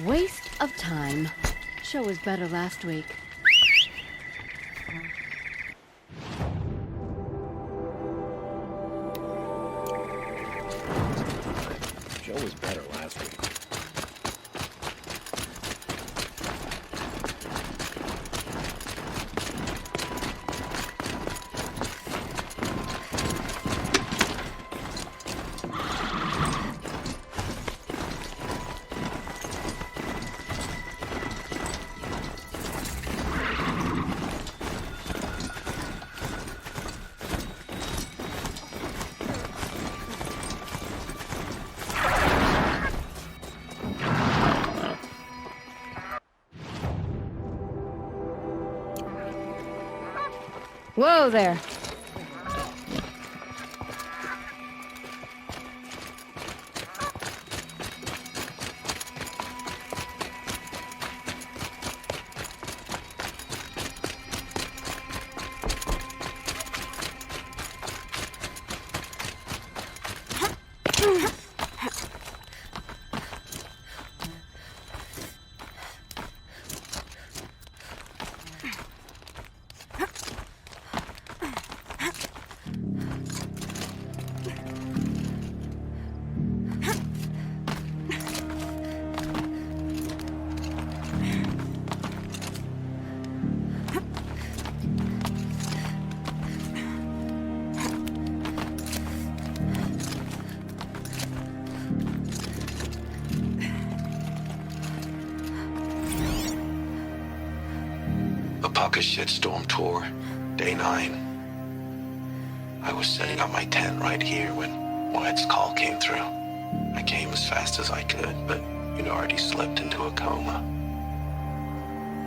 Waste of time. Show was better last week. Show was better last week. Whoa there. Apaka Shitstorm Tour, Day 9. I was setting up my tent right here when Wyatt's call came through. I came as fast as I could, but you'd already slipped into a coma.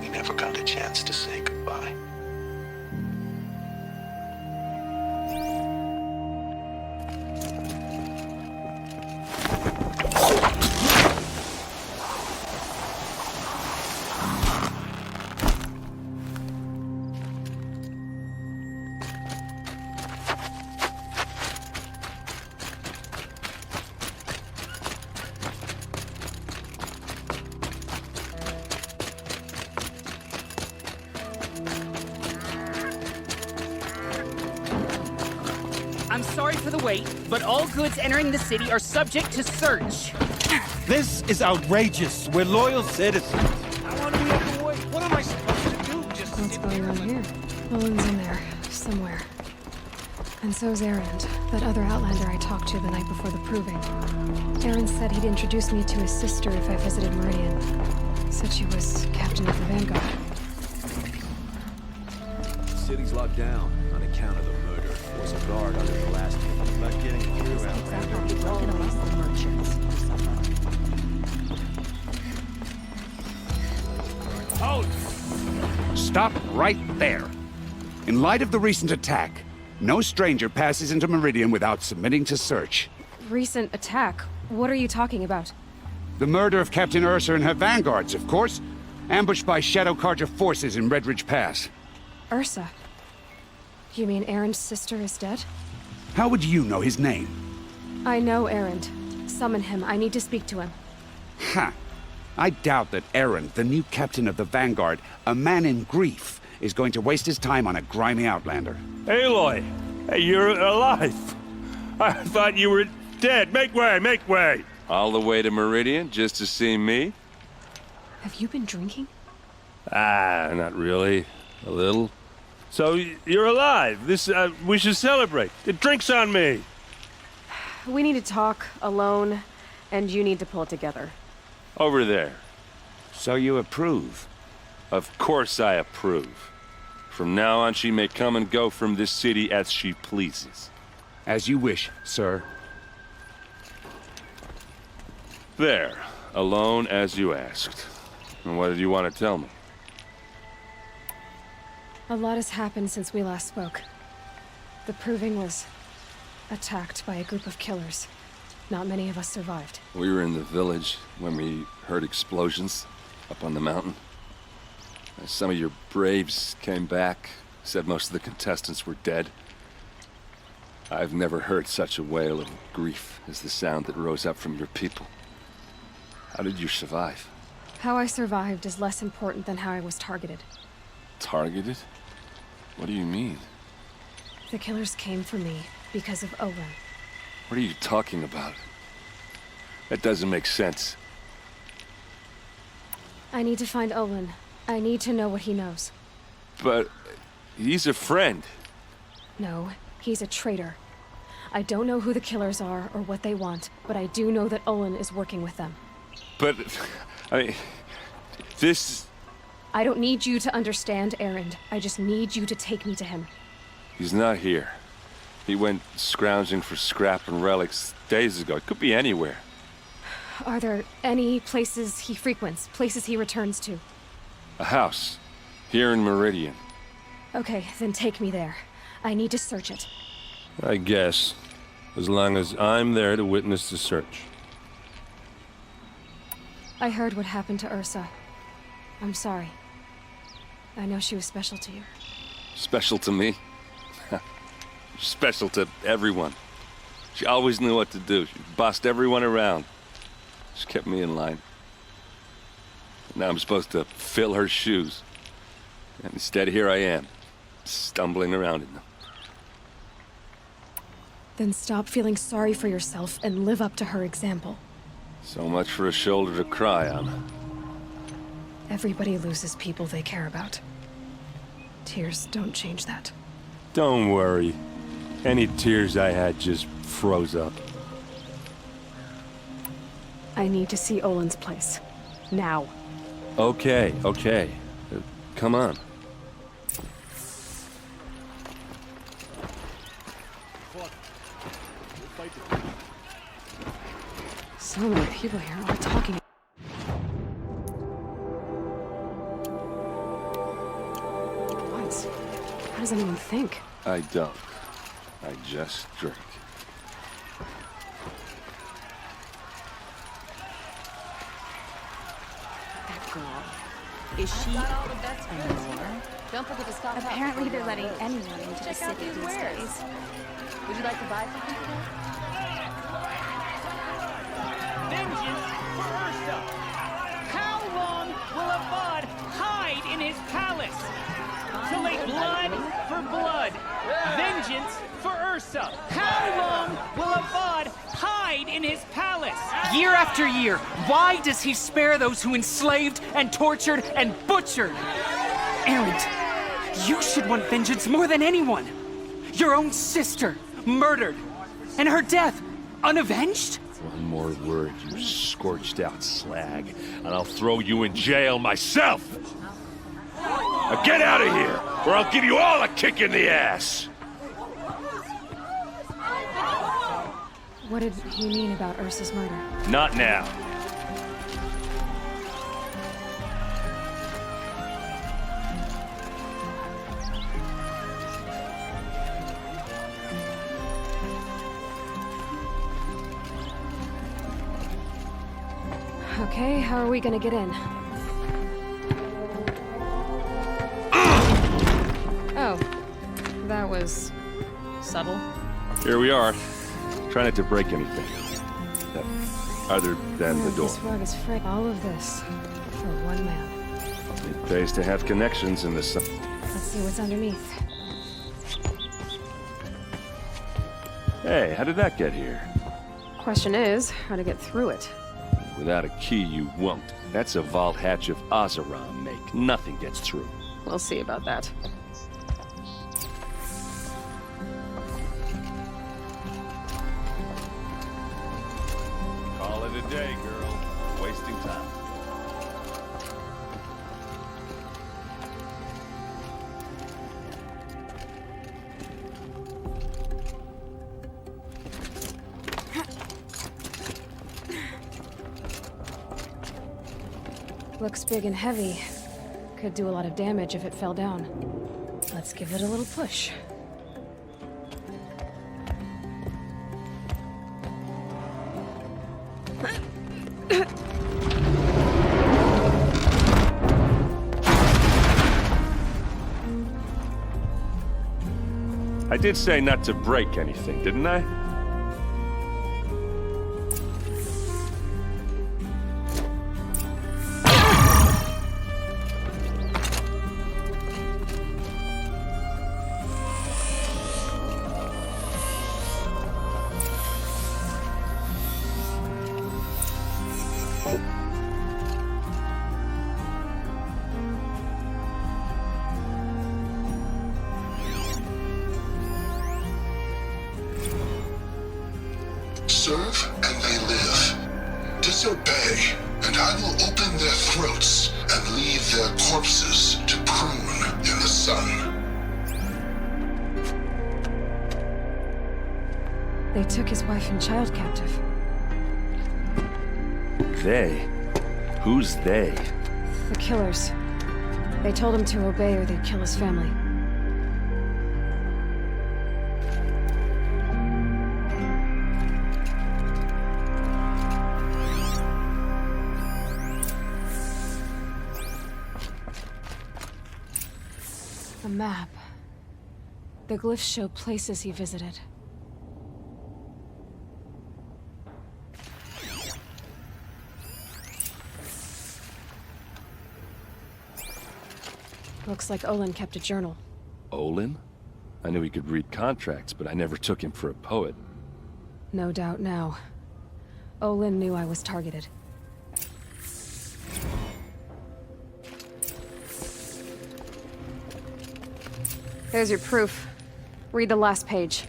We never got a chance to say goodbye. I'm sorry for the wait, but all goods entering the city are subject to search. This is outrageous. We're loyal citizens. I want to walk away. What am I supposed to do? Just What's sit going there on like... here? Owen's in there, somewhere. And so's Erend, that other Outlander I talked to the night before the proving. Erend said he'd introduce me to his sister if I visited Meridian. Said she was captain of the Vanguard. The city's locked down on account of the murder. There was a guard under the last one. Not getting through, Outlander. Stop right there. In light of the recent attack, no stranger passes into Meridian without submitting to search. Recent attack? What are you talking about? The murder of Captain Ursa and her vanguards, of course. Ambushed by Shadow Carja forces in Redridge Pass. Ursa? You mean Erend's sister is dead? How would you know his name? I know Erend. Summon him. I need to speak to him. Ha! I doubt that Erend, the new captain of the Vanguard, a man in grief, is going to waste his time on a grimy outlander. Aloy! Hey, you're alive! I thought you were dead. Make way, make way! All the way to Meridian just to see me? Have you been drinking? Ah, not really. A little. So, you're alive. We should celebrate. The drink's on me! We need to talk, alone, and you need to pull it together. Over there. So you approve? Of course I approve. From now on, she may come and go from this city as she pleases. As you wish, sir. There. Alone as you asked. And what did you want to tell me? A lot has happened since we last spoke. The Proving was attacked by a group of killers. Not many of us survived. We were in the village when we heard explosions up on the mountain. Some of your braves came back, said most of the contestants were dead. I've never heard such a wail of grief as the sound that rose up from your people. How did you survive? How I survived is less important than how I was targeted. Targeted? What do you mean? The killers came for me because of Owen. What are you talking about? That doesn't make sense. I need to find Owen. I need to know what he knows. But he's a friend. No, he's a traitor. I don't know who the killers are or what they want, but I do know that Owen is working with them. But, I mean, this... I don't need you to understand, Erend. I just need you to take me to him. He's not here. He went scrounging for scrap and relics days ago. It could be anywhere. Are there any places he frequents, places he returns to? A house. Here in Meridian. Okay, then take me there. I need to search it. I guess. As long as I'm there to witness the search. I heard what happened to Ursa. I'm sorry. I know she was special to you. Special to me? Special to everyone. She always knew what to do. She bossed everyone around. She kept me in line. Now I'm supposed to fill her shoes. And instead, here I am, stumbling around in them. Then stop feeling sorry for yourself and live up to her example. So much for a shoulder to cry on. Everybody loses people they care about. Tears don't change that. Don't worry. Any tears I had just froze up. I need to see Olin's place. Now. Okay. Come on. So many people here, all talking. What? How does anyone think? I don't. I just drink. That girl. Is she anymore? Don't forget to stock up. Apparently they're letting anyone into the city these days. Would you like to buy something? Vengeance for Ursa! How long will a bud hide in his palace? To lay blood for blood. Vengeance for Ursa. How long will a bud hide in his palace? Year after year, why does he spare those who enslaved and tortured and butchered? Erend, you should want vengeance more than anyone. Your own sister, murdered, and her death, unavenged? One more word, you scorched out slag, and I'll throw you in jail myself! Now get out of here, or I'll give you all a kick in the ass! What did he mean about Ursa's murder? Not now. Okay, how are we gonna get in? Oh, that was subtle. Here we are. Try not to break anything. Other than the door. This rug is frick. All of this for one man. It pays to have connections in this. Let's see what's underneath. Hey, how did that get here? Question is, how to get through it. Without a key, you won't. That's a vault hatch of Oseram make. Nothing gets through. We'll see about that. Call it a day, girl. Wasting time. Looks big and heavy. Could do a lot of damage if it fell down. Let's give it a little push. I did say not to break anything, didn't I? Serve and they live. Disobey, and I will open their throats and leave their corpses to prune in the sun. They took his wife and child captive. They? Who's they? The killers. They told him to obey or they'd kill his family. A map. The glyphs show places he visited. Looks like Olin kept a journal. Olin? I knew he could read contracts, but I never took him for a poet. No doubt now. Olin knew I was targeted. There's your proof. Read the last page.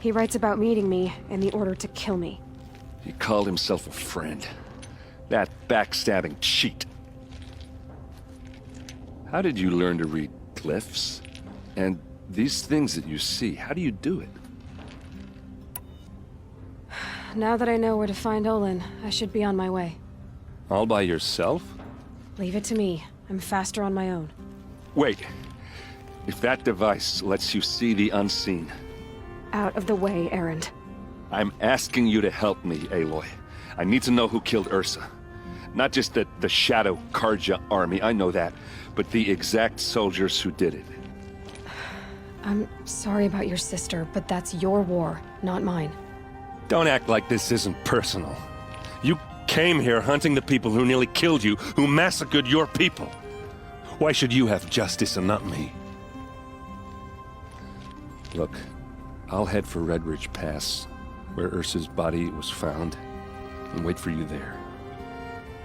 He writes about meeting me and the order to kill me. He called himself a friend. That backstabbing cheat. How did you learn to read glyphs? And these things that you see, how do you do it? Now that I know where to find Olin, I should be on my way. All by yourself? Leave it to me. I'm faster on my own. Wait. If that device lets you see the unseen... Out of the way, Erend. I'm asking you to help me, Aloy. I need to know who killed Ursa. Not just the Shadow Karja army, I know that, but the exact soldiers who did it. I'm sorry about your sister, but that's your war, not mine. Don't act like this isn't personal. You came here hunting the people who nearly killed you, who massacred your people. Why should you have justice and not me? Look, I'll head for Red Ridge Pass, where Ursa's body was found, and wait for you there.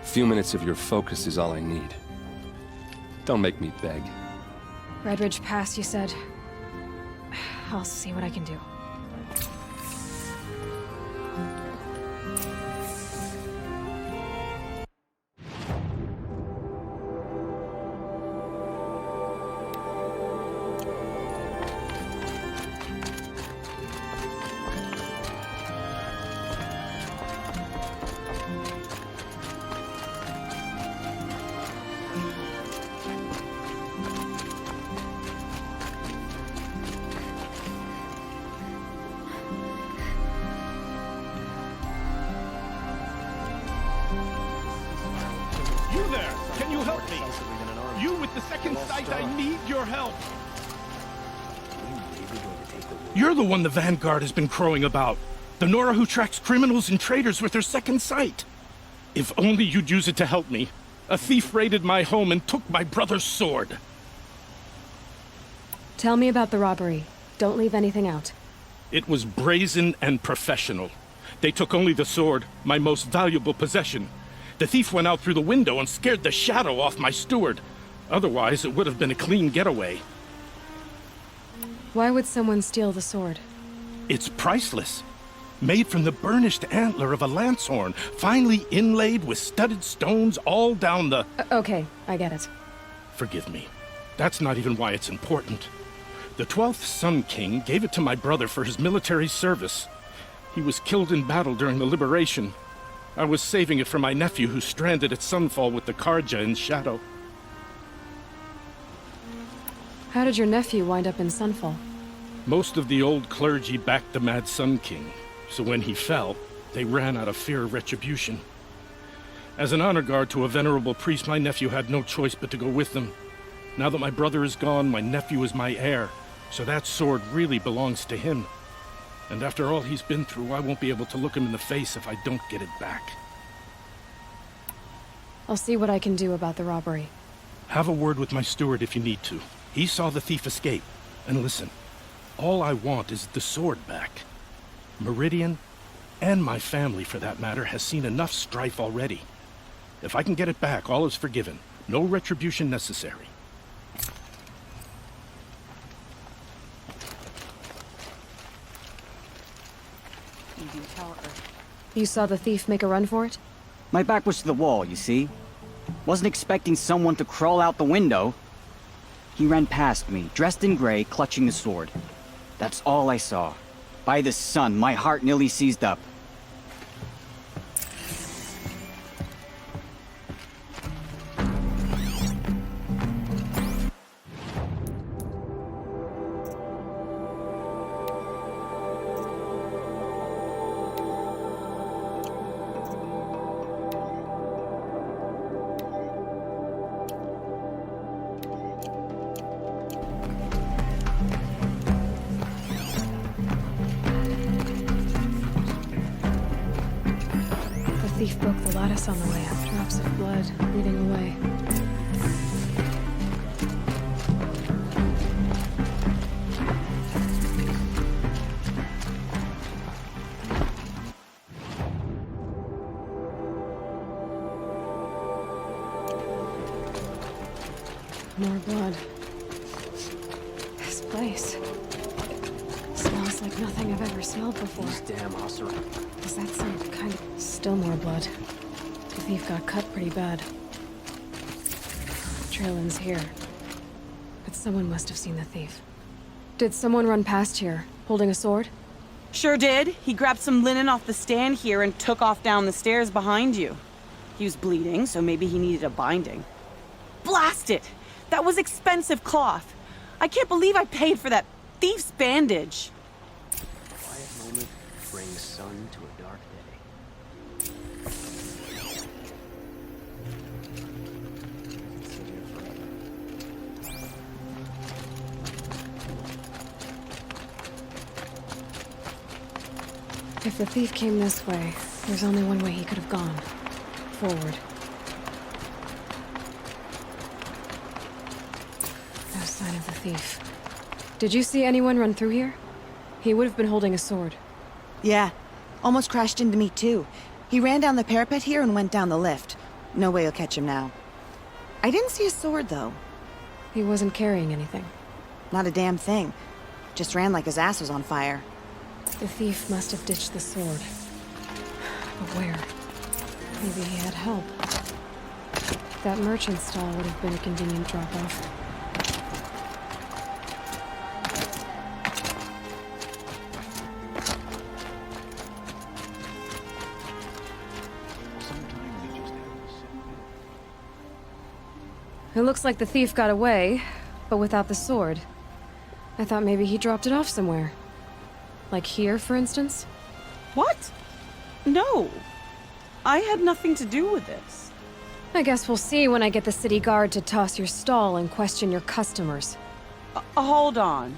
A few minutes of your focus is all I need. Don't make me beg. Red Ridge Pass, you said? I'll see what I can do. You there! Can you help me? You with the second sight, I need your help! You're the one the Vanguard has been crowing about. The Nora who tracks criminals and traitors with her second sight. If only you'd use it to help me. A thief raided my home and took my brother's sword. Tell me about the robbery. Don't leave anything out. It was brazen and professional. They took only the sword, my most valuable possession. The thief went out through the window and scared the shadow off my steward. Otherwise, it would have been a clean getaway. Why would someone steal the sword? It's priceless. Made from the burnished antler of a lancehorn, finely inlaid with studded stones all down the... Okay, I get it. Forgive me. That's not even why it's important. The 12th Sun King gave it to my brother for his military service. He was killed in battle during the Liberation. I was saving it for my nephew who's stranded at Sunfall with the Karja in Shadow. How did your nephew wind up in Sunfall? Most of the old clergy backed the Mad Sun King, so when he fell, they ran out of fear of retribution. As an honor guard to a venerable priest, my nephew had no choice but to go with them. Now that my brother is gone, my nephew is my heir, so that sword really belongs to him. And after all he's been through, I won't be able to look him in the face if I don't get it back. I'll see what I can do about the robbery. Have a word with my steward if you need to. He saw the thief escape. And listen, all I want is the sword back. Meridian, and my family for that matter, has seen enough strife already. If I can get it back, all is forgiven. No retribution necessary. You can tell her. You saw the thief make a run for it? My back was to the wall, you see? Wasn't expecting someone to crawl out the window. He ran past me, dressed in gray, clutching the sword. That's all I saw. By the sun, my heart nearly seized up. The thief broke the lattice on the way up, drops of blood leading away. More blood. This place smells like nothing I've ever smelled before. These damn Osir. Is that some kind of... Still more blood. The thief got cut pretty bad. Trail ends here. But someone must have seen the thief. Did someone run past here, holding a sword? Sure did. He grabbed some linen off the stand here and took off down the stairs behind you. He was bleeding, so maybe he needed a binding. Blast it! That was expensive cloth. I can't believe I paid for that thief's bandage. Quiet moment brings sun to a dark day. Sit here forever. If the thief came this way, there's only one way he could have gone. Forward. No sign of the thief. Did you see anyone run through here? He would have been holding a sword. Yeah. Almost crashed into me, too. He ran down the parapet here and went down the lift. No way you'll catch him now. I didn't see a sword, though. He wasn't carrying anything. Not a damn thing. Just ran like his ass was on fire. The thief must have ditched the sword. But where? Maybe he had help. That merchant stall would have been a convenient drop-off. It looks like the thief got away, but without the sword. I thought maybe he dropped it off somewhere. Like here, for instance? What? No. I had nothing to do with this. I guess we'll see when I get the city guard to toss your stall and question your customers. Hold on.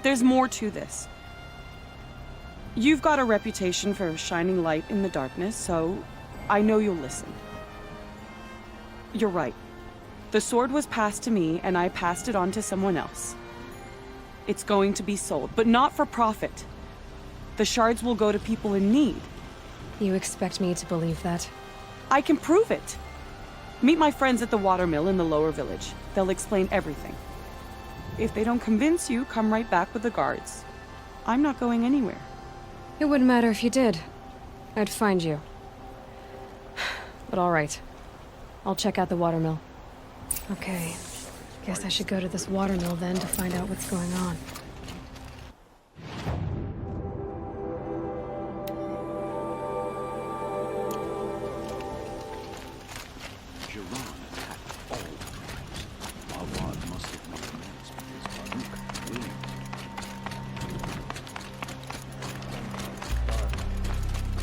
There's more to this. You've got a reputation for shining light in the darkness, so I know you'll listen. You're right. The sword was passed to me, and I passed it on to someone else. It's going to be sold, but not for profit. The shards will go to people in need. You expect me to believe that? I can prove it. Meet my friends at the watermill in the lower village. They'll explain everything. If they don't convince you, come right back with the guards. I'm not going anywhere. It wouldn't matter if you did. I'd find you. But all right. I'll check out the watermill. Okay. Guess I should go to this watermill then to find out what's going on.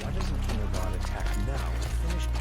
Why doesn't Kindergarten attack now and finish me?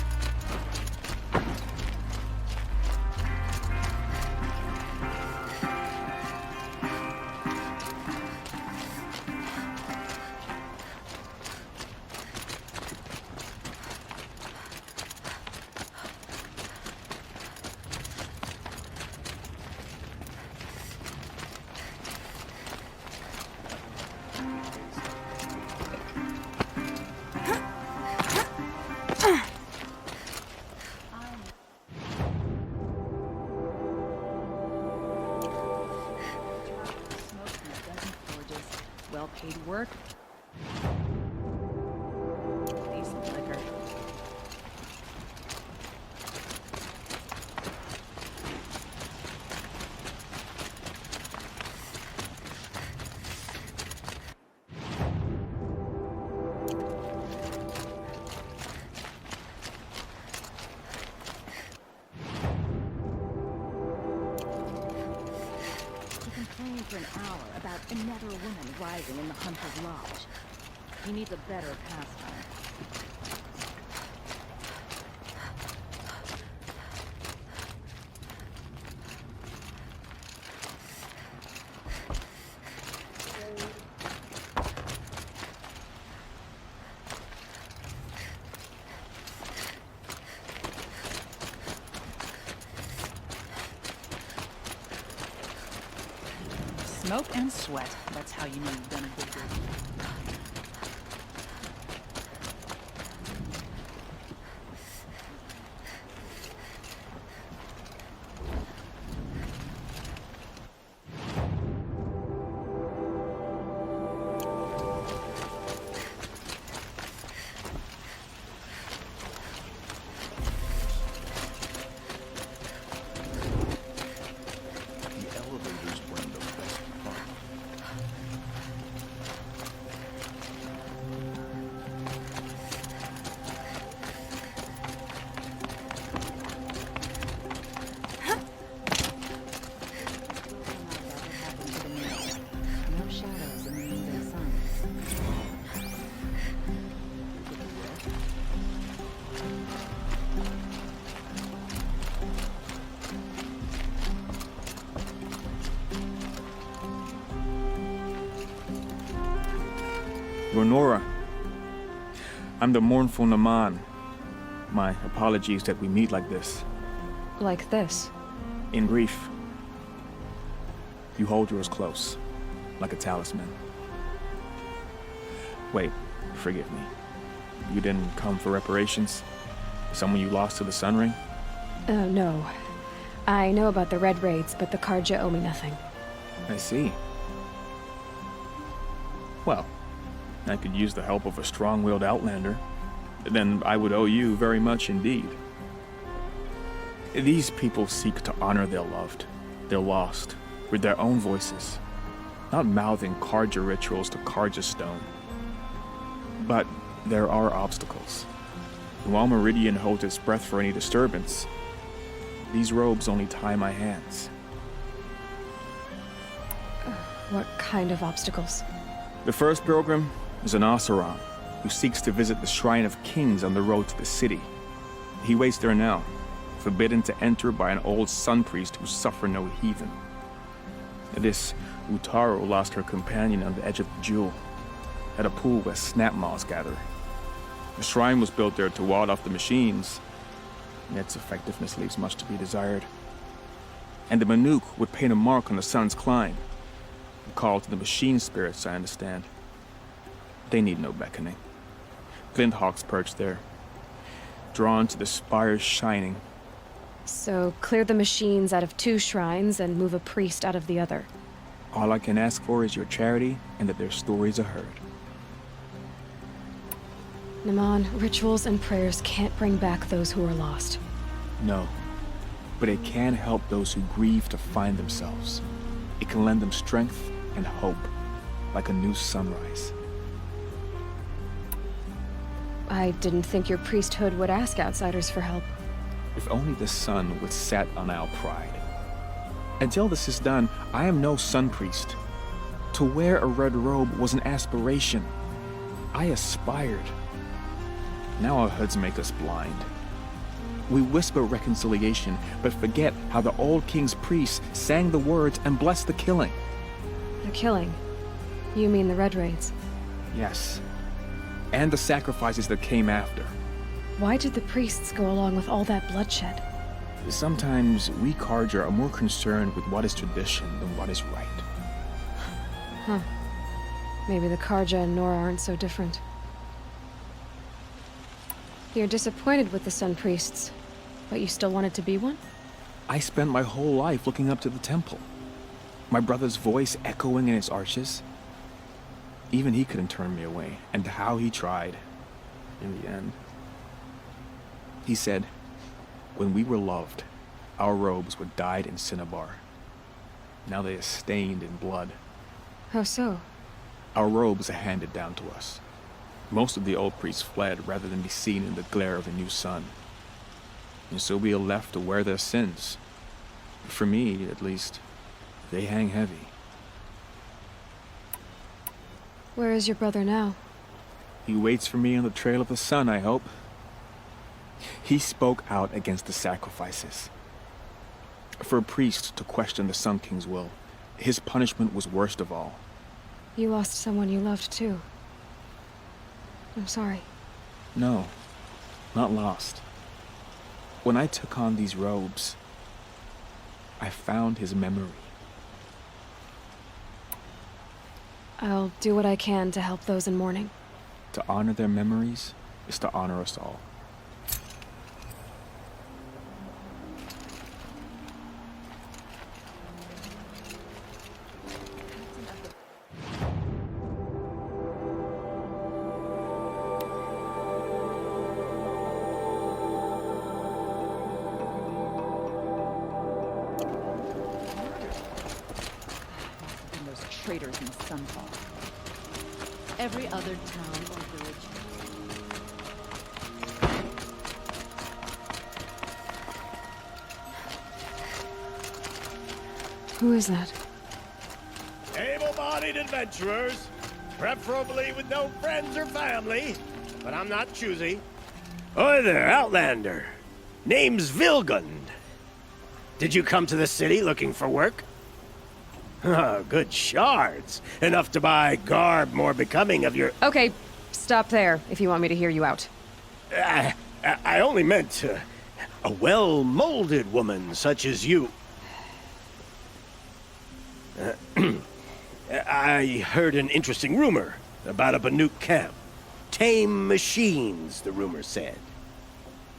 paid work. Decent liquor. For an hour about another woman rising in the Hunter's Lodge. He needs a better pastime. Smoke and sweat. That's how you know you've done a good deed. Ronora, I'm the mournful Naman. My apologies that we meet like this. Like this? In grief. You hold yours close, like a talisman. Wait, forgive me. You didn't come for reparations? Someone you lost to the Sun Ring? Oh, no. I know about the Red Raids, but the Karja owe me nothing. I see. Well, I could use the help of a strong-willed outlander. Then I would owe you very much indeed. These people seek to honor their loved, their lost, with their own voices, not mouthing Karja rituals to Karja stone. But there are obstacles. While Meridian holds its breath for any disturbance, these robes only tie my hands. What kind of obstacles? The first pilgrim is an Oseram who seeks to visit the Shrine of Kings on the road to the city. He waits there now, forbidden to enter by an old sun priest who suffer no heathen. This Utaru lost her companion on the edge of the Jewel, at a pool where snap moths gather. The shrine was built there to ward off the machines, and its effectiveness leaves much to be desired. And the Manuk would paint a mark on the sun's climb, a call to the machine spirits, I understand. They need no beckoning. Glinthawks perch there, drawn to the spires shining. So clear the machines out of 2 shrines and move a priest out of the other. All I can ask for is your charity and that their stories are heard. Naman, rituals and prayers can't bring back those who are lost. No, but it can help those who grieve to find themselves. It can lend them strength and hope, like a new sunrise. I didn't think your priesthood would ask outsiders for help. If only the sun would set on our pride. Until this is done, I am no sun priest. To wear a red robe was an aspiration. I aspired. Now our hoods make us blind. We whisper reconciliation, but forget how the old king's priests sang the words and blessed the killing. The killing? You mean the Red Raids? Yes. And the sacrifices that came after. Why did the priests go along with all that bloodshed? Sometimes we Karja are more concerned with what is tradition than what is right. Huh. Maybe the Karja and Nora aren't so different. You're disappointed with the Sun Priests, but you still wanted to be one? I spent my whole life looking up to the temple. My brother's voice echoing in its arches. Even he couldn't turn me away, and how he tried, in the end. He said, when we were loved, our robes were dyed in cinnabar. Now they are stained in blood. How so? Our robes are handed down to us. Most of the old priests fled rather than be seen in the glare of a new sun. And so we are left to wear their sins. For me, at least, they hang heavy. Where is your brother now? He waits for me on the trail of the sun, I hope. He spoke out against the sacrifices. For a priest to question the Sun King's will, his punishment was worst of all. You lost someone you loved too. I'm sorry. No, not lost. When I took on these robes, I found his memory. I'll do what I can to help those in mourning. To honor their memories is to honor us all. And those traitors in Sunfall. Every other town or village. Who is that? Able-bodied adventurers, preferably with no friends or family, but I'm not choosy. Oi there, Outlander. Name's Vilgund. Did you come to the city looking for work? Oh, good shards. Enough to buy garb more becoming of your... Okay, stop there if you want me to hear you out. I only meant a well-molded woman such as you. I heard an interesting rumor about a Banuk camp. Tame machines, the rumor said.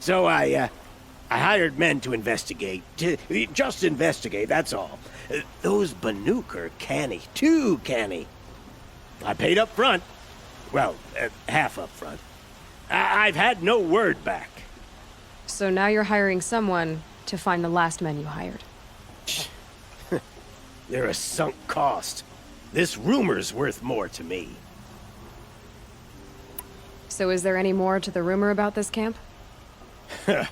So I hired men to investigate. Just investigate, that's all. Those Banuk are canny, too canny. I paid up front. Well, half up front. I've had no word back. So now you're hiring someone to find the last men you hired. They're a sunk cost. This rumor's worth more to me. So is there any more to the rumor about this camp? The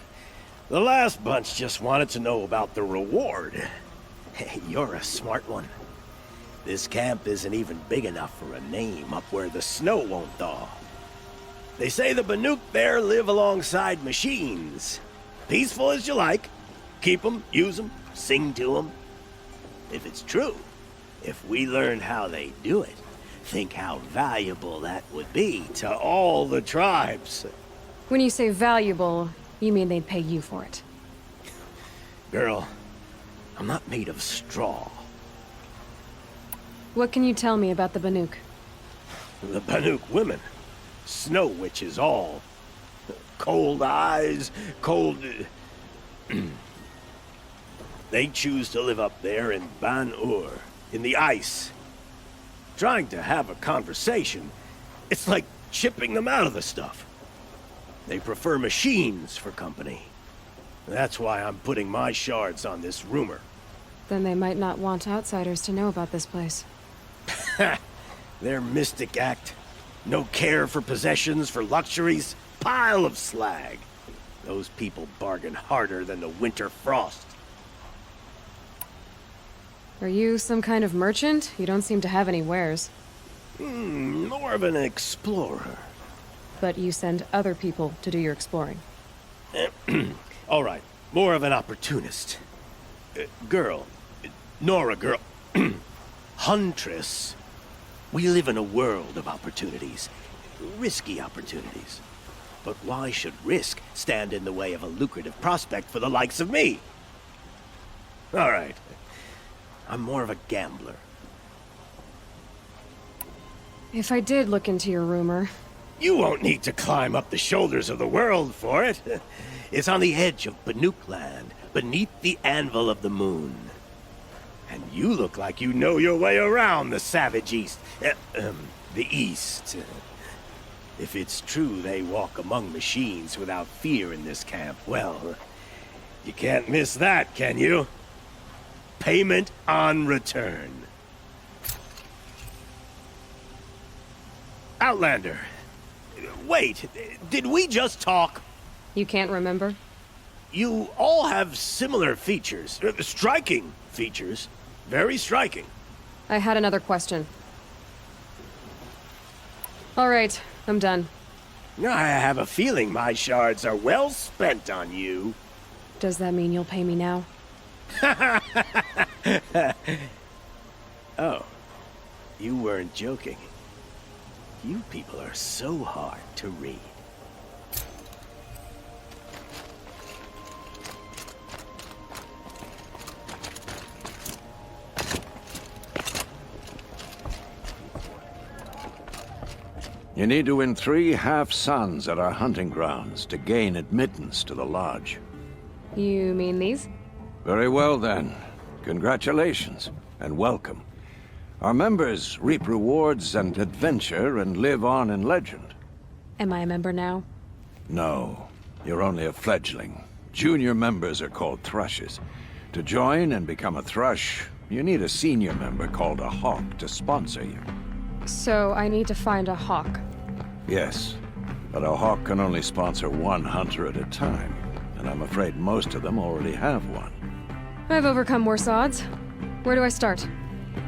last bunch just wanted to know about the reward. Hey, you're a smart one. This camp isn't even big enough for a name up where the snow won't thaw. They say the Banuk there live alongside machines. Peaceful as you like. Keep them, use them, sing to them. If it's true, if we learned how they do it, think how valuable that would be to all the tribes. When you say valuable, you mean they'd pay you for it. Girl, I'm not made of straw. What can you tell me about the Banuk? The Banuk women. Snow witches all. Cold eyes, cold... They choose to live up there in Ban-Ur, in the ice. Trying to have a conversation, it's like chipping them out of the stuff. They prefer machines for company. That's why I'm putting my shards on this rumor. Then they might not want outsiders to know about this place. Their mystic act. No care for possessions, for luxuries. Pile of slag. Those people bargain harder than the winter frost. Are you some kind of merchant? You don't seem to have any wares. More of an explorer. But you send other people to do your exploring. All right, more of an opportunist. Girl. Nora, girl. Huntress. We live in a world of opportunities. Risky opportunities. But why should risk stand in the way of a lucrative prospect for the likes of me? All right. I'm more of a gambler. If I did look into your rumor... You won't need to climb up the shoulders of the world for it. It's on the edge of Banuk land, beneath the anvil of the moon. And you look like you know your way around the savage east. The East. If it's true they walk among machines without fear in this camp, well, you can't miss that, can you? Payment on return. Outlander. Wait, did we just talk? You can't remember? You all have similar features. Striking features. Very striking. I had another question. All right, I'm done. I have a feeling my shards are well spent on you. Does that mean you'll pay me now? Oh, you weren't joking. You people are so hard to read. You need to win 3 half-suns at our hunting grounds to gain admittance to the lodge. You mean these? Very well, then. Congratulations, and welcome. Our members reap rewards and adventure and live on in legend. Am I a member now? No, you're only a fledgling. Junior members are called thrushes. To join and become a thrush, you need a senior member called a hawk to sponsor you. So I need to find a hawk. Yes, but a hawk can only sponsor 1 hunter at a time, and I'm afraid most of them already have one. I've overcome worse odds. Where do I start?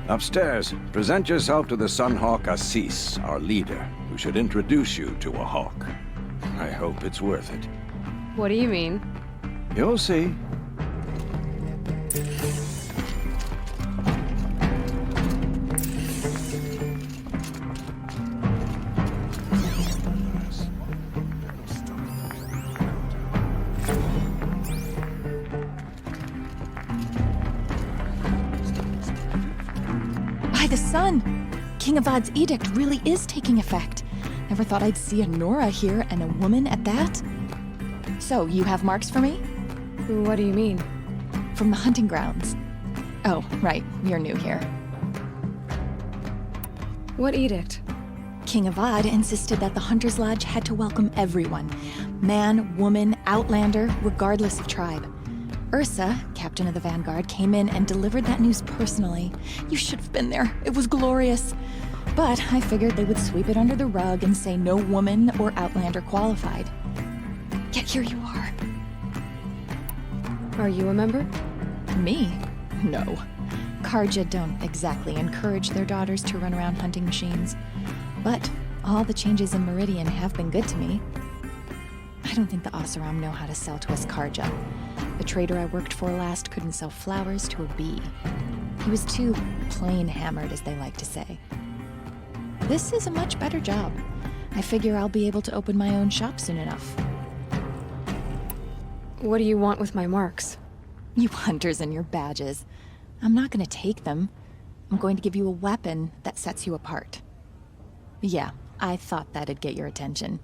Upstairs, present yourself to the Sunhawk Assis, our leader, who should introduce you to a hawk. I hope it's worth it. What do you mean? You'll see. By the sun! King Avad's edict really is taking effect. Never thought I'd see a Nora here, and a woman at that. So, you have marks for me? What do you mean? From the hunting grounds. Oh, right, you're new here. What edict? King Avad insisted that the Hunter's Lodge had to welcome everyone. Man, woman, outlander, regardless of tribe. Ursa, captain of the Vanguard, came in and delivered that news personally. You should have been there. It was glorious. But I figured they would sweep it under the rug and say no woman or outlander qualified. Yet here you are. Are you a member? Me? No. Karja don't exactly encourage their daughters to run around hunting machines. But all the changes in Meridian have been good to me. I don't think the Oseram know how to sell to us Karja. The trader I worked for last couldn't sell flowers to a bee. He was too plain hammered, as they like to say. This is a much better job. I figure I'll be able to open my own shop soon enough. What do you want with my marks? You hunters and your badges. I'm not going to take them. I'm going to give you a weapon that sets you apart. Yeah, I thought that'd get your attention.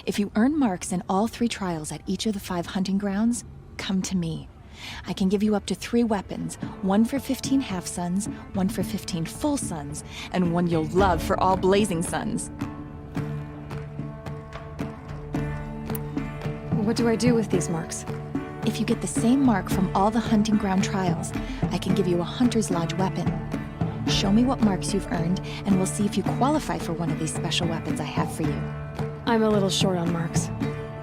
If you earn marks in all 3 trials at each of the 5 hunting grounds, come to me. I can give you up to 3 weapons, 1 for 15 half-suns, 1 for 15 full suns, and 1 you'll love for all blazing suns. What do I do with these marks? If you get the same mark from all the hunting ground trials, I can give you a Hunter's Lodge weapon. Show me what marks you've earned, and we'll see if you qualify for one of these special weapons I have for you. I'm a little short on marks.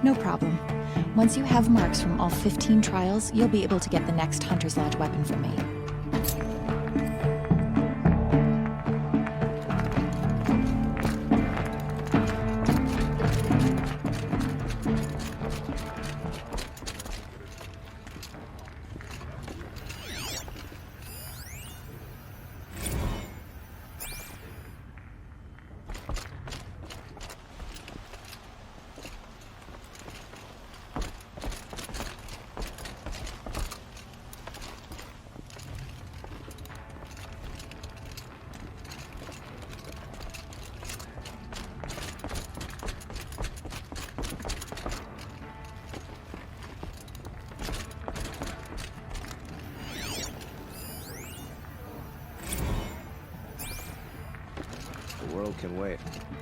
No problem. Once you have marks from all 15 trials, you'll be able to get the next Hunter's Lodge weapon from me. world can wait.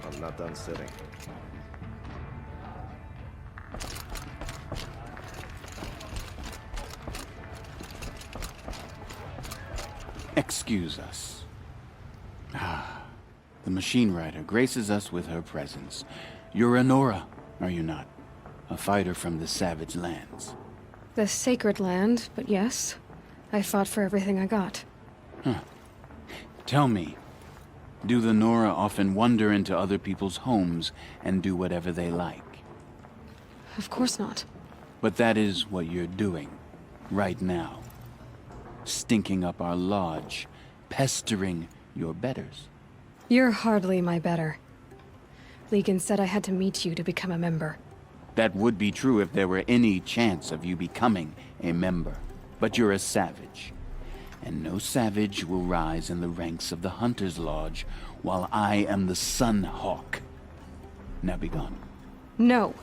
I'm not done sitting. Excuse us. The machine rider graces us with her presence. You're a Nora, are you not? A fighter from the savage lands. The sacred land, but yes. I fought for everything I got. Huh. Tell me, do the Nora often wander into other people's homes and do whatever they like? Of course not. But that is what you're doing, right now. Stinking up our lodge, pestering your betters. You're hardly my better. Legan said I had to meet you to become a member. That would be true if there were any chance of you becoming a member. But you're a savage. And no savage will rise in the ranks of the Hunter's Lodge while I am the Sun Hawk. Now be gone. No.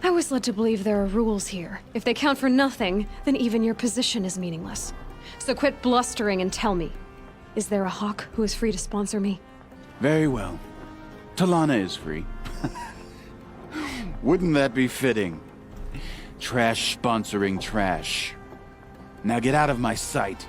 I was led to believe there are rules here. If they count for nothing, then even your position is meaningless. So quit blustering and tell me. Is there a Hawk who is free to sponsor me? Very well. Talana is free. Wouldn't that be fitting? Trash sponsoring trash. Now get out of my sight.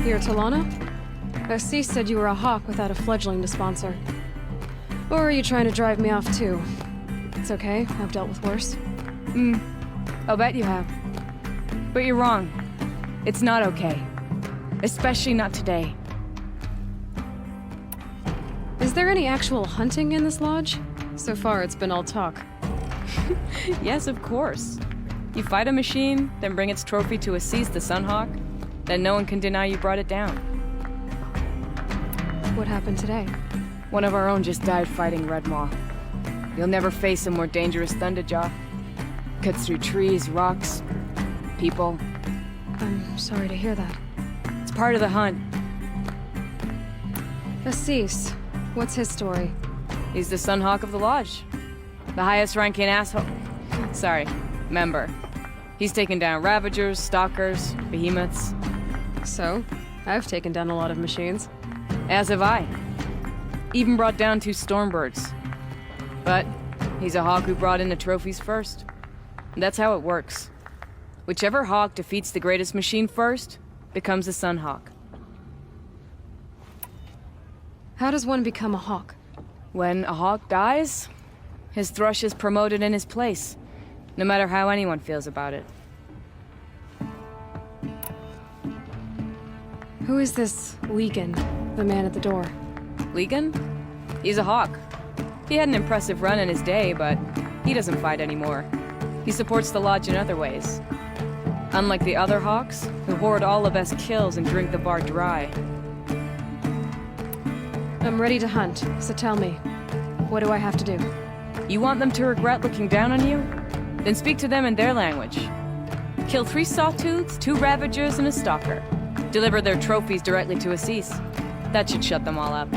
You're Talana? Assis said you were a Hawk without a fledgling to sponsor. Or are you trying to drive me off too? It's okay, I've dealt with worse. I'll bet you have. But you're wrong. It's not okay. Especially not today. Is there any actual hunting in this lodge? So far, it's been all talk. Yes, of course. You fight a machine, then bring its trophy to Assis the Sunhawk, then no one can deny you brought it down. What happened today? One of our own just died fighting Red Maw. You'll never face a more dangerous Thunderjaw. Cuts through trees, rocks, people. I'm sorry to hear that. It's part of the hunt. Assis, what's his story? He's the Sunhawk of the Lodge. The highest ranking asshole. Sorry, member. He's taken down Ravagers, Stalkers, Behemoths. So, I've taken down a lot of machines. As have I. Even brought down 2 Stormbirds. But he's a Hawk who brought in the trophies first. That's how it works. Whichever Hawk defeats the greatest machine first becomes a Sunhawk. How does one become a Hawk? When a Hawk dies, his thrush is promoted in his place, no matter how anyone feels about it. Who is this Legan, the man at the door? Legan? He's a Hawk. He had an impressive run in his day, but he doesn't fight anymore. He supports the Lodge in other ways. Unlike the other Hawks, who hoard all of us kills and drink the bar dry. I'm ready to hunt, so tell me, what do I have to do? You want them to regret looking down on you? Then speak to them in their language. Kill 3 Sawtooths, 2 Ravagers, and a Stalker. Deliver their trophies directly to Assis. That should shut them all up.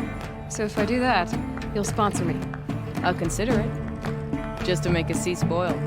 So if I do that, you'll sponsor me? I'll consider it. Just to make Assis spoiled.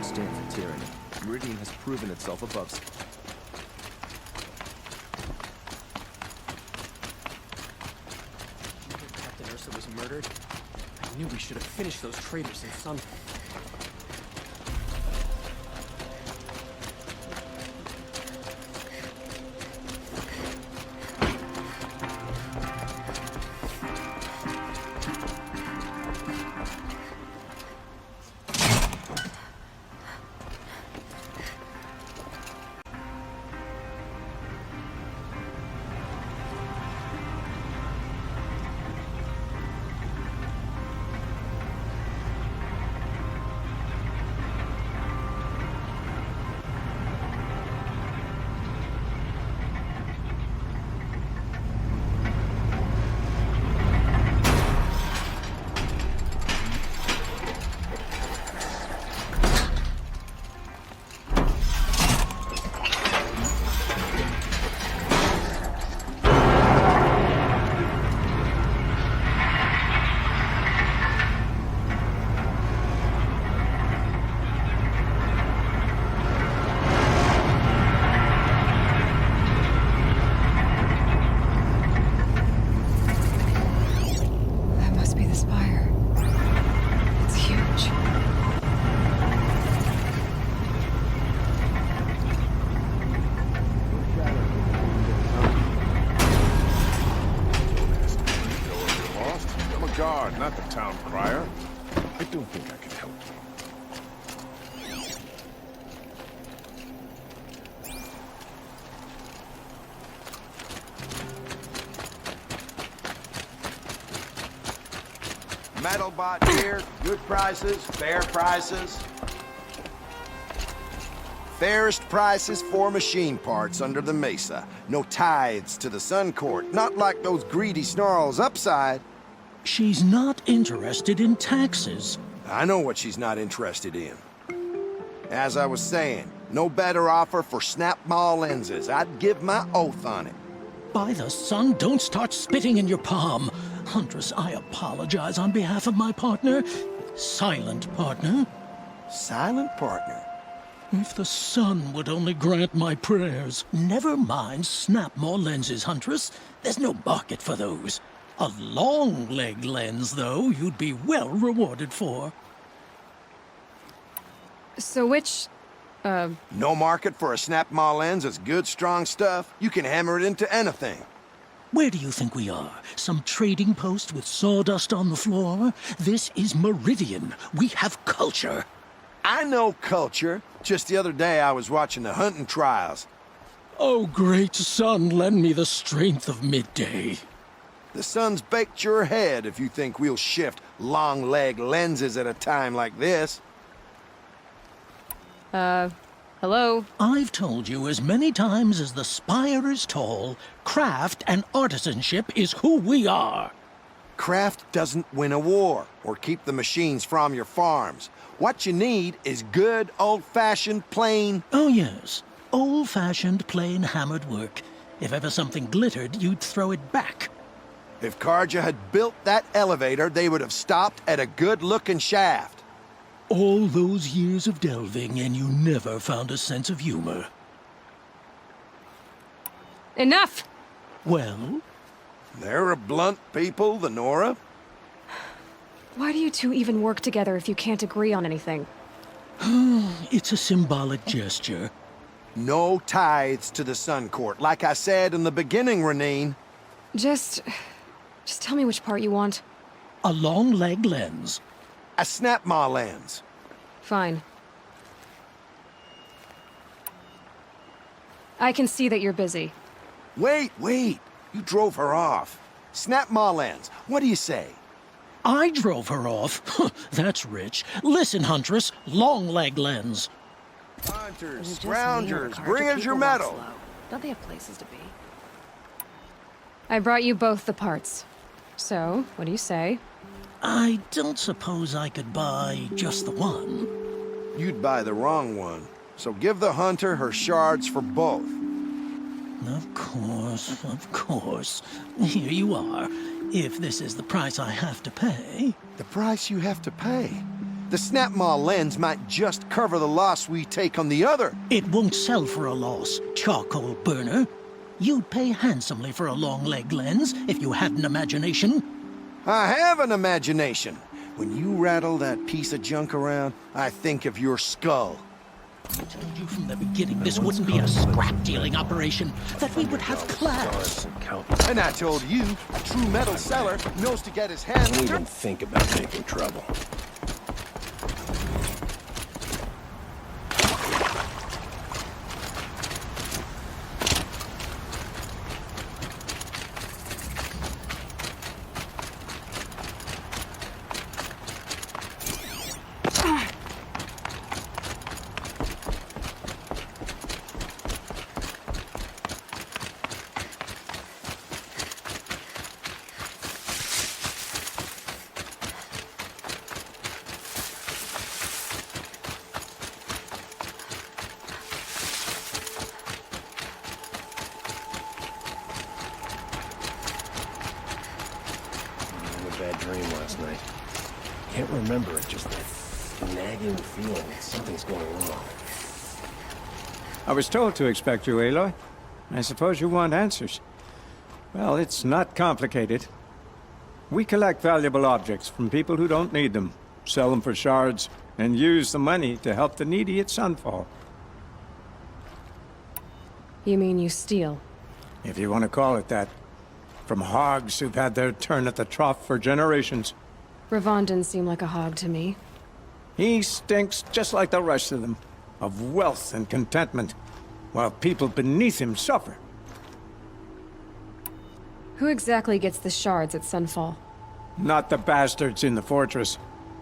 stand for tyranny. Meridian has proven itself above. Captain Ursa was murdered. I knew we should have finished those traitors in Sun. Not the town crier. I don't think I can help you. Metal bot here, good prices, fair prices. Fairest prices for machine parts under the mesa. No tithes to the Sun Court, not like those greedy snarls upside. She's not interested in taxes. I know what she's not interested in. As I was saying, no better offer for snap-maw lenses. I'd give my oath on it. By the sun, don't start spitting in your palm. Huntress, I apologize on behalf of my partner. Silent partner. Silent partner? If the sun would only grant my prayers. Never mind snap-maw lenses, Huntress. There's no market for those. A long-leg lens, though, you'd be well rewarded for. So which, No market for a snap-maw lens is good, strong stuff. You can hammer it into anything. Where do you think we are? Some trading post with sawdust on the floor? This is Meridian. We have culture. I know culture. Just the other day I was watching the hunting trials. Oh, great sun, lend me the strength of midday. The sun's baked your head if you think we'll shift long-leg lenses at a time like this. Hello? I've told you as many times as the spire is tall, craft and artisanship is who we are. Craft doesn't win a war or keep the machines from your farms. What you need is good, old-fashioned, plain... Oh, yes. Old-fashioned, plain hammered work. If ever something glittered, you'd throw it back. If Carja had built that elevator, they would have stopped at a good-looking shaft. All those years of delving, and you never found a sense of humor. Enough! Well? They're a blunt people, the Nora. Why do you two even work together if you can't agree on anything? It's a symbolic gesture. No tithes to the Sun Court, like I said in the beginning, Renine. Just tell me which part you want. A long-leg lens. A snap-maw lens. Fine. I can see that you're busy. Wait. You drove her off. Snap-maw lens. What do you say? I drove her off? That's rich. Listen, Huntress. Long-leg lens. Hunters, scroungers, bring us your metal. Don't they have places to be? I brought you both the parts. So, what do you say? I don't suppose I could buy just the one. You'd buy the wrong one. So give the hunter her shards for both. Of course. Here you are. If this is the price I have to pay. The price you have to pay? The Snapmaw lens might just cover the loss we take on the other. It won't sell for a loss, charcoal burner. You'd pay handsomely for a long leg lens if you had an imagination. I have an imagination. When you rattle that piece of junk around, I think of your skull. I told you from the beginning this wouldn't be a scrap-dealing operation, that we would have class. And I told you, a true metal seller knows to get his hands... Don't even think about making trouble. Bad dream last night. Can't remember it, just that nagging feeling that something's going wrong. I was told to expect you, Aloy. I suppose you want answers. Well, it's not complicated. We collect valuable objects from people who don't need them, sell them for shards, and use the money to help the needy at Sunfall. You mean you steal? If you want to call it that. From hogs who've had their turn at the trough for generations. Ravon didn't seem like a hog to me. He stinks just like the rest of them, of wealth and contentment, while people beneath him suffer. Who exactly gets the shards at Sunfall? Not the bastards in the fortress.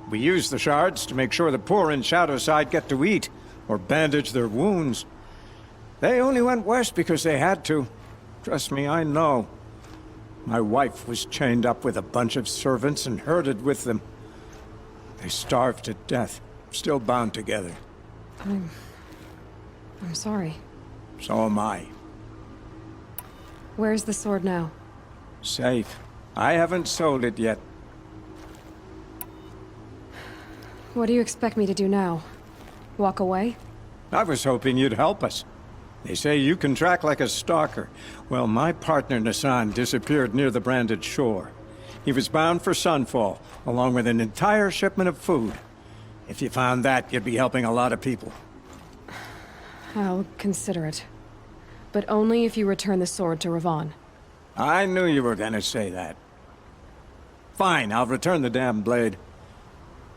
We use the shards to make sure the poor in Shadowside get to eat, or bandage their wounds. They only went west because they had to. Trust me, I know. My wife was chained up with a bunch of servants and herded with them. They starved to death, still bound together. I'm sorry. So am I. Where's the sword now? Safe. I haven't sold it yet. What do you expect me to do now? Walk away? I was hoping you'd help us. They say you can track like a stalker. Well, my partner Nassan disappeared near the branded shore. He was bound for Sunfall, along with an entire shipment of food. If you found that, you'd be helping a lot of people. I'll consider it. But only if you return the sword to Ravon. I knew you were gonna say that. Fine, I'll return the damn blade.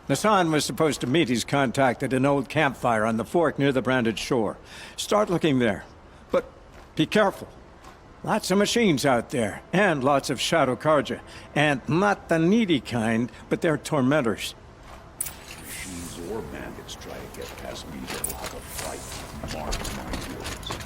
Nassan was supposed to meet his contact at an old campfire on the fork near the branded shore. Start looking there. But be careful. Lots of machines out there, and lots of Shadow Karja. And not the needy kind, but they're tormentors. Machines or bandits try to get past me, they'll have a fight. Mark my words.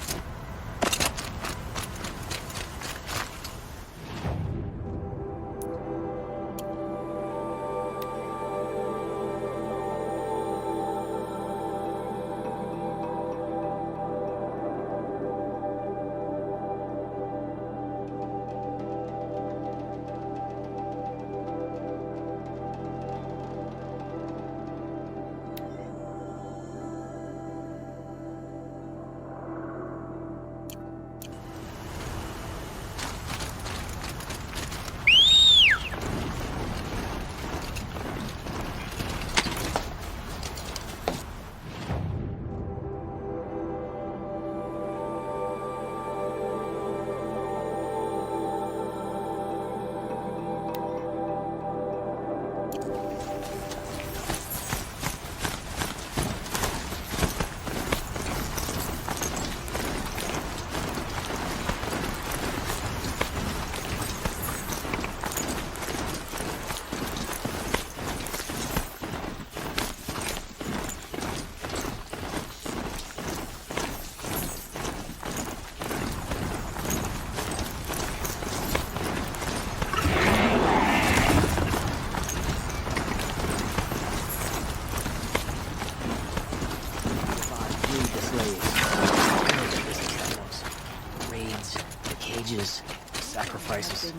Sacrifices.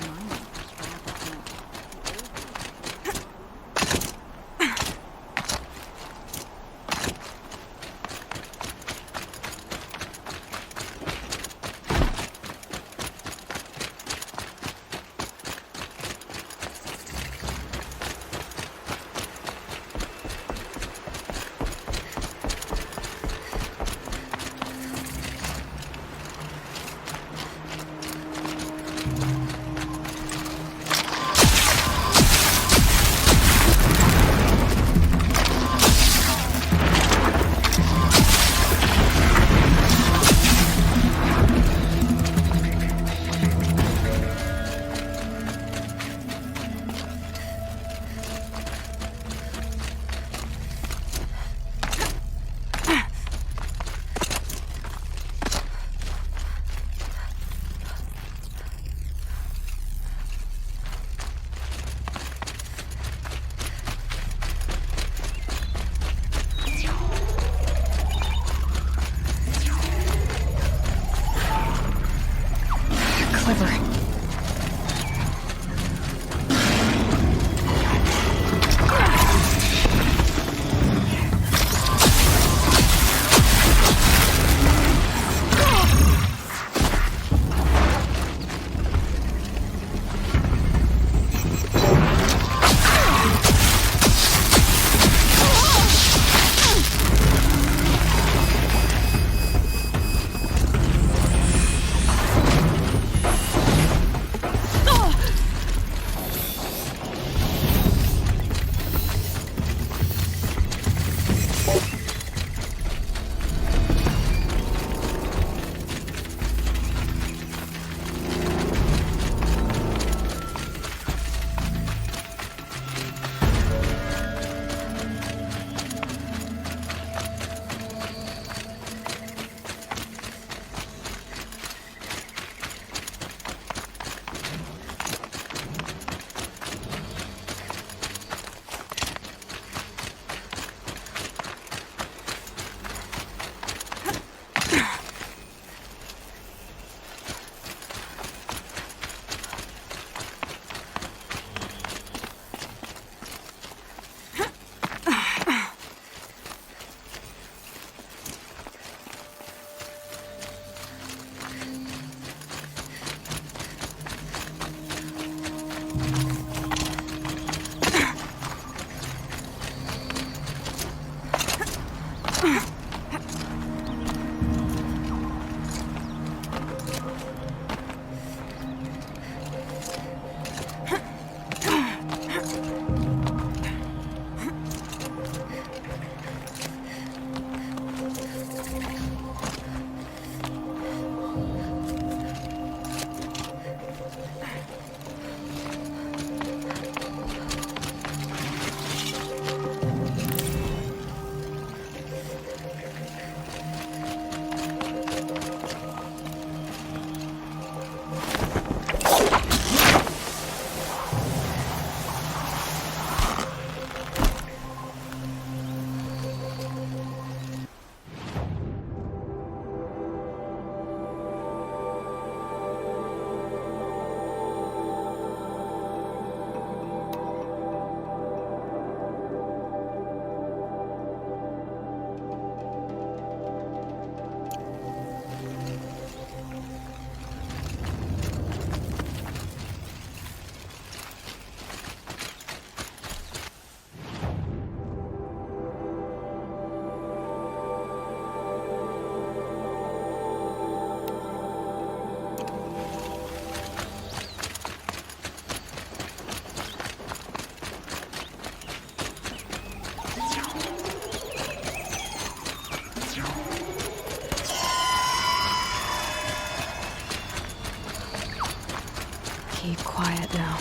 Keep quiet now.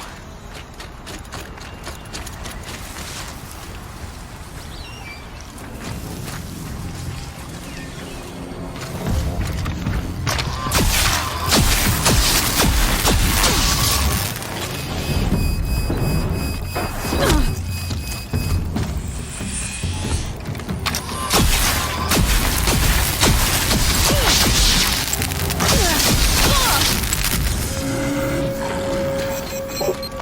Oh.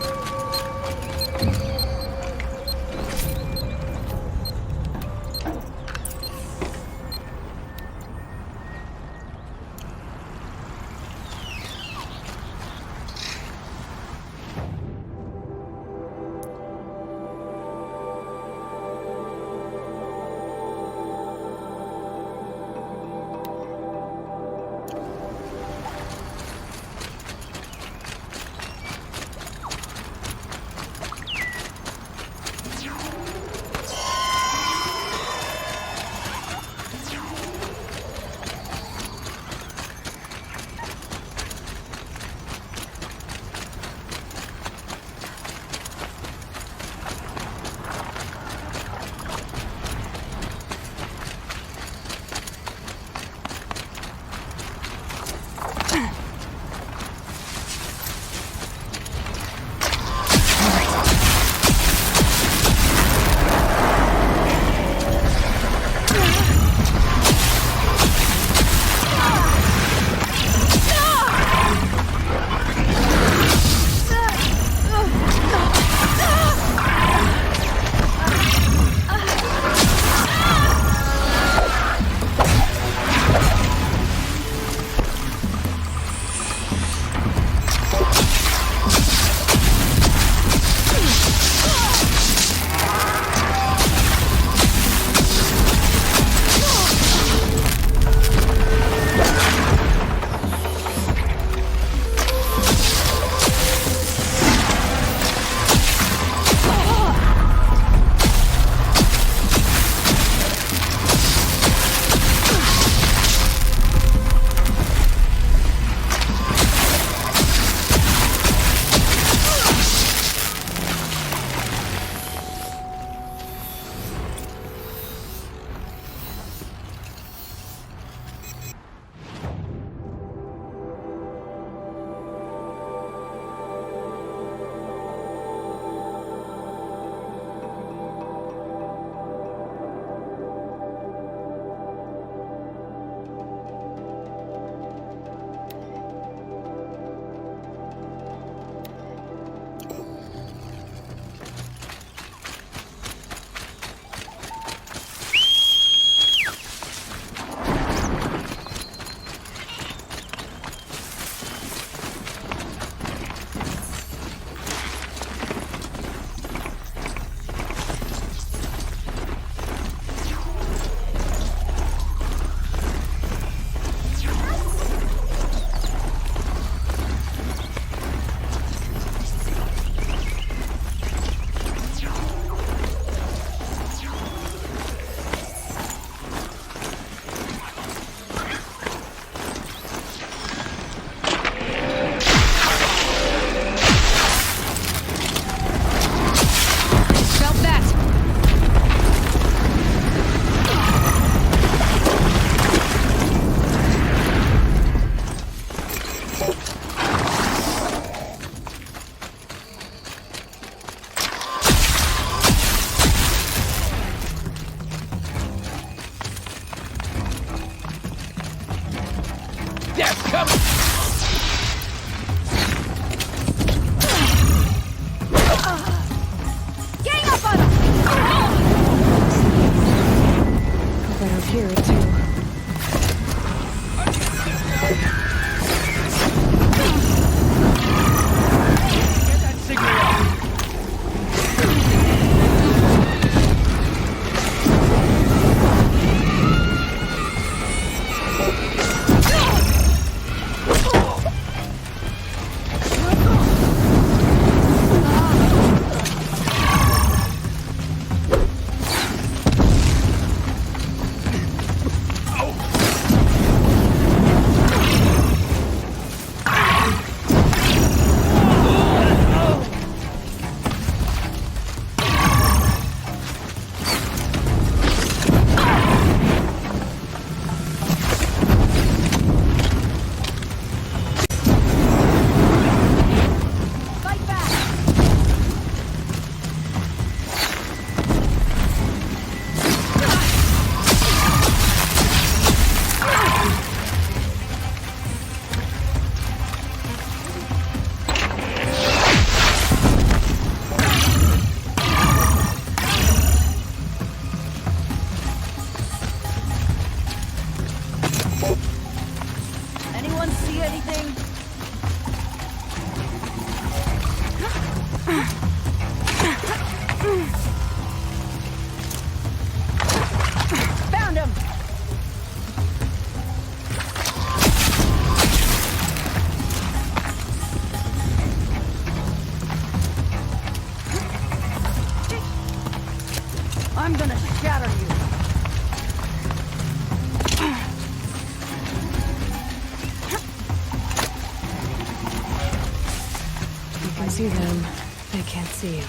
can see them, they can't see you.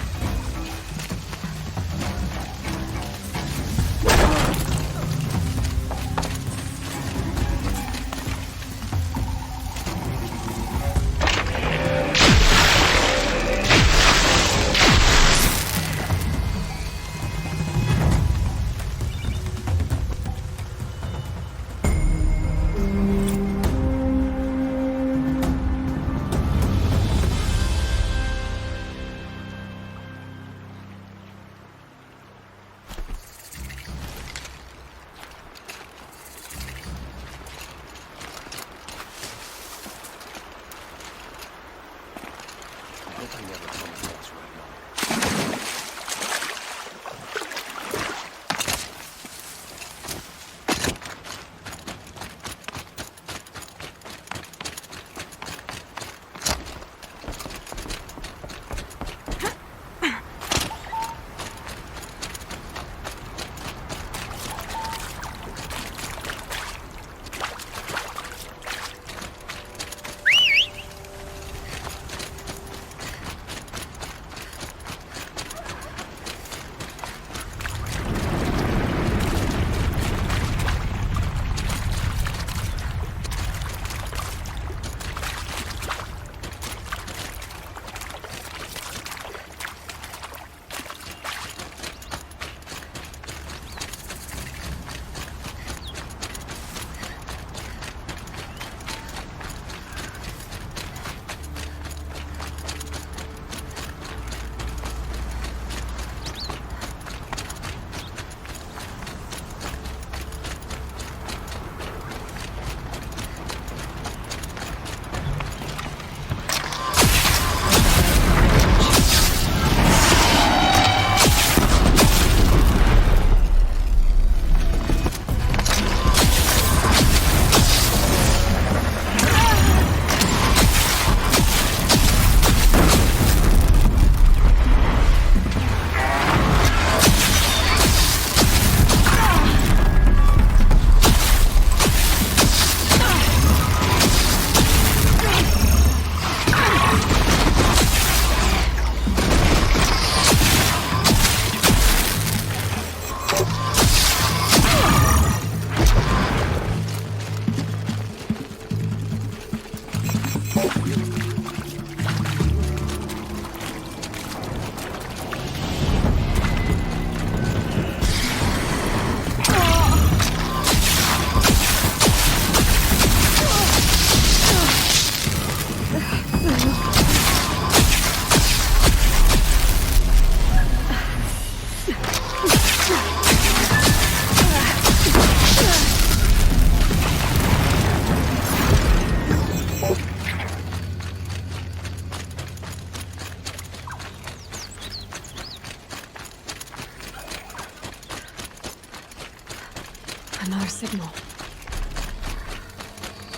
Another signal.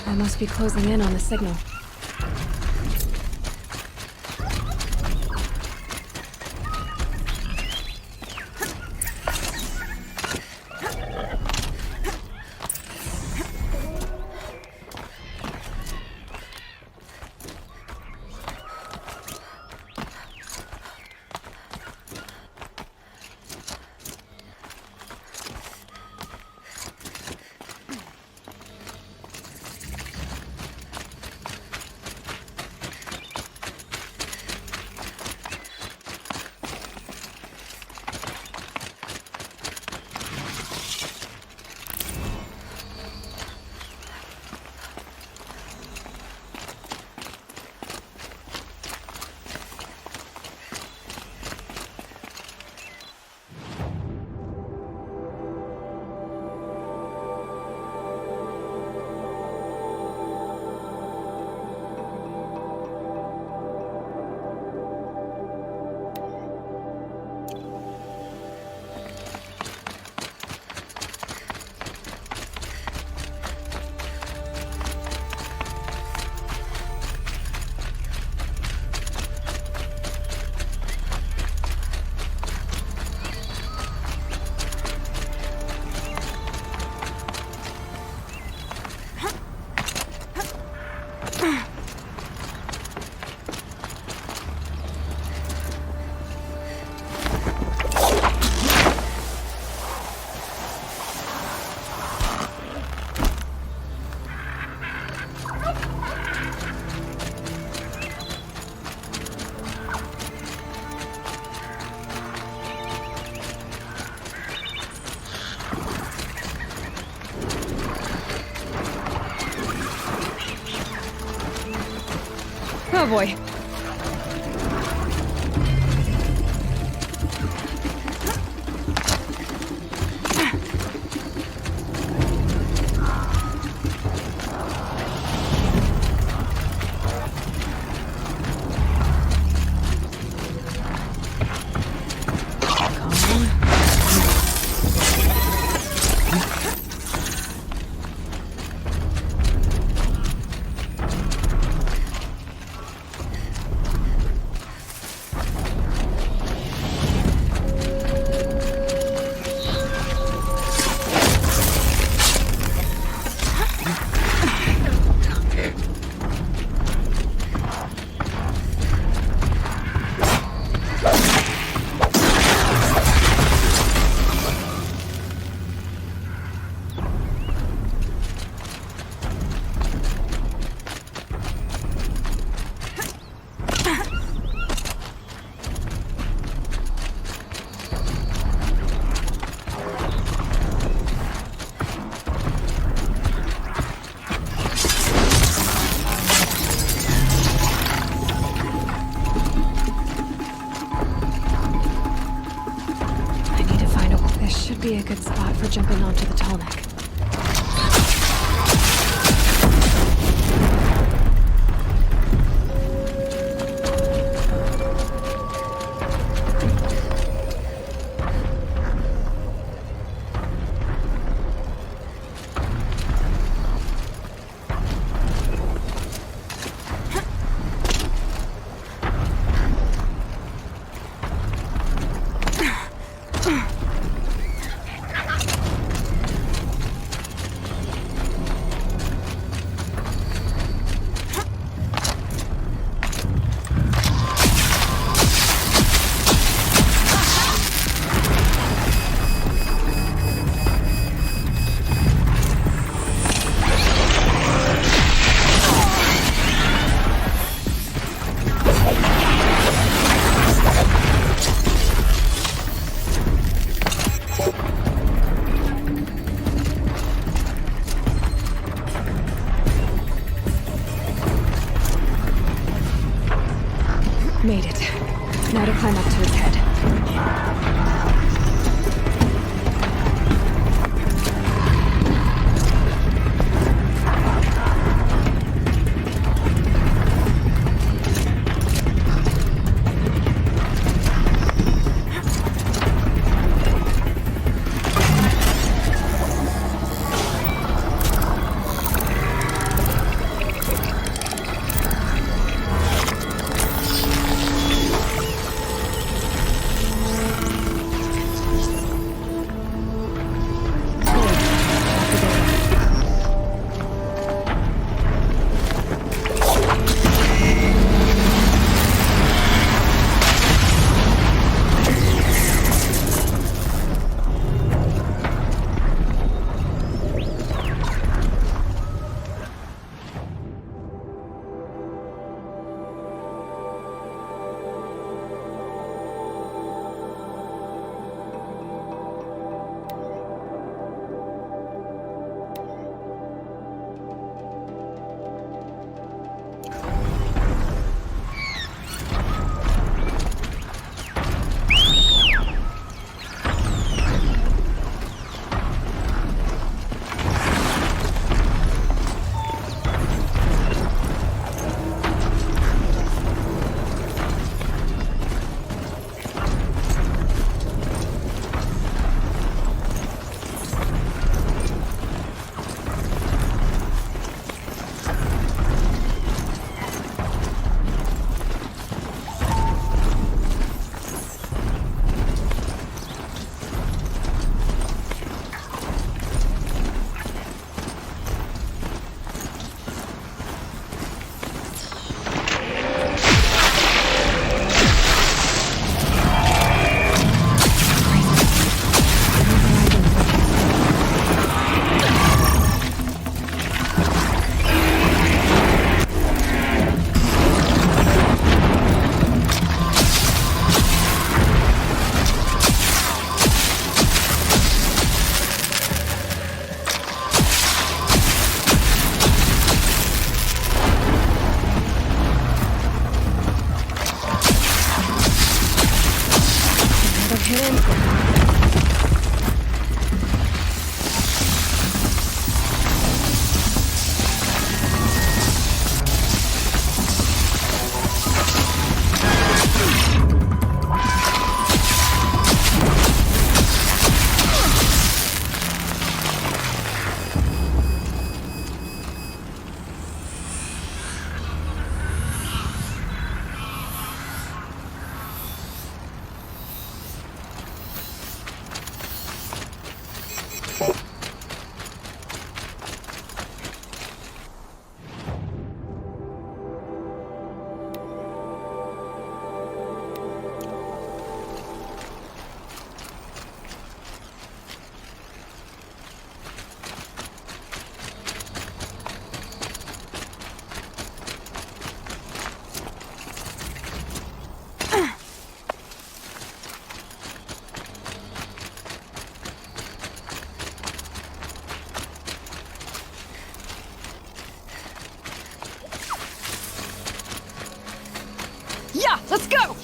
I must be closing in on the signal. Oh boy. Be a good spot for jumping onto the tall neck. Made it. Now to climb up to his head. Yeah, let's go!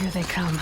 Here they come.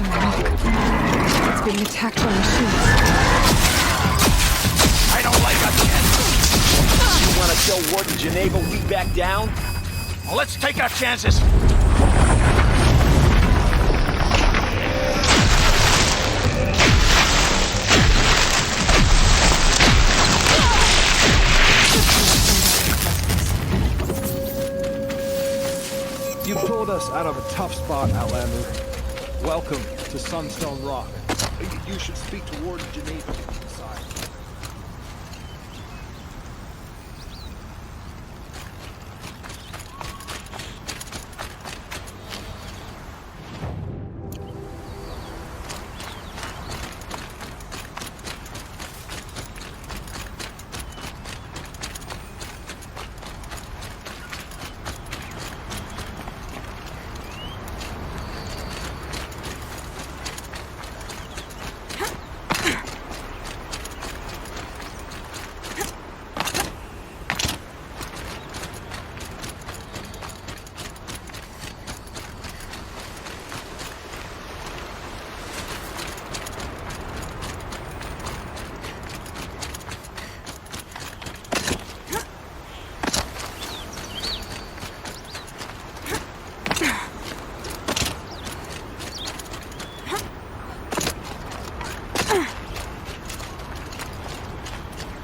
It's being attacked by machines. I don't like a kid. You want to show Warden Geneva, we back down? Well, let's take our chances. You pulled us out of a tough spot, Outlander. Welcome to Sunstone Rock. You should speak to Warden Geneva inside.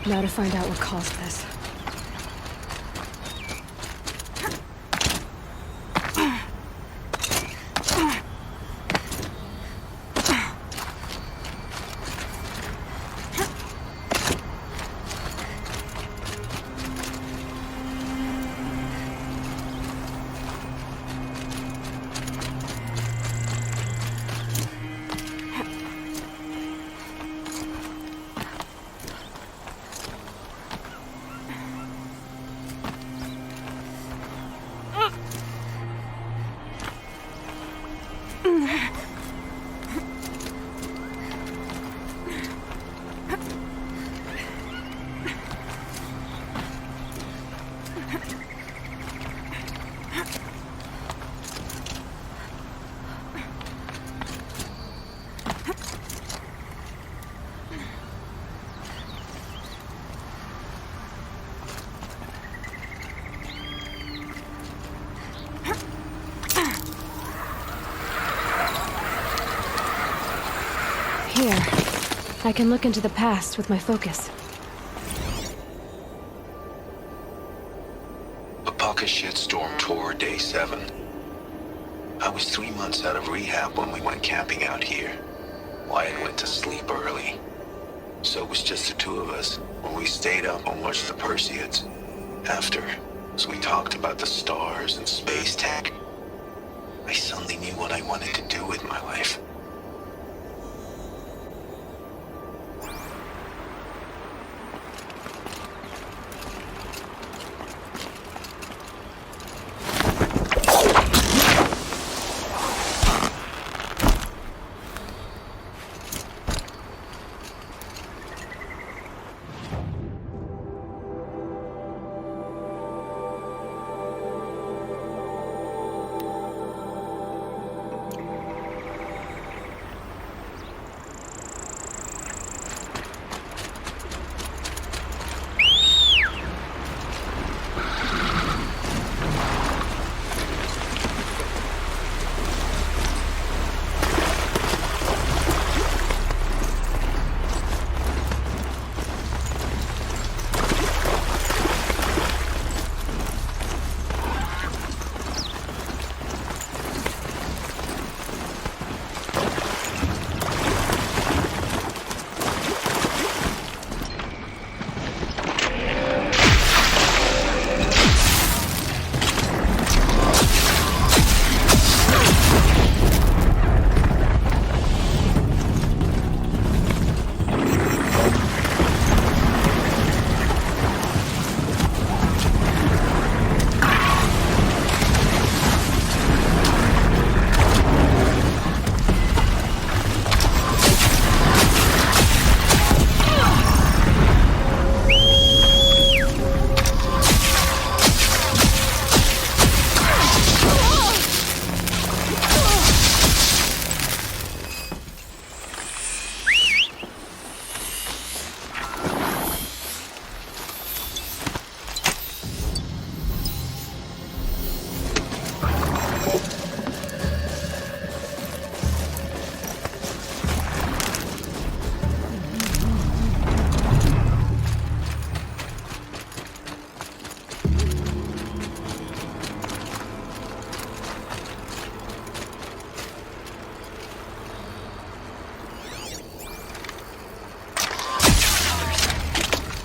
Now to find out what caused this. Here, I can look into the past with my focus. A pocket shitstorm tore day 7. I was 3 months out of rehab when we went camping out here. Wyatt went to sleep early, so it was just the two of us when we stayed up and watched the Perseids. After, as we talked about the stars and space tech, I suddenly knew what I wanted to do with my life.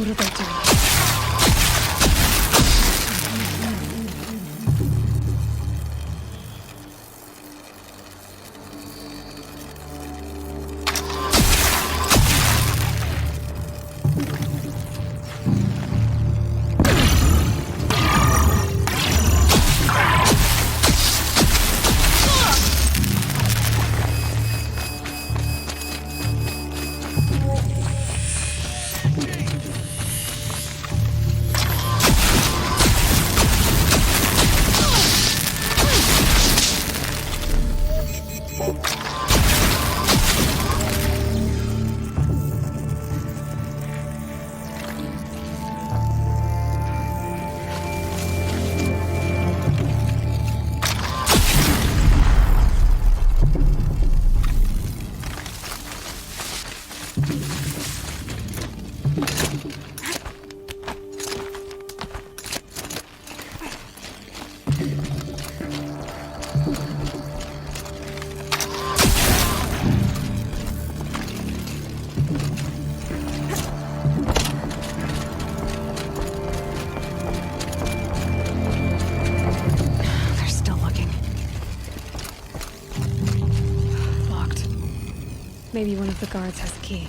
What are they doing? They're still looking. Locked. Maybe one of the guards has the key.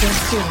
Just do.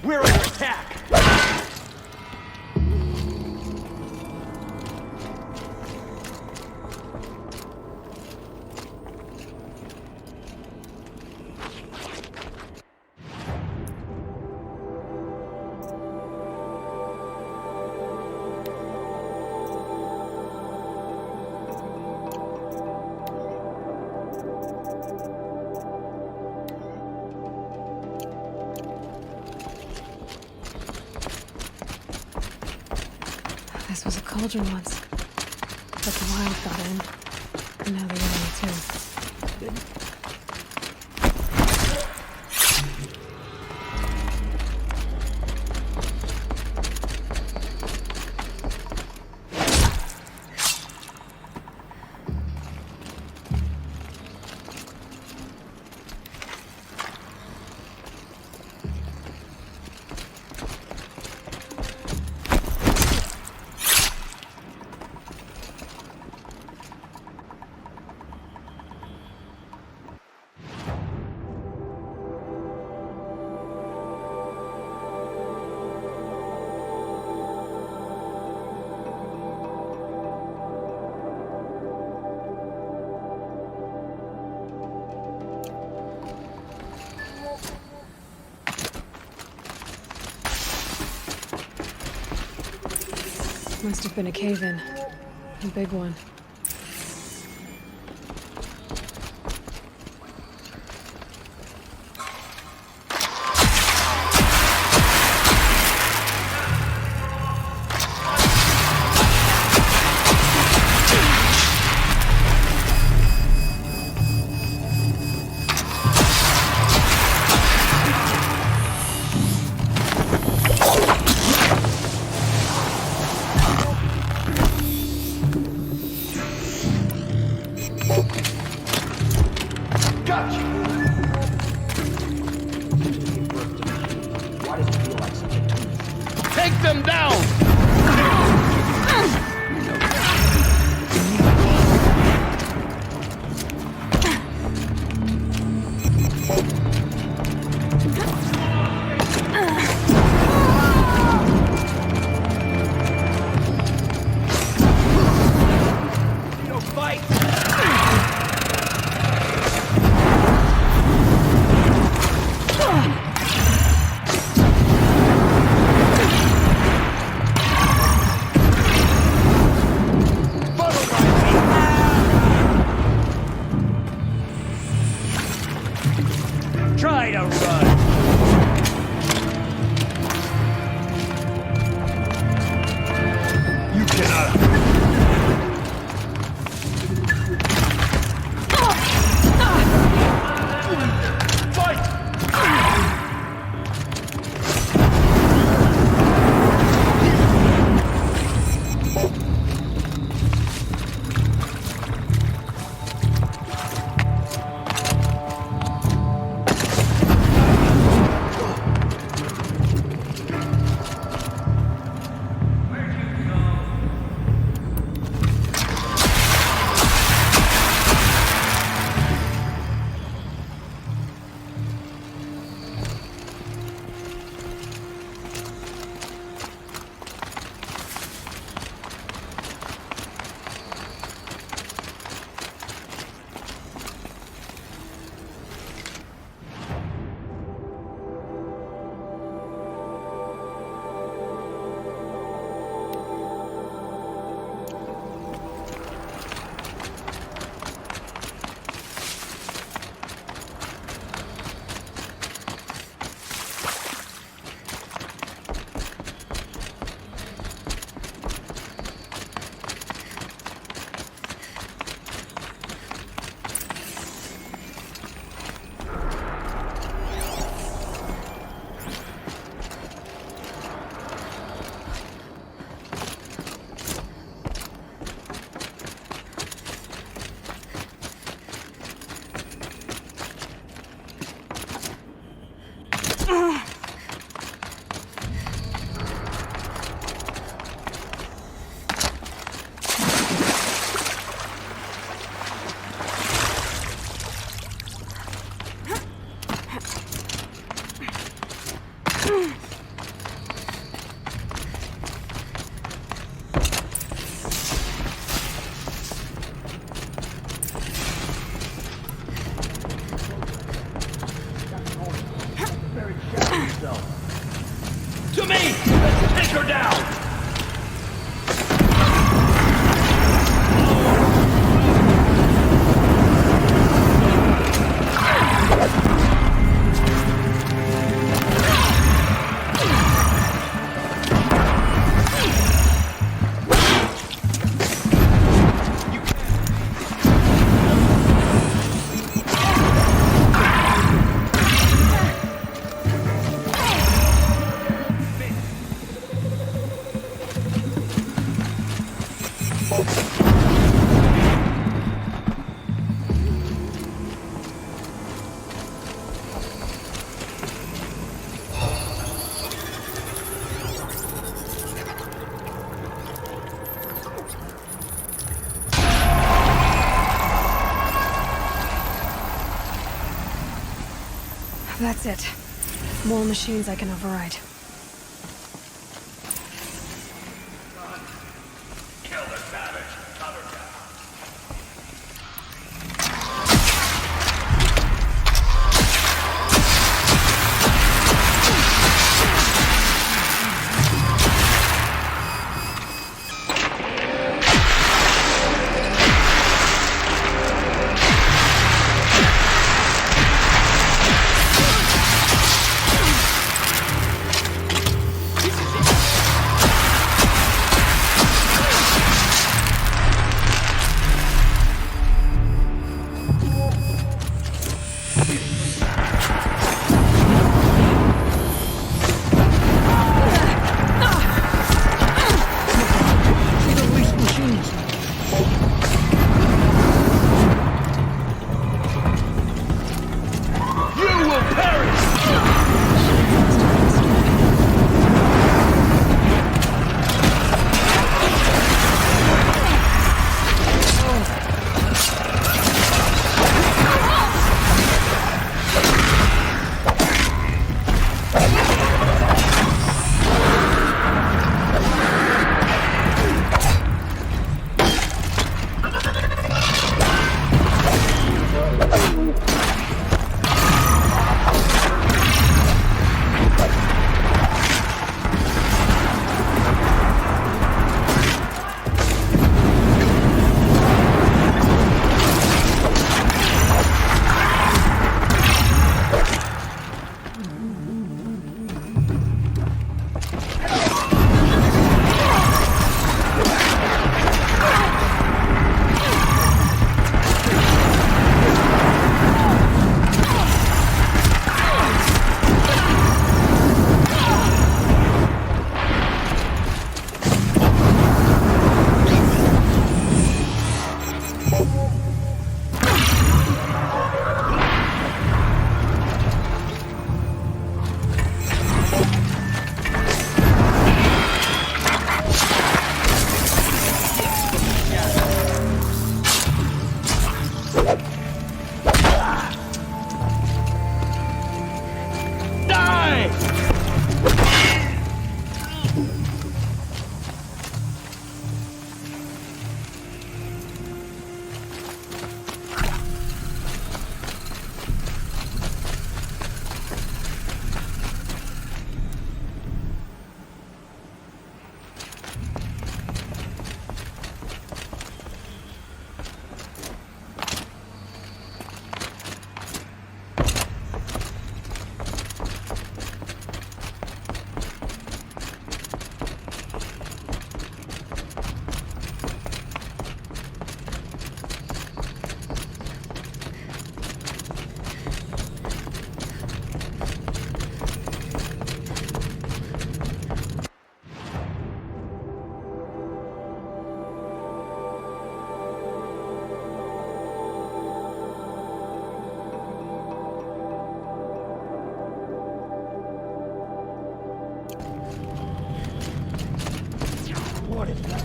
We're under attack! This was a cauldron once, but the wild got in, and now the enemy too. Must have been a cave-in. A big one. Take them down! To me! Let's take her down! That's it. More machines I can override. What is that?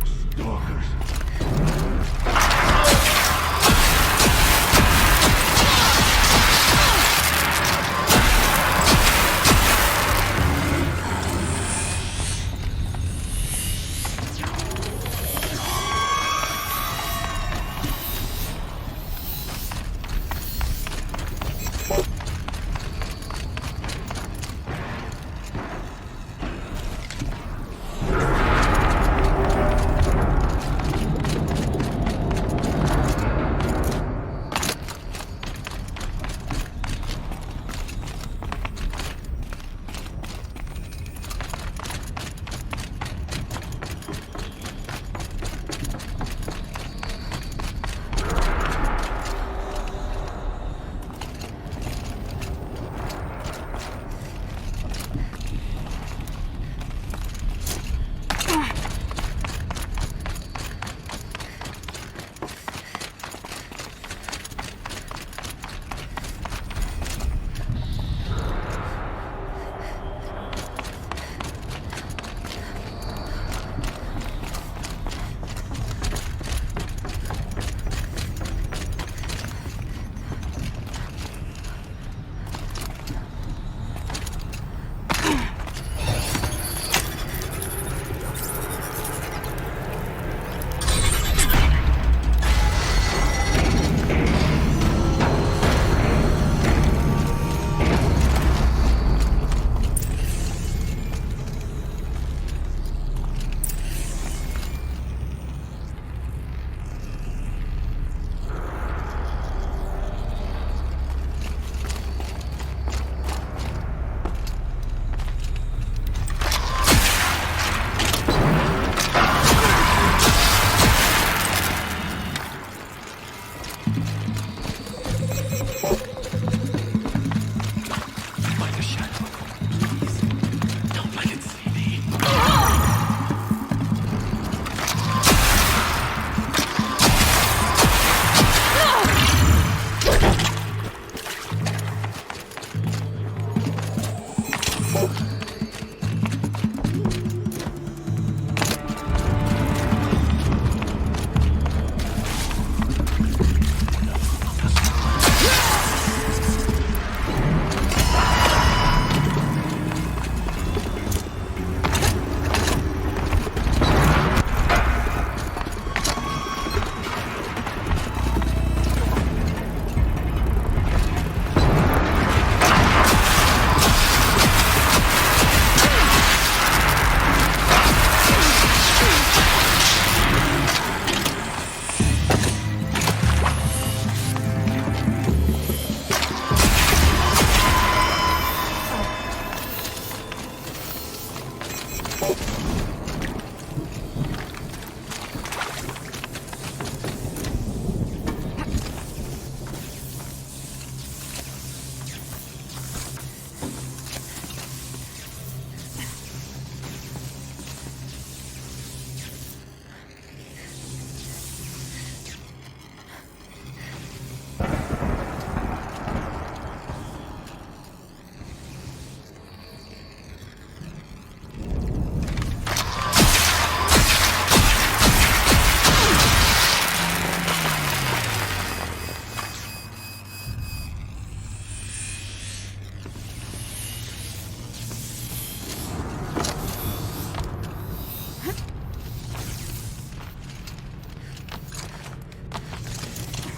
Stalkers.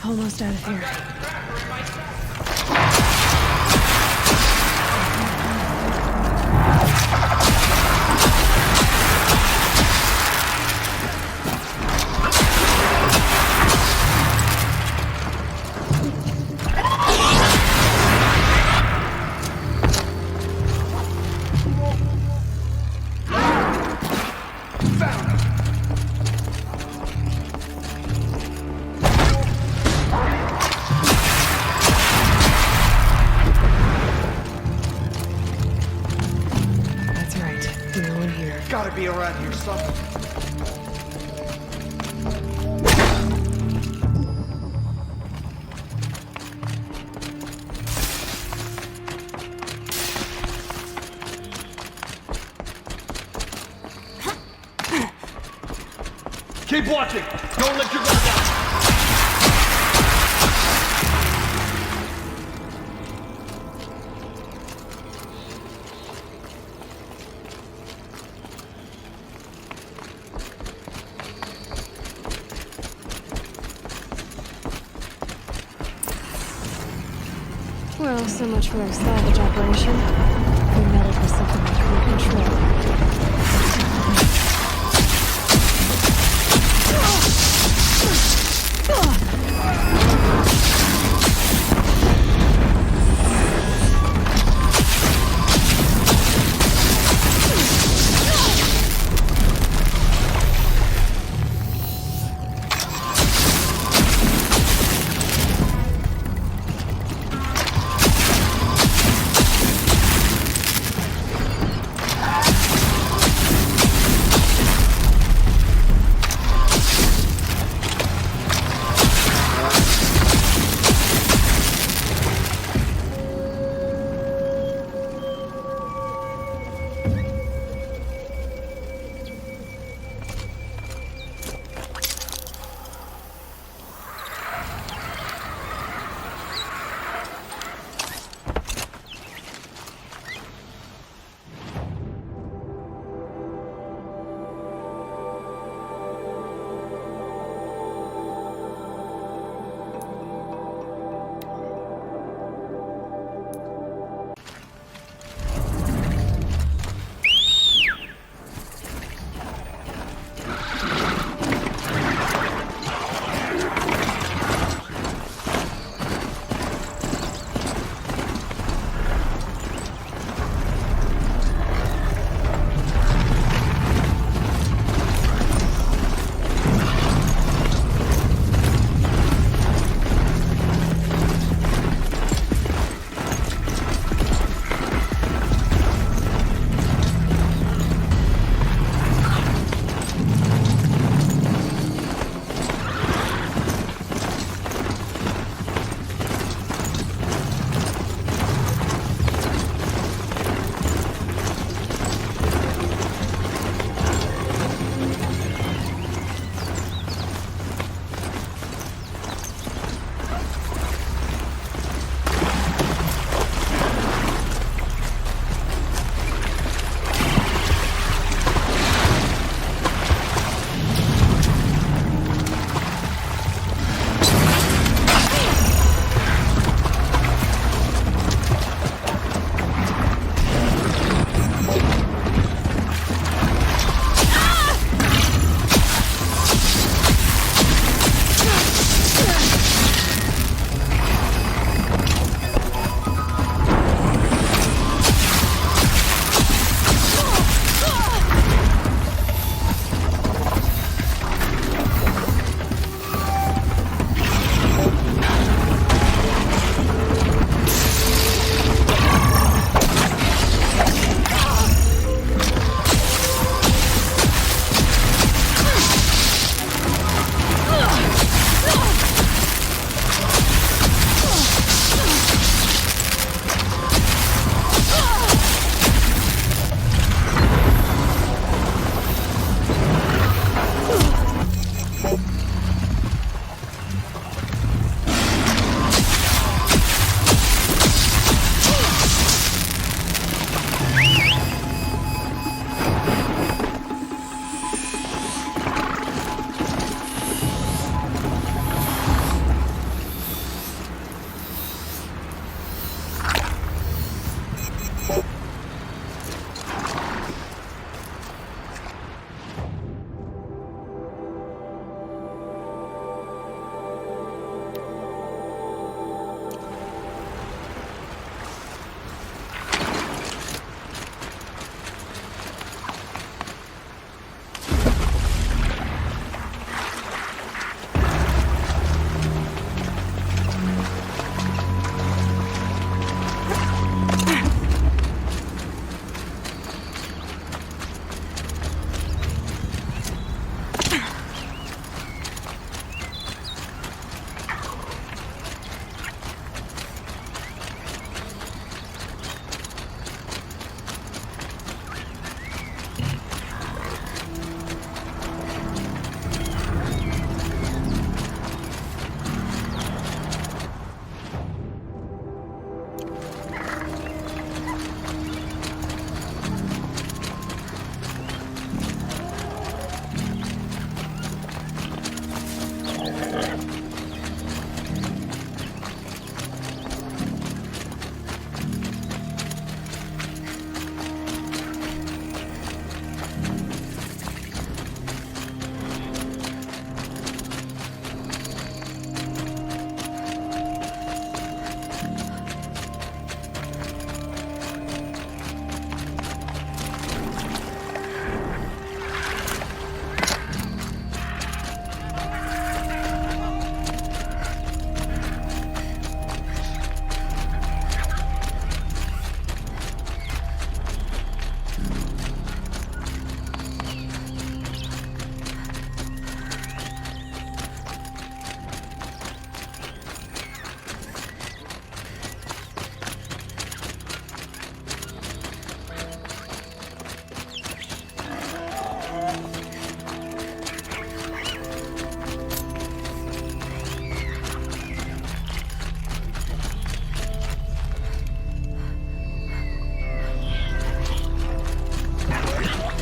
Almost out of here. That's right. No one here. Gotta be around here somewhere. Keep watching! Don't let your guard down! Well, so much for our salvage operation. We meddled with something we couldn't control.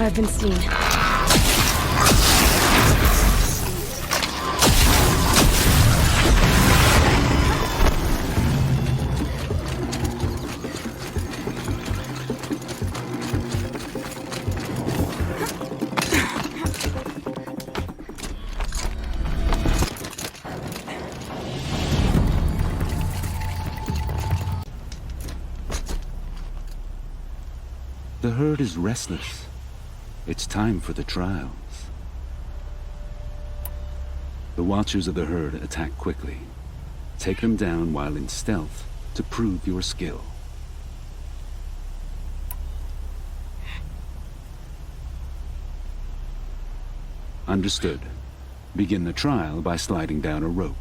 I've been seen. The herd is restless. It's time for the trials. The watchers of the herd attack quickly. Take them down while in stealth to prove your skill. Understood. Begin the trial by sliding down a rope.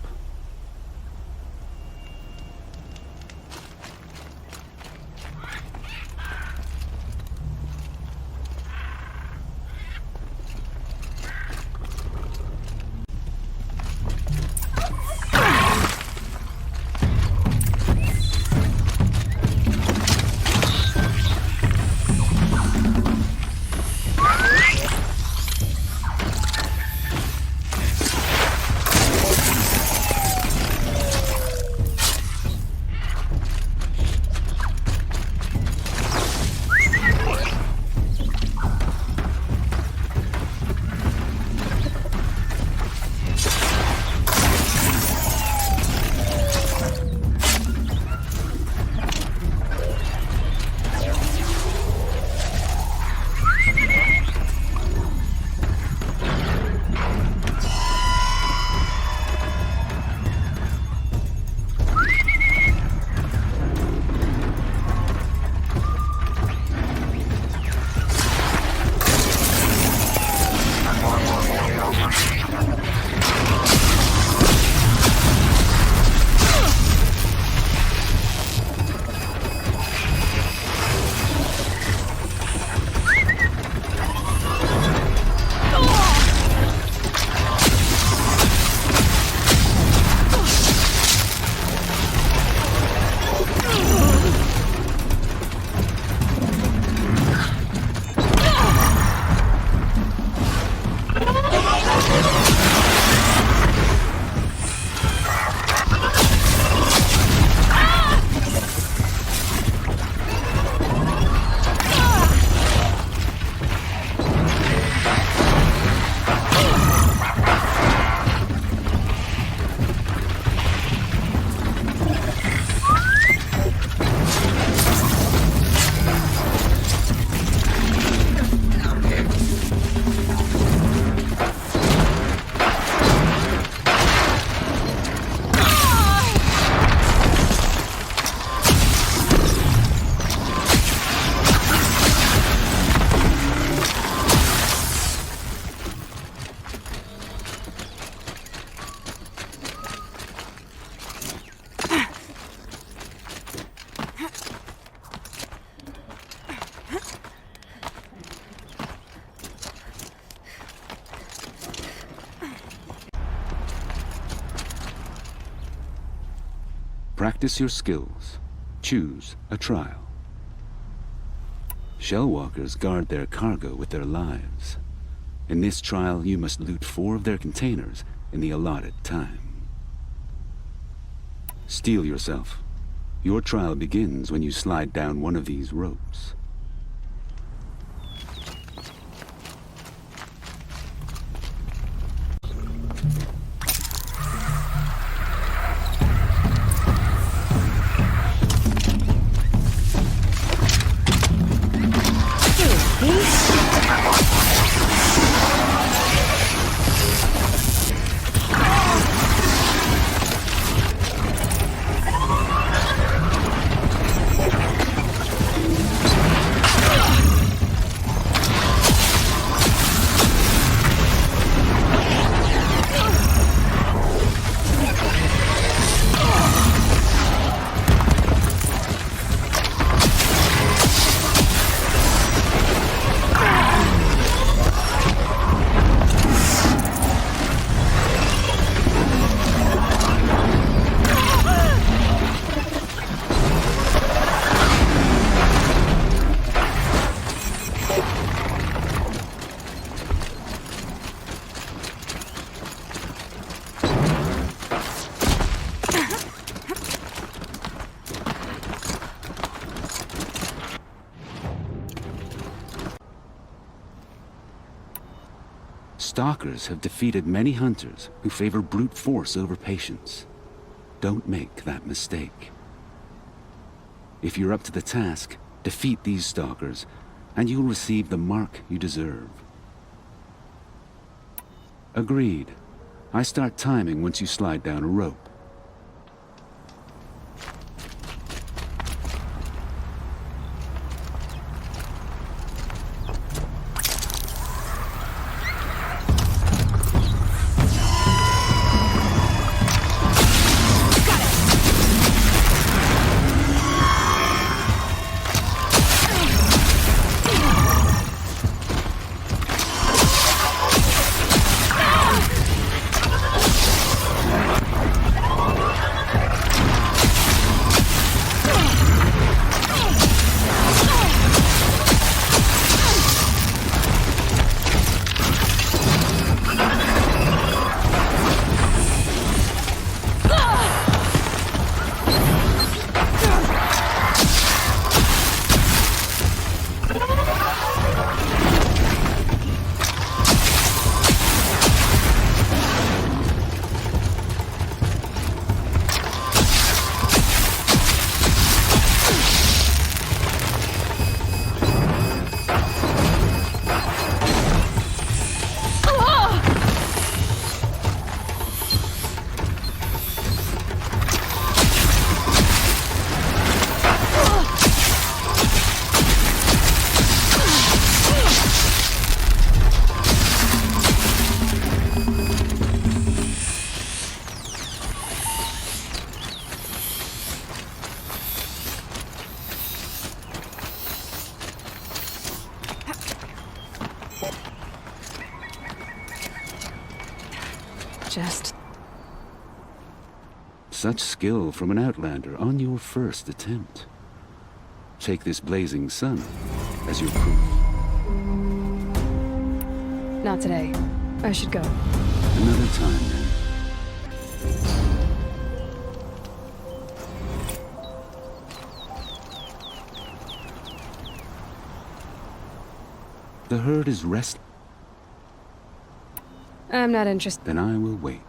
Practice your skills. Choose a trial. Shellwalkers guard their cargo with their lives. In this trial, you must loot 4 of their containers in the allotted time. Steel yourself. Your trial begins when you slide down one of these ropes. Stalkers have defeated many hunters who favor brute force over patience. Don't make that mistake. If you're up to the task, defeat these stalkers, and you'll receive the mark you deserve. Agreed. I start timing once you slide down a rope. Such skill from an outlander on your first attempt. Take this blazing sun as your proof. Not today. I should go. Another time, then. The herd is restless. I'm not interested. Then I will wait.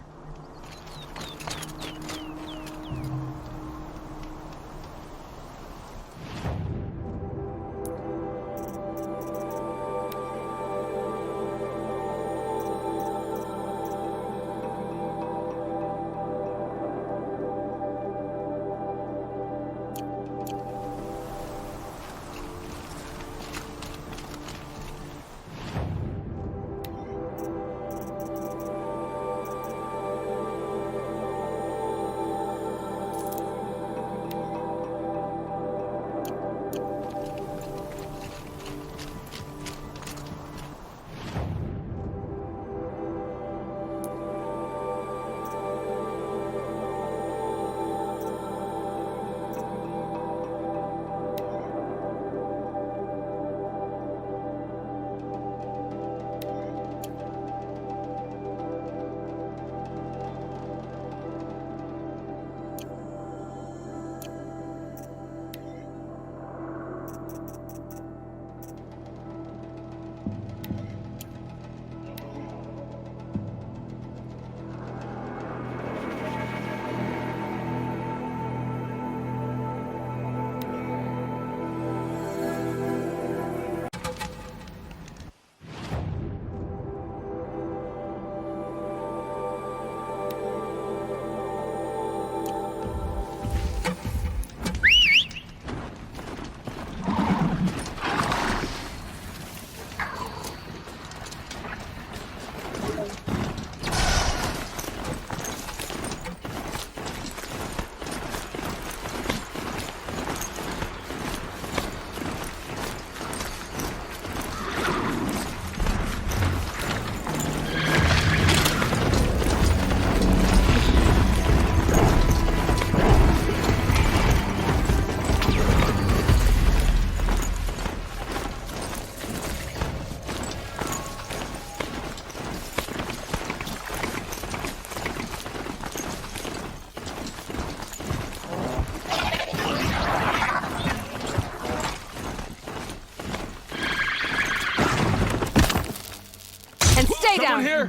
Stay down! Here?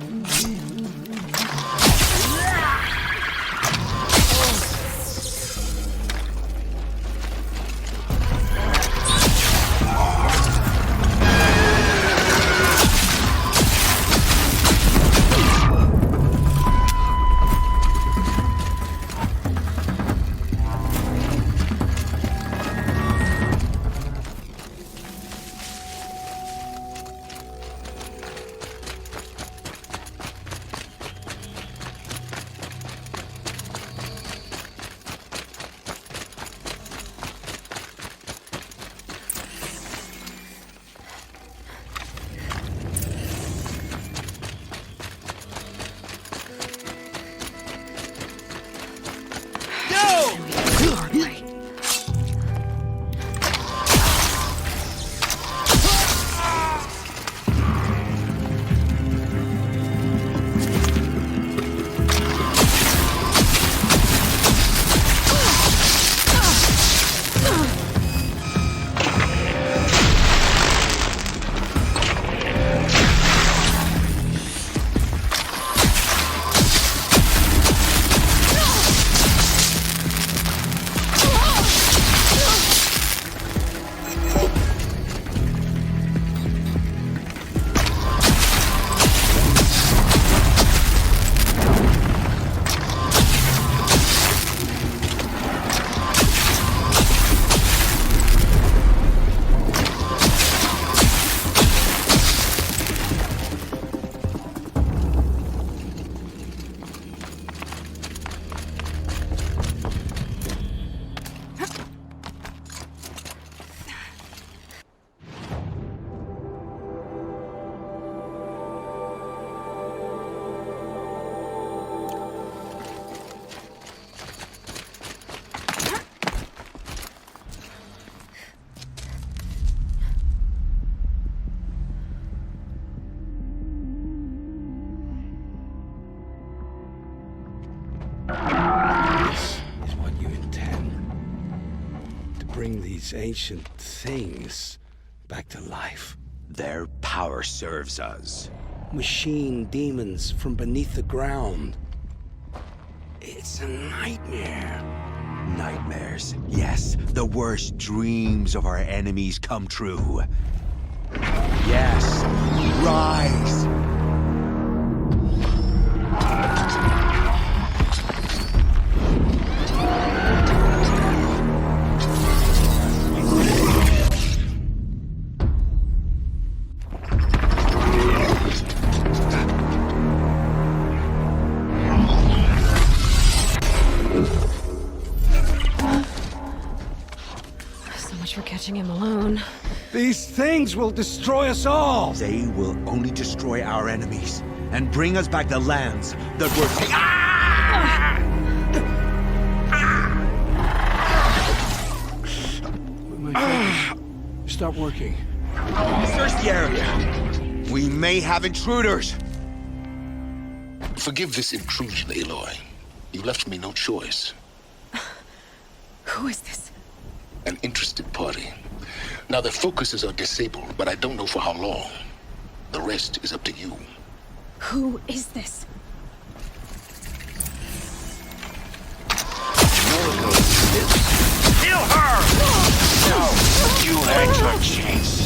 Bring these ancient things back to life. Their power serves us. Machine demons from beneath the ground. It's a nightmare. Nightmares, yes. The worst dreams of our enemies come true. Yes, rise! For catching him alone. These things will destroy us all! They will only destroy our enemies and bring us back the lands that were My fingers stop working. Search the area. We may have intruders. Forgive this intrusion, Aloy. You left me no choice. Who is this? An interested party. Now their focuses are disabled, but I don't know for how long. The rest is up to you. Who is this? Kill her! No, you had your chance.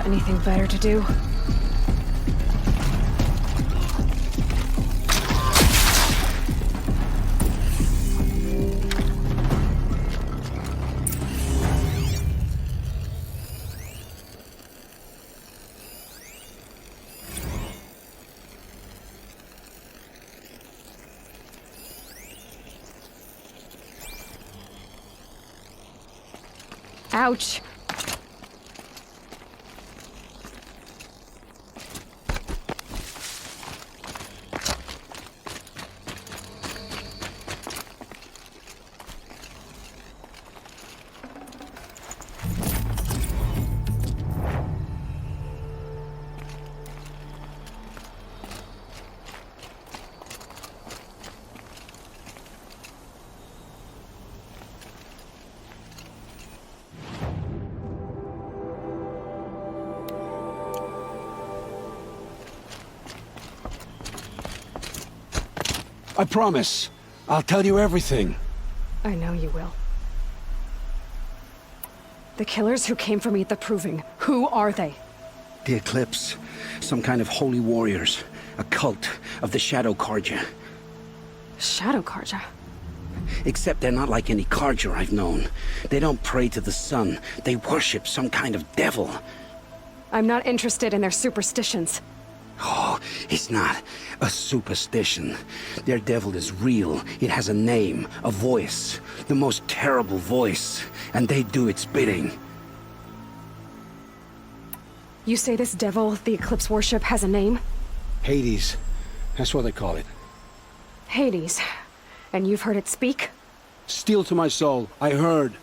got anything better to do? Ouch. I promise. I'll tell you everything. I know you will. The killers who came for me at the Proving, who are they? The Eclipse. Some kind of holy warriors. A cult of the Shadow Carja. Shadow Carja? Except they're not like any Carja I've known. They don't pray to the sun. They worship some kind of devil. I'm not interested in their superstitions. Oh, it's not a superstition. Their devil is real. It has a name, a voice. The most terrible voice. And they do its bidding. You say this devil, the Eclipse worship, has a name? Hades. That's what they call it. Hades. And you've heard it speak? Steel to my soul. I heard.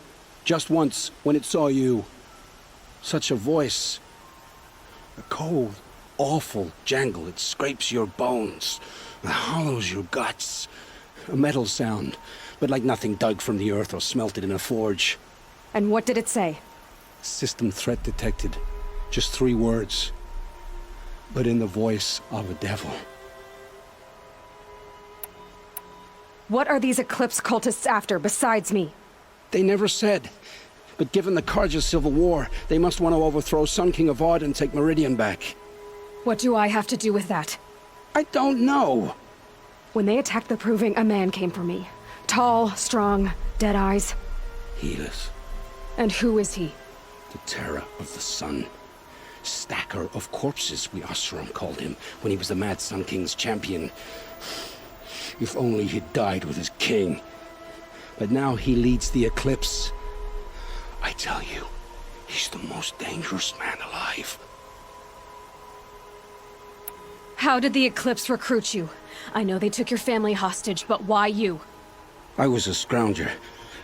Just once, when it saw you. Such a voice. A cold, awful jangle. It scrapes your bones. It hollows your guts. A metal sound, but like nothing dug from the earth or smelted in a forge. And what did it say? System threat detected. Just 3 words. But in the voice of a devil. What are these Eclipse cultists after, besides me? They never said. But given the Carja civil war, they must want to overthrow Sun King of Odd and take Meridian back. What do I have to do with that? I don't know. When they attacked the Proving, a man came for me. Tall, strong, dead eyes. Healers. And who is he? The terror of the sun. Stacker of corpses, we Oseram called him, when he was the Mad Sun King's champion. If only he'd died with his king. But now he leads the Eclipse. I tell you, he's the most dangerous man alive. How did the Eclipse recruit you? I know they took your family hostage, but why you? I was a scrounger,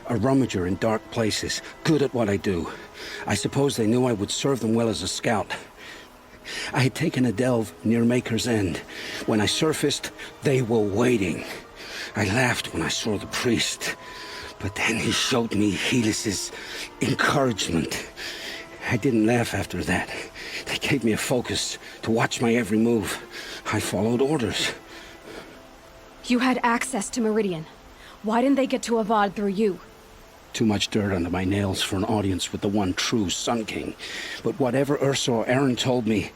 a rummager in dark places, good at what I do. I suppose they knew I would serve them well as a scout. I had taken a delve near Maker's End. When I surfaced, they were waiting. I laughed when I saw the priest, but then he showed me Helis's encouragement. I didn't laugh after that. They gave me a focus to watch my every move. I followed orders. You had access to Meridian. Why didn't they get to Avad through you? Too much dirt under my nails for an audience with the one true Sun King. But whatever Ursa or Aaron told me,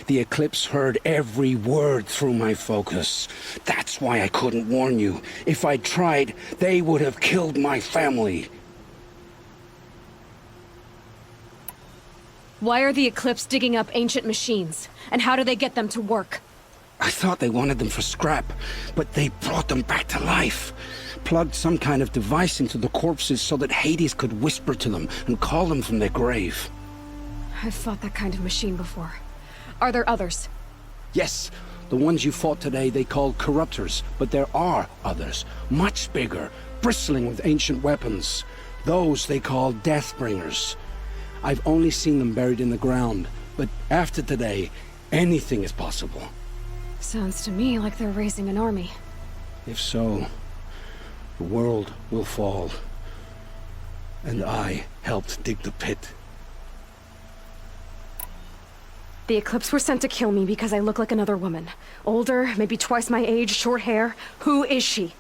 the Eclipse heard every word through my focus. That's why I couldn't warn you. If I'd tried, they would have killed my family. Why are the Eclipse digging up ancient machines? And how do they get them to work? I thought they wanted them for scrap, but they brought them back to life. Plugged some kind of device into the corpses so that Hades could whisper to them and call them from their grave. I've fought that kind of machine before. Are there others? Yes, the ones you fought today they called corruptors, but there are others, much bigger, bristling with ancient weapons. Those they call Deathbringers. I've only seen them buried in the ground, but after today, anything is possible. Sounds to me like they're raising an army. If so, the world will fall. And I helped dig the pit. The Eclipse were sent to kill me because I look like another woman. Older, maybe twice my age, short hair. Who is she?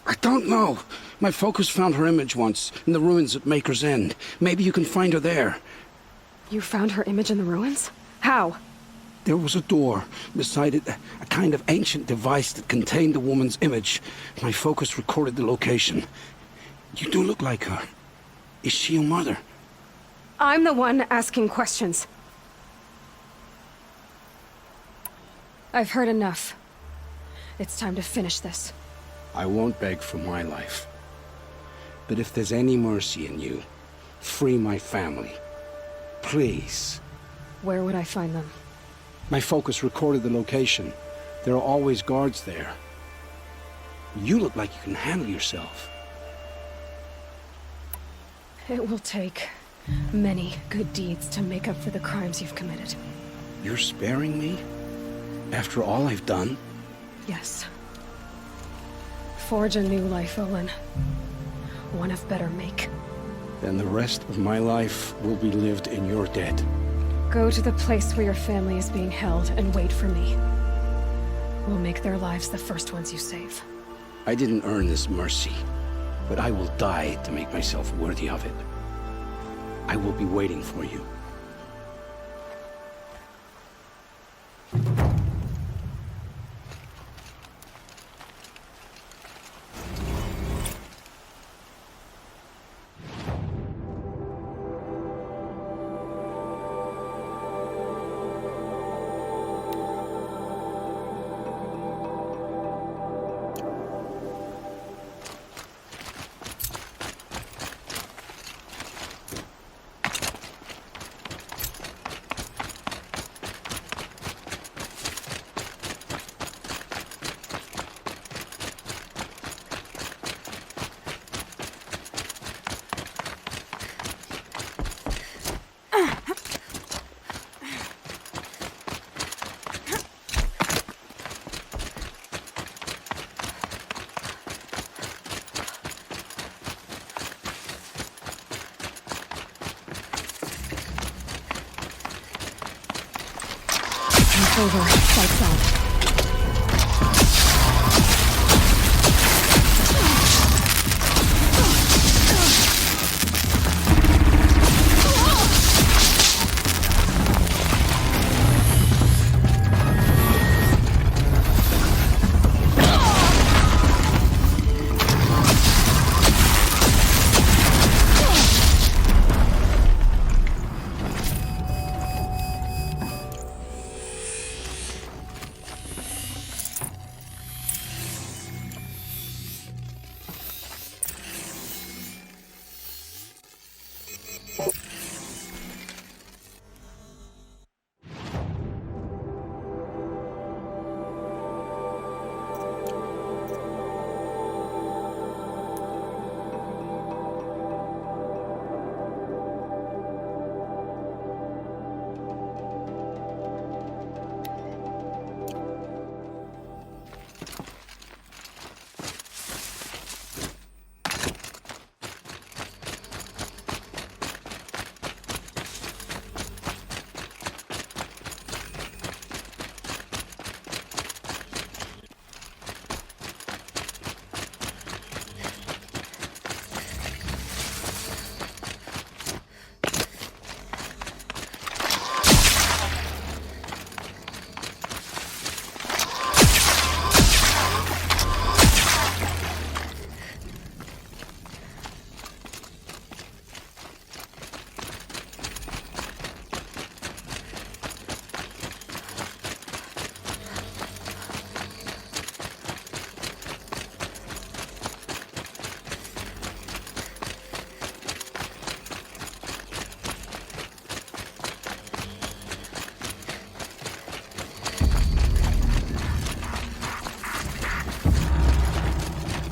I don't know. My focus found her image once, in the ruins at Maker's End. Maybe you can find her there. You found her image in the ruins? How? There was a door. Beside it, a kind of ancient device that contained the woman's image. My focus recorded the location. You do look like her. Is she your mother? I'm the one asking questions. I've heard enough. It's time to finish this. I won't beg for my life. But if there's any mercy in you, free my family. Please. Where would I find them? My focus recorded the location. There are always guards there. You look like you can handle yourself. It will take many good deeds to make up for the crimes you've committed. You're sparing me? After all I've done? Yes. Forge a new life, Olin. One of better make. Then the rest of my life will be lived in your debt. Go to the place where your family is being held and wait for me. We'll make their lives the first ones you save. I didn't earn this mercy, but I will die to make myself worthy of it. I will be waiting for you. Over. Lights out.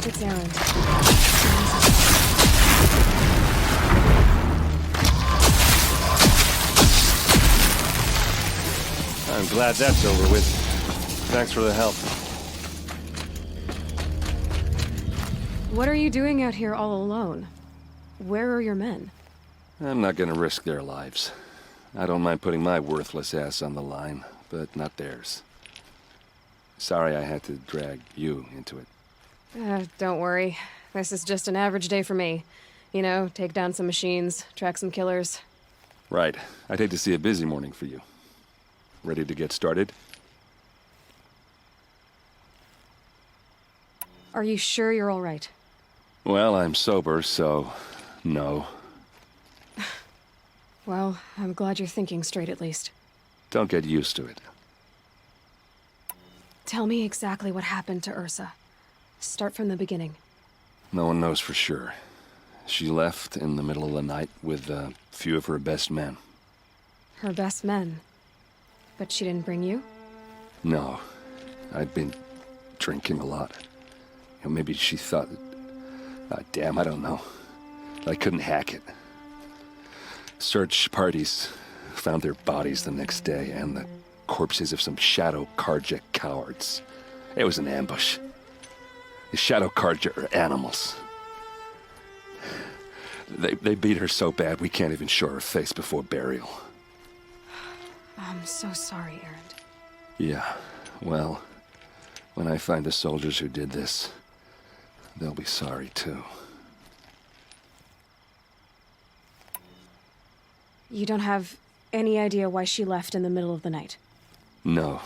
It's Aaron. I'm glad that's over with. Thanks for the help. What are you doing out here all alone? Where are your men? I'm not gonna risk their lives. I don't mind putting my worthless ass on the line, but not theirs. Sorry I had to drag you into it. Don't worry. This is just an average day for me. You know, take down some machines, track some killers. Right. I'd hate to see a busy morning for you. Ready to get started? Are you sure you're all right? Well, I'm sober, so no. Well, I'm glad you're thinking straight at least. Don't get used to it. Tell me exactly what happened to Ursa. Start from the beginning. No one knows for sure. She left in the middle of the night with a few of her best men. Her best men? But she didn't bring you? No. I'd been drinking a lot. Maybe she thought... damn, I don't know. I couldn't hack it. Search parties found their bodies the next day, and the corpses of some Shadow Karja cowards. It was an ambush. The Shadow Karja are animals. They beat her so bad we can't even show her face before burial. I'm so sorry, Erend. Yeah, well, when I find the soldiers who did this, they'll be sorry too. You don't have any idea why she left in the middle of the night? No.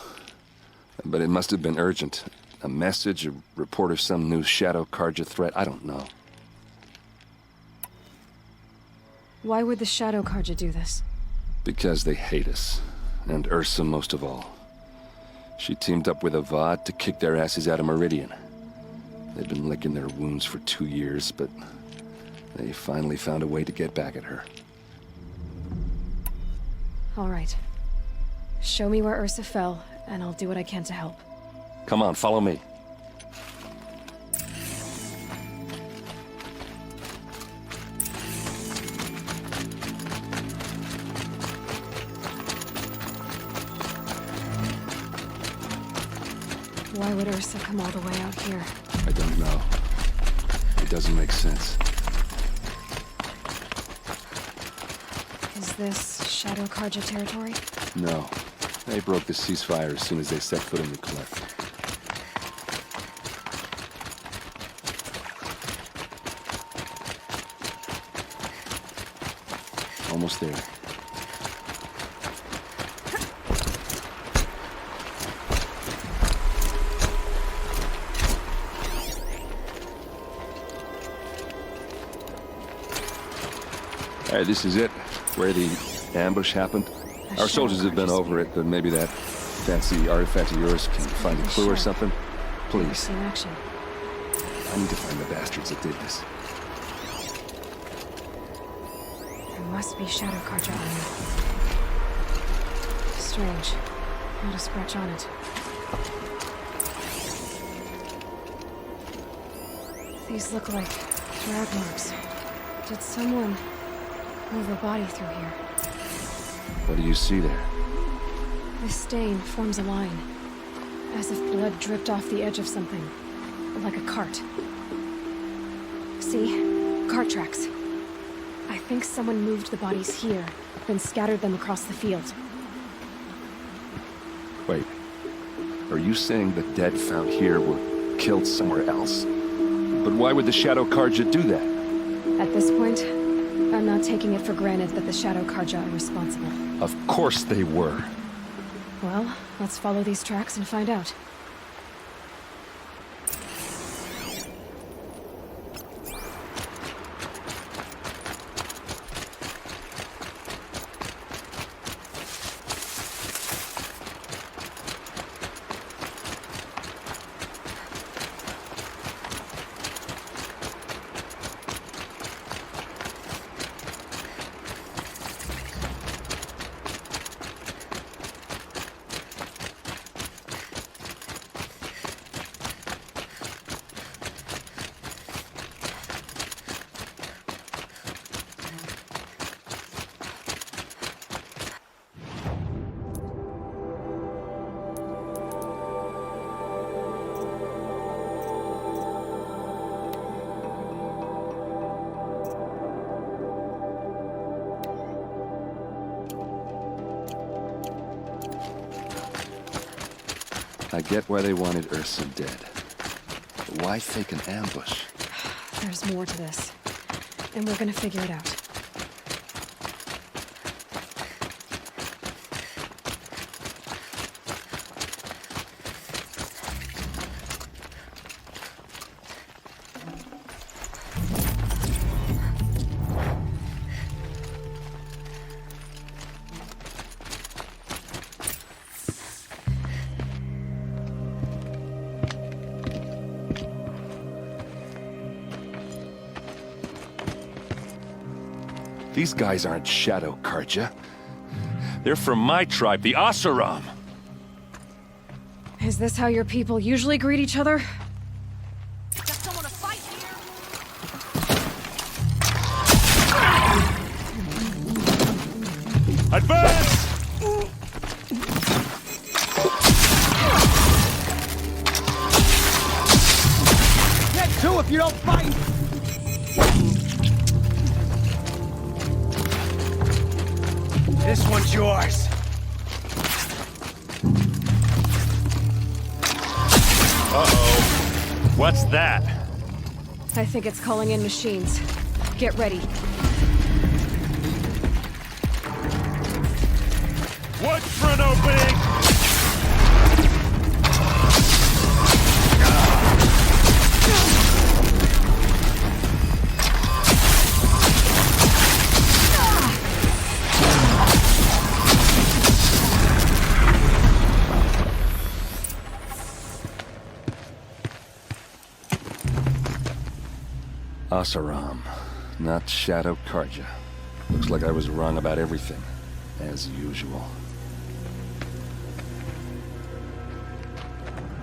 But it must have been urgent. A message, a report of some new Shadow Karja threat, I don't know. Why would the Shadow Karja do this? Because they hate us. And Ursa most of all. She teamed up with Avad to kick their asses out of Meridian. They've been licking their wounds for 2 years, but they finally found a way to get back at her. All right. Show me where Ursa fell, and I'll do what I can to help. Come on, follow me. Why would Ursa come all the way out here? I don't know. It doesn't make sense. Is this Shadow Karja territory? No. They broke the ceasefire as soon as they set foot in the cleft. Almost there. Alright, this is it. Where the ambush happened. Our soldiers have been over it, but maybe that fancy artifact of yours can find a clue or something. Please. In action. I need to find the bastards that did this. There must be Shadow Karja on it. Strange. Not a scratch on it. These look like drag marks. Did someone move a body through here? What do you see there? This stain forms a line, as if blood dripped off the edge of something, like a cart. See? Cart tracks. I think someone moved the bodies here, then scattered them across the field. Wait. Are you saying the dead found here were killed somewhere else? But why would the Shadow Karja do that? At this point, I'm not taking it for granted that the Shadow Karja are responsible. Of course they were. Well, let's follow these tracks and find out. I get why they wanted Ursa dead. But why fake an ambush? There's more to this, and we're gonna figure it out. These guys aren't Shadow Karja. They're from my tribe, the Oseram. Is this how your people usually greet each other? Advance! Get two if you don't fight! This one's yours. Uh-oh. What's that? I think it's calling in machines. Get ready. Watch for an opening! Oseram, not Shadow Karja. Looks like I was wrong about everything, as usual.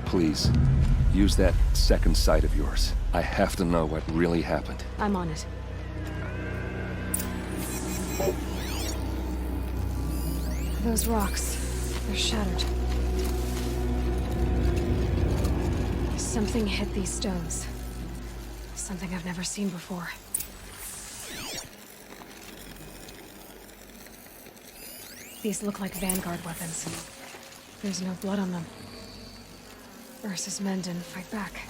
Please, use that second sight of yours. I have to know what really happened. I'm on it. Those rocks, they're shattered. Something hit these stones. Something I've never seen before. These look like Vanguard weapons. There's no blood on them. Ursa's men didn't fight back.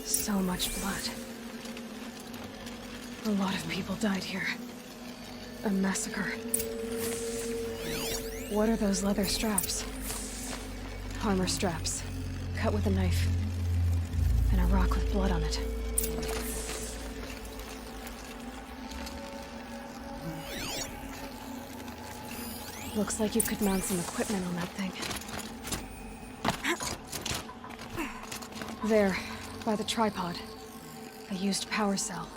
So much blood. A lot of people died here. A massacre. What are those leather straps? Armor straps, cut with a knife. And a rock with blood on it. Looks like you could mount some equipment on that thing. There, by the tripod. A used power cell.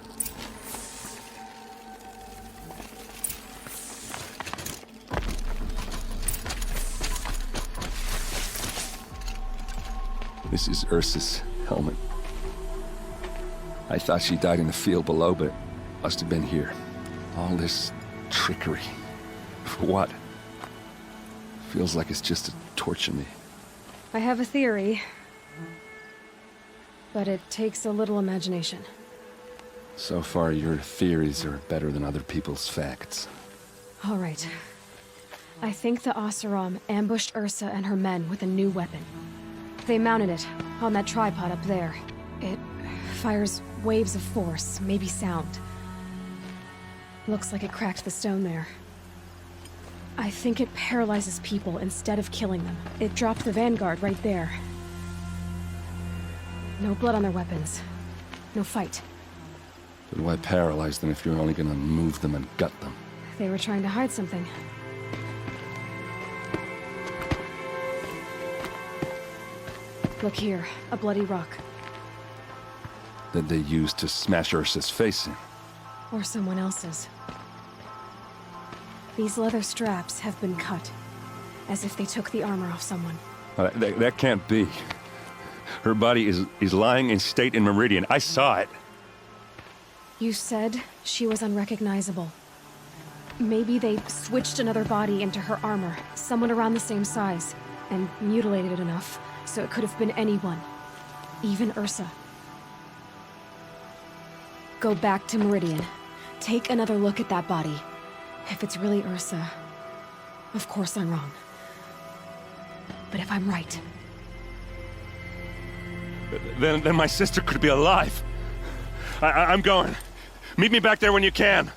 This is Ursa's helmet. I thought she died in the field below, but must have been here. All this trickery. For what? Feels like it's just to torture me. I have a theory. But it takes a little imagination. So far, your theories are better than other people's facts. All right. I think the Oseram ambushed Ursa and her men with a new weapon. They mounted it on that tripod up there. It fires waves of force, maybe sound. Looks like it cracked the stone there. I think it paralyzes people instead of killing them. It dropped the Vanguard right there. No blood on their weapons. No fight. But why paralyze them if you're only gonna move them and gut them? They were trying to hide something. Look here, a bloody rock. That they used to smash Ursa's face in. Or someone else's. These leather straps have been cut, as if they took the armor off someone. That can't be. Her body is lying in state in Meridian. I saw it. You said she was unrecognizable. Maybe they switched another body into her armor, someone around the same size, and mutilated it enough, so it could have been anyone. Even Ursa. Go back to Meridian. Take another look at that body. If it's really Ursa, of course I'm wrong. But if I'm right... Then my sister could be alive. I'm going. Meet me back there when you can.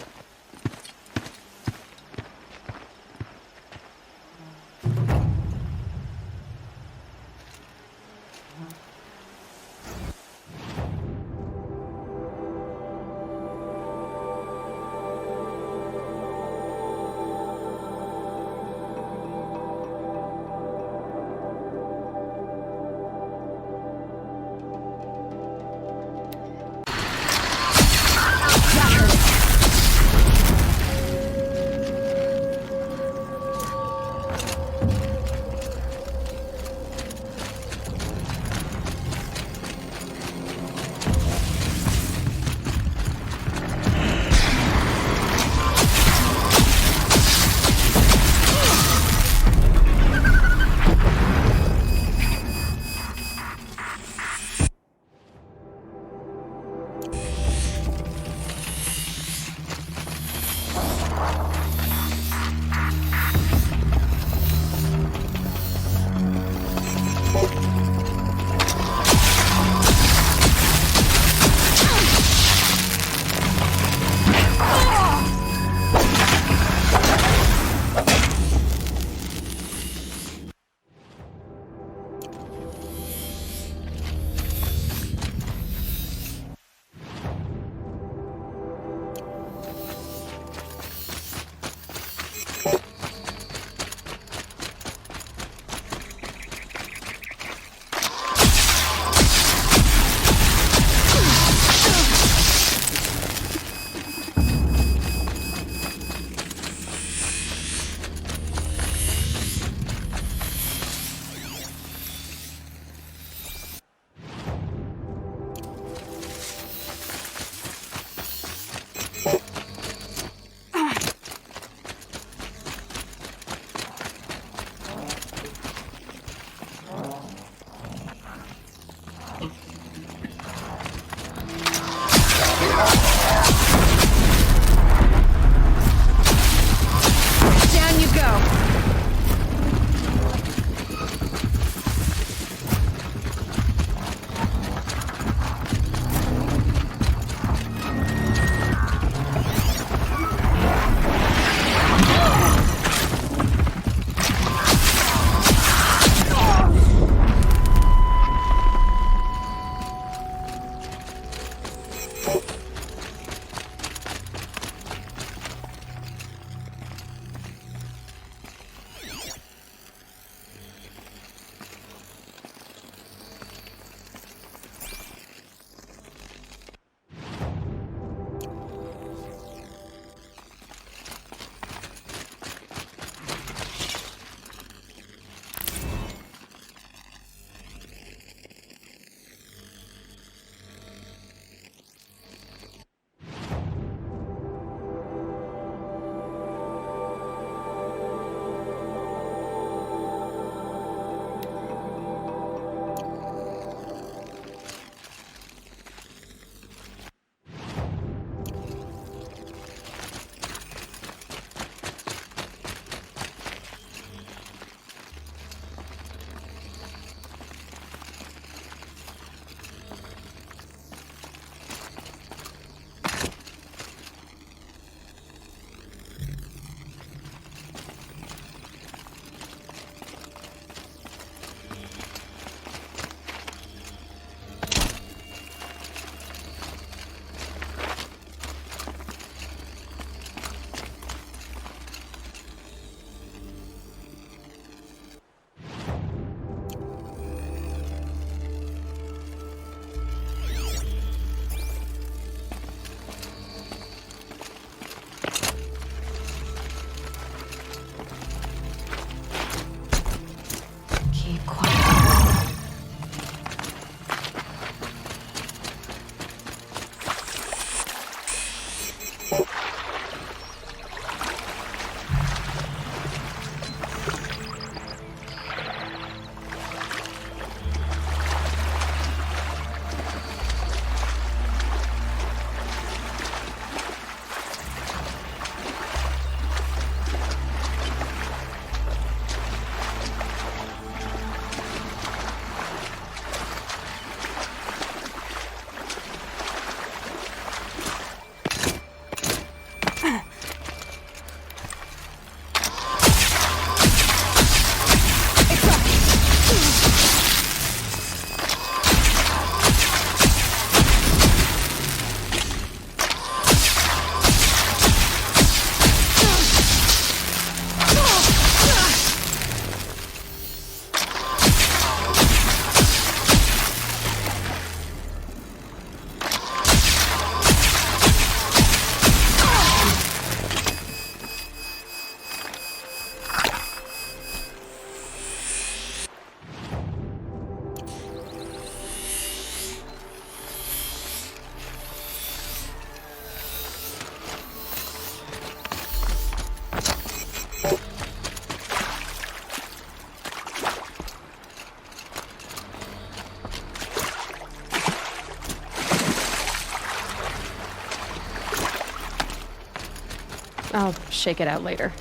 shake it out later.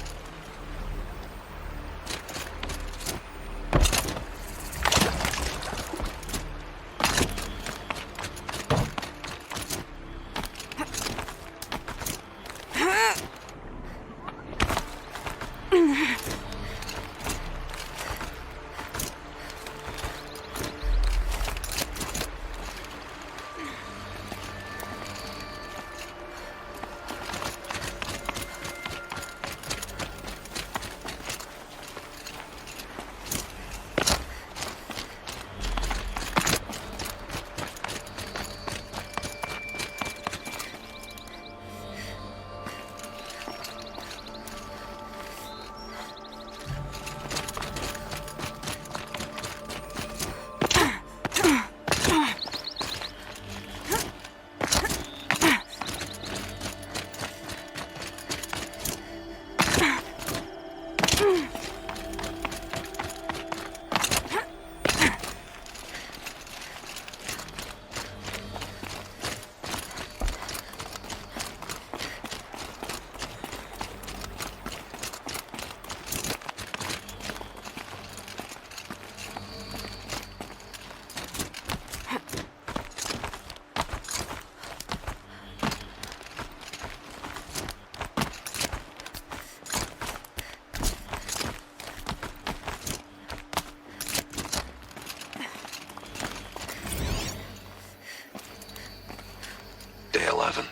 Day 11.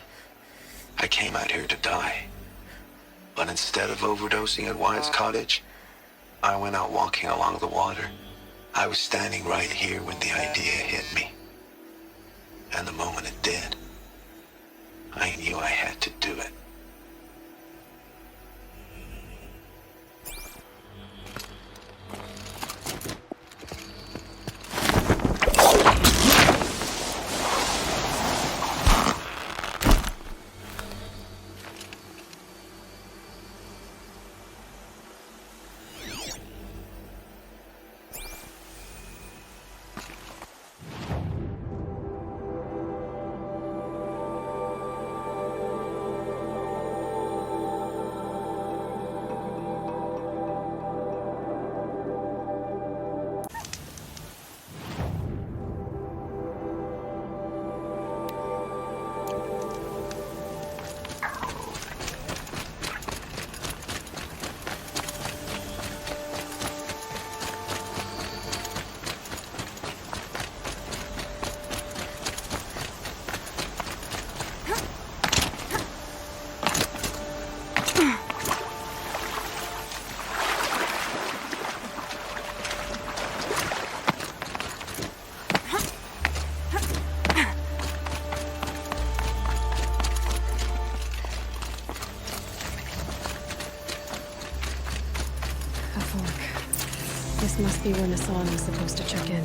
I came out here to die. But instead of overdosing at Wyatt's cottage, I went out walking along the water. I was standing right here when the idea hit me. And the moment it did, I knew I had to do it. This must be where Nassan was supposed to check in.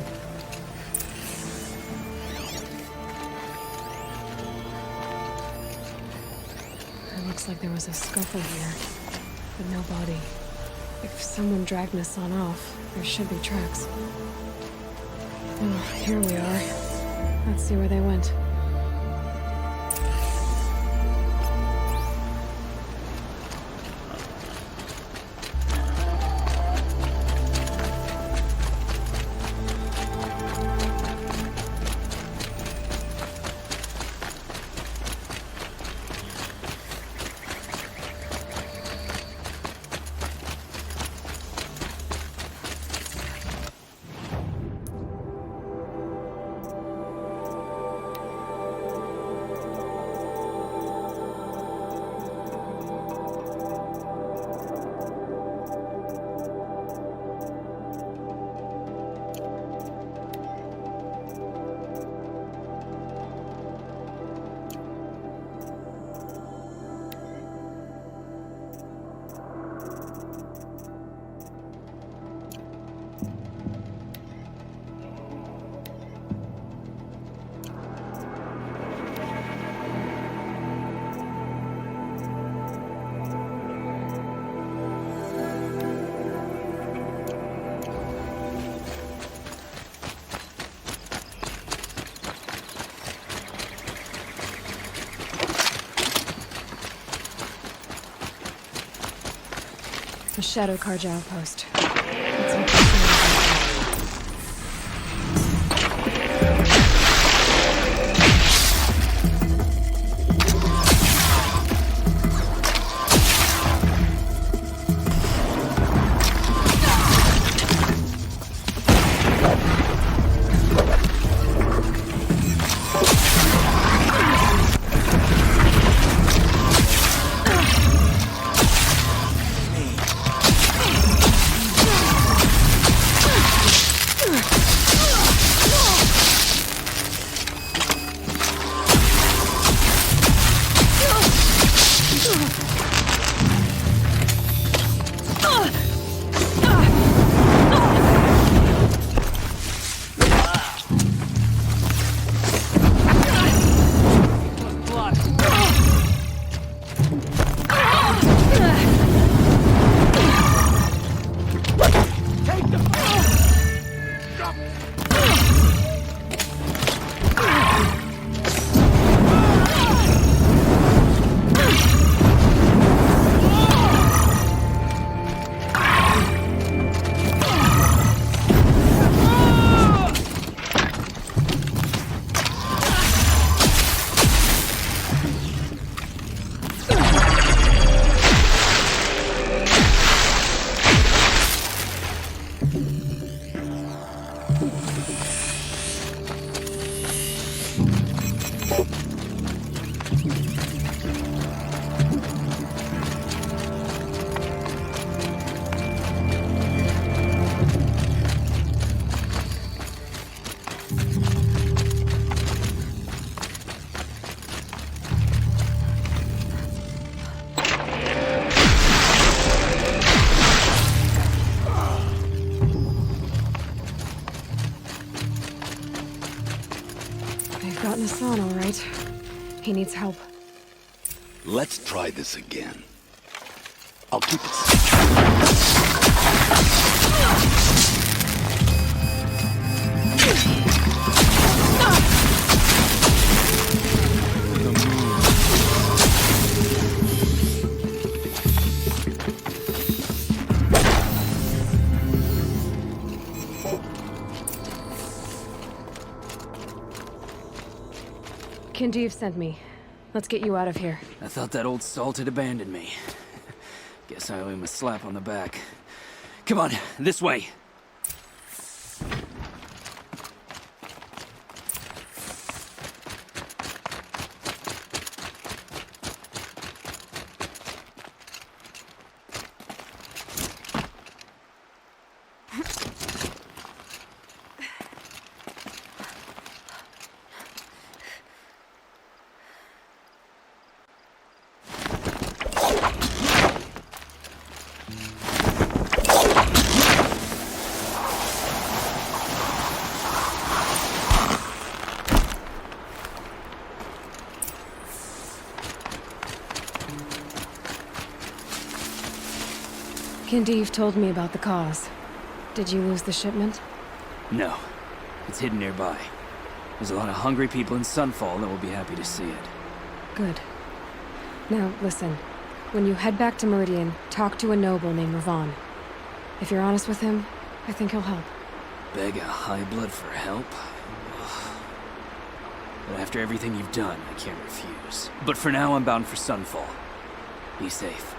It looks like there was a scuffle here, but no body. If someone dragged Nassan off, there should be tracks. Oh, here we are. Let's see where they went. A Shadow Karja outpost. Let's hope this is got Nassan, all right. He needs help. Let's try this again. I'll keep it. Kindeev sent me. Let's get you out of here. I thought that old salt had abandoned me. Guess I owe him a slap on the back. Come on, this way. Kindeev told me about the cause. Did you lose the shipment? No. It's hidden nearby. There's a lot of hungry people in Sunfall that will be happy to see it. Good. Now, listen. When you head back to Meridian, talk to a noble named Ravan. If you're honest with him, I think he'll help. Beg a high blood for help? But after everything you've done, I can't refuse. But for now, I'm bound for Sunfall. Be safe.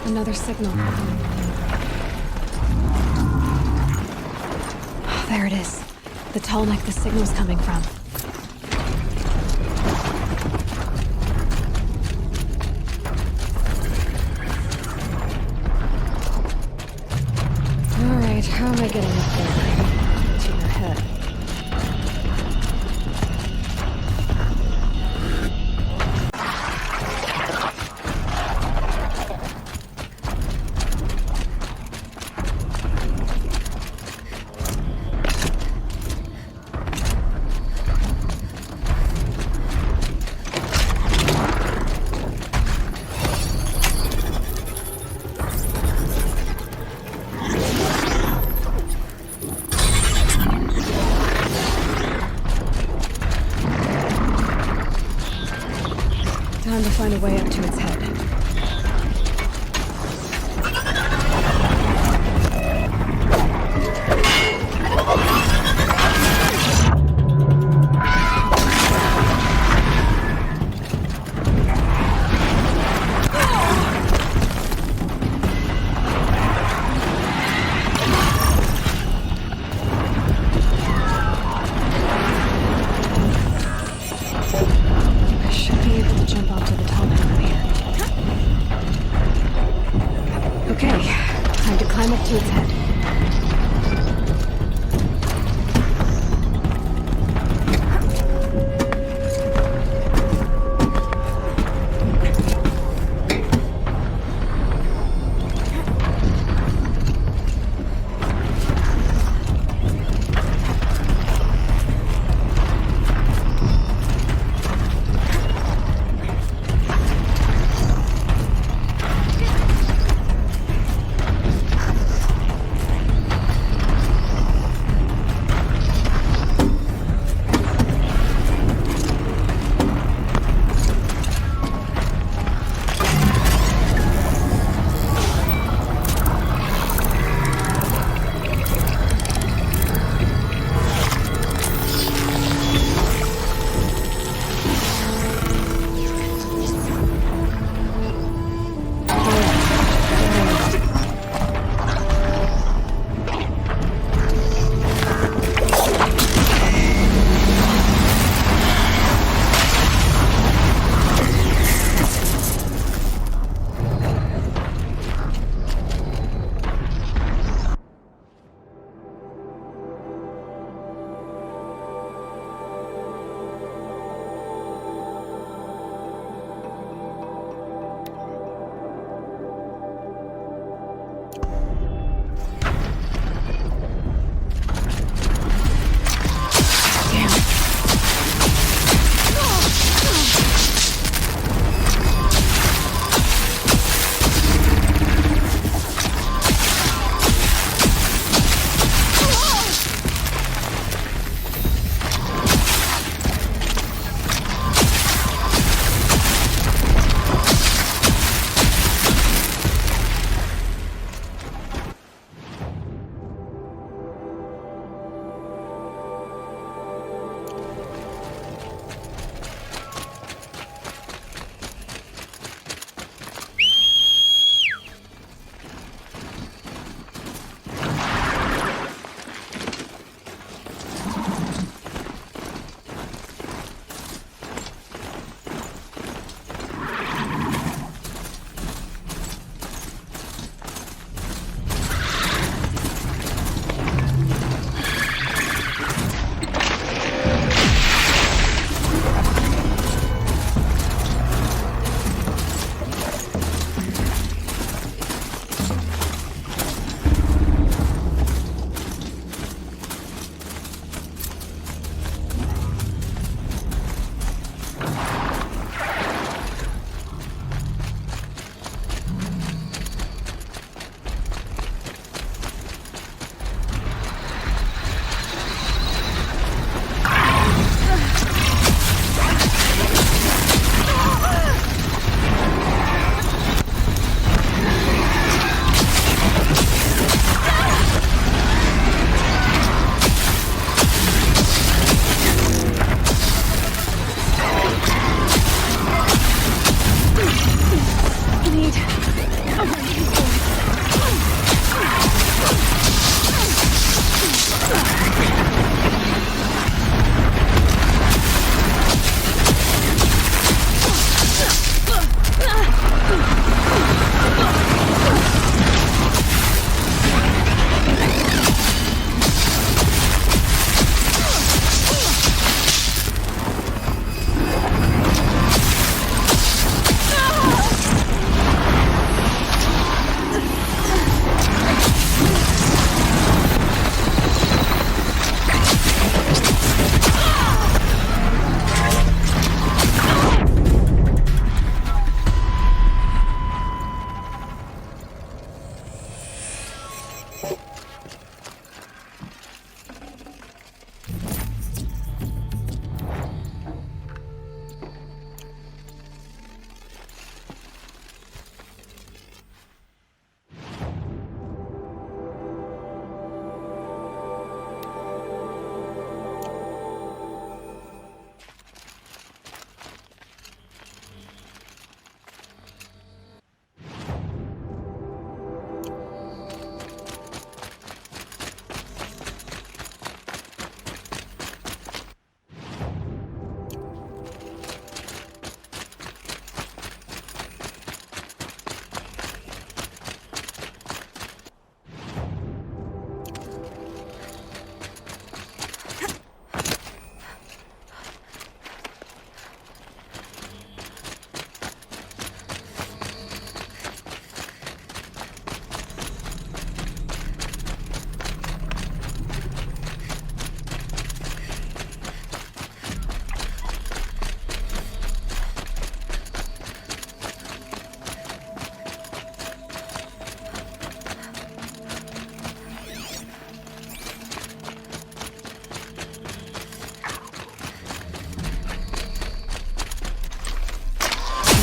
Another signal. There it is. The tall neck the signal's coming from. Alright, how am I getting up there? To your head. Time to find a way up to its head. I should be able to jump onto the tall neck from here. Okay, time to climb up to its head.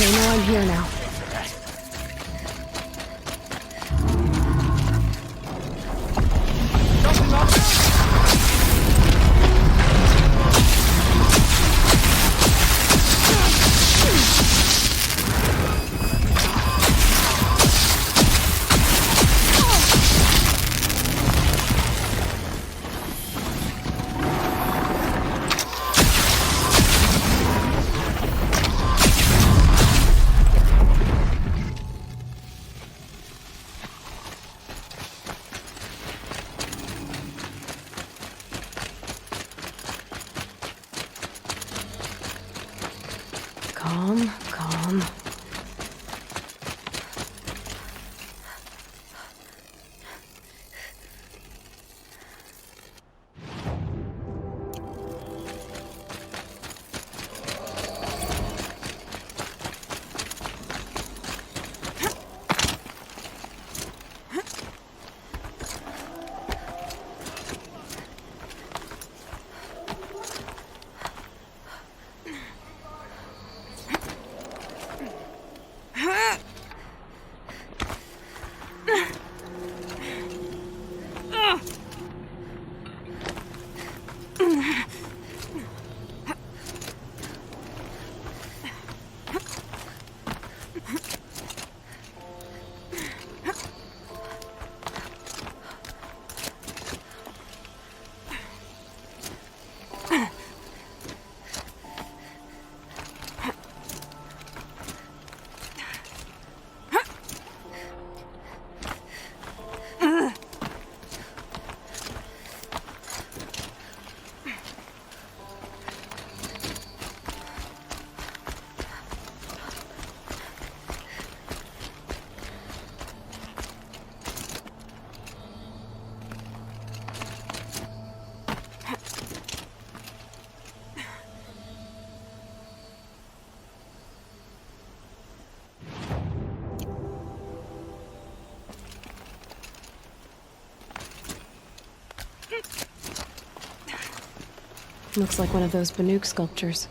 They know I'm here now. Calm, calm. Looks like one of those Banuk sculptures.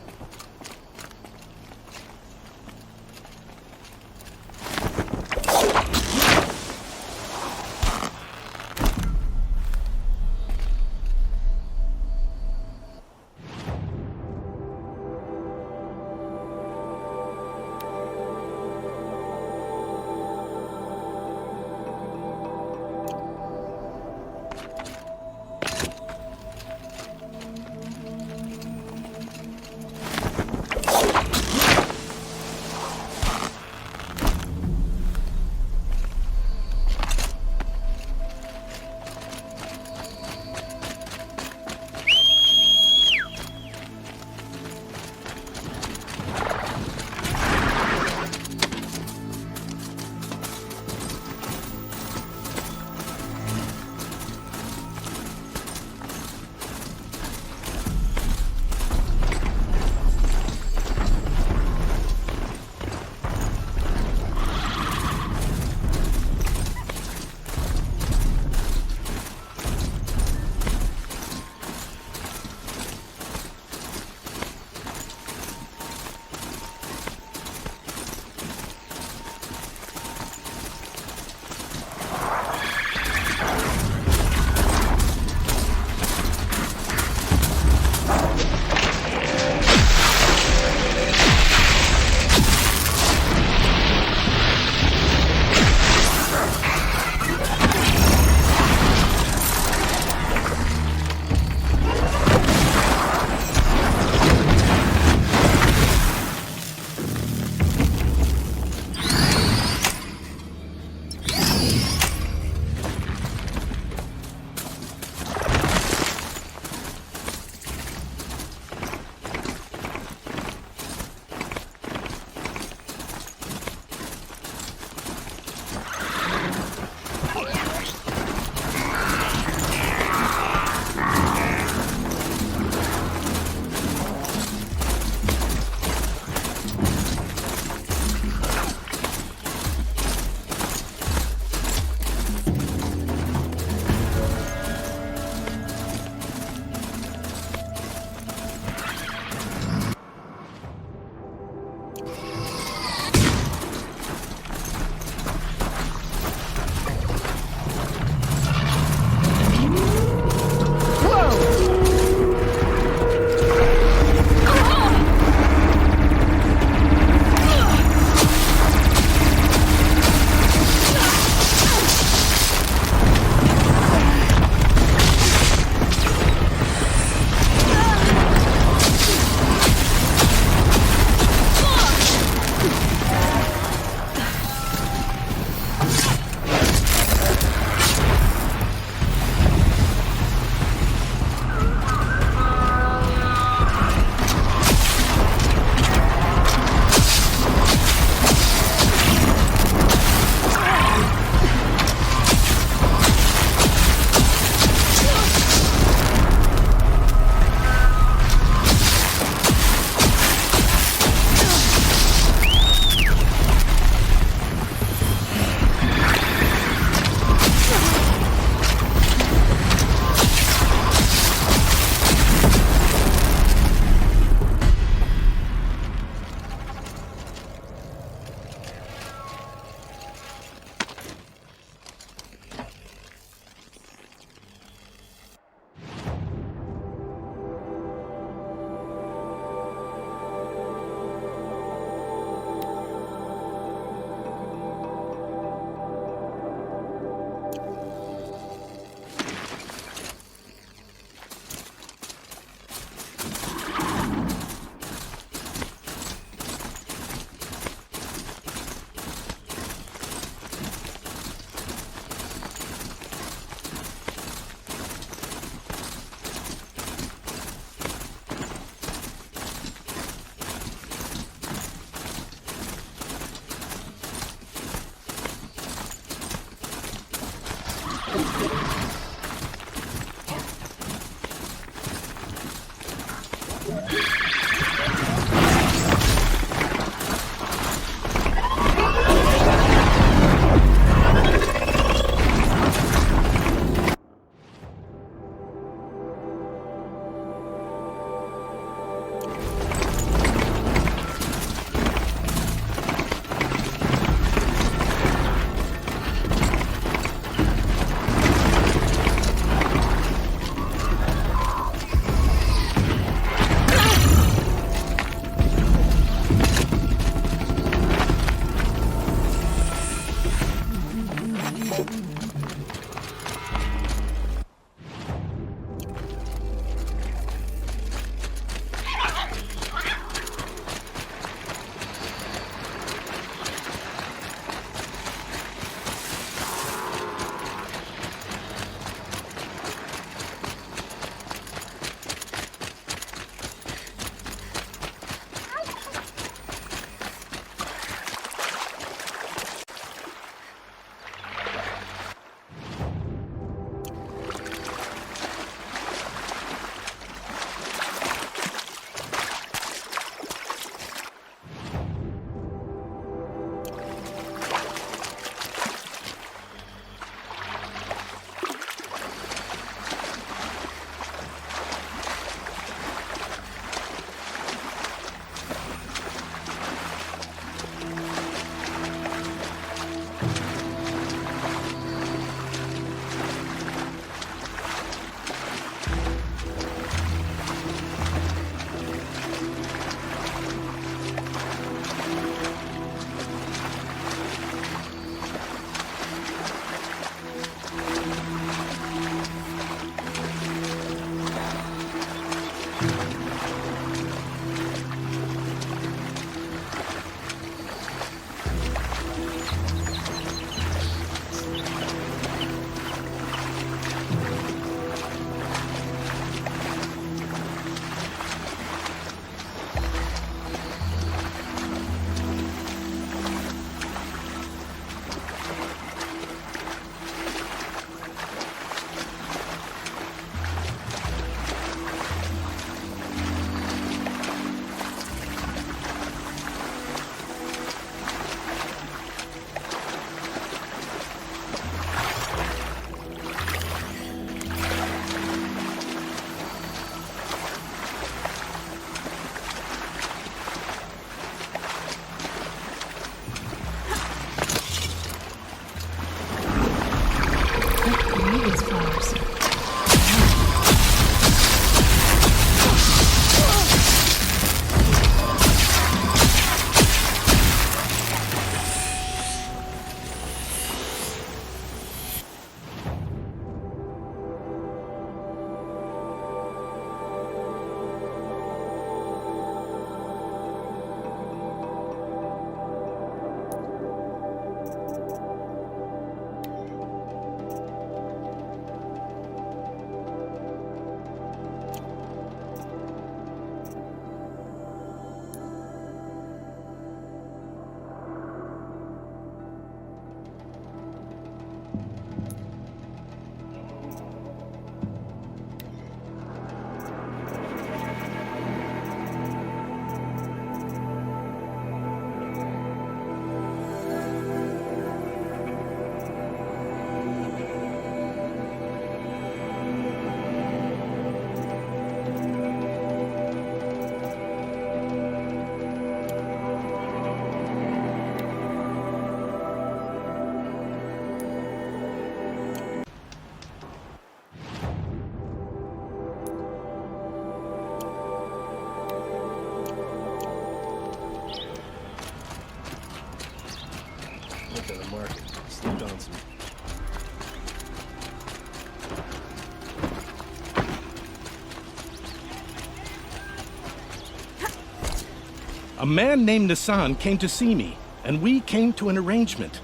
A man named Nassan came to see me, and we came to an arrangement.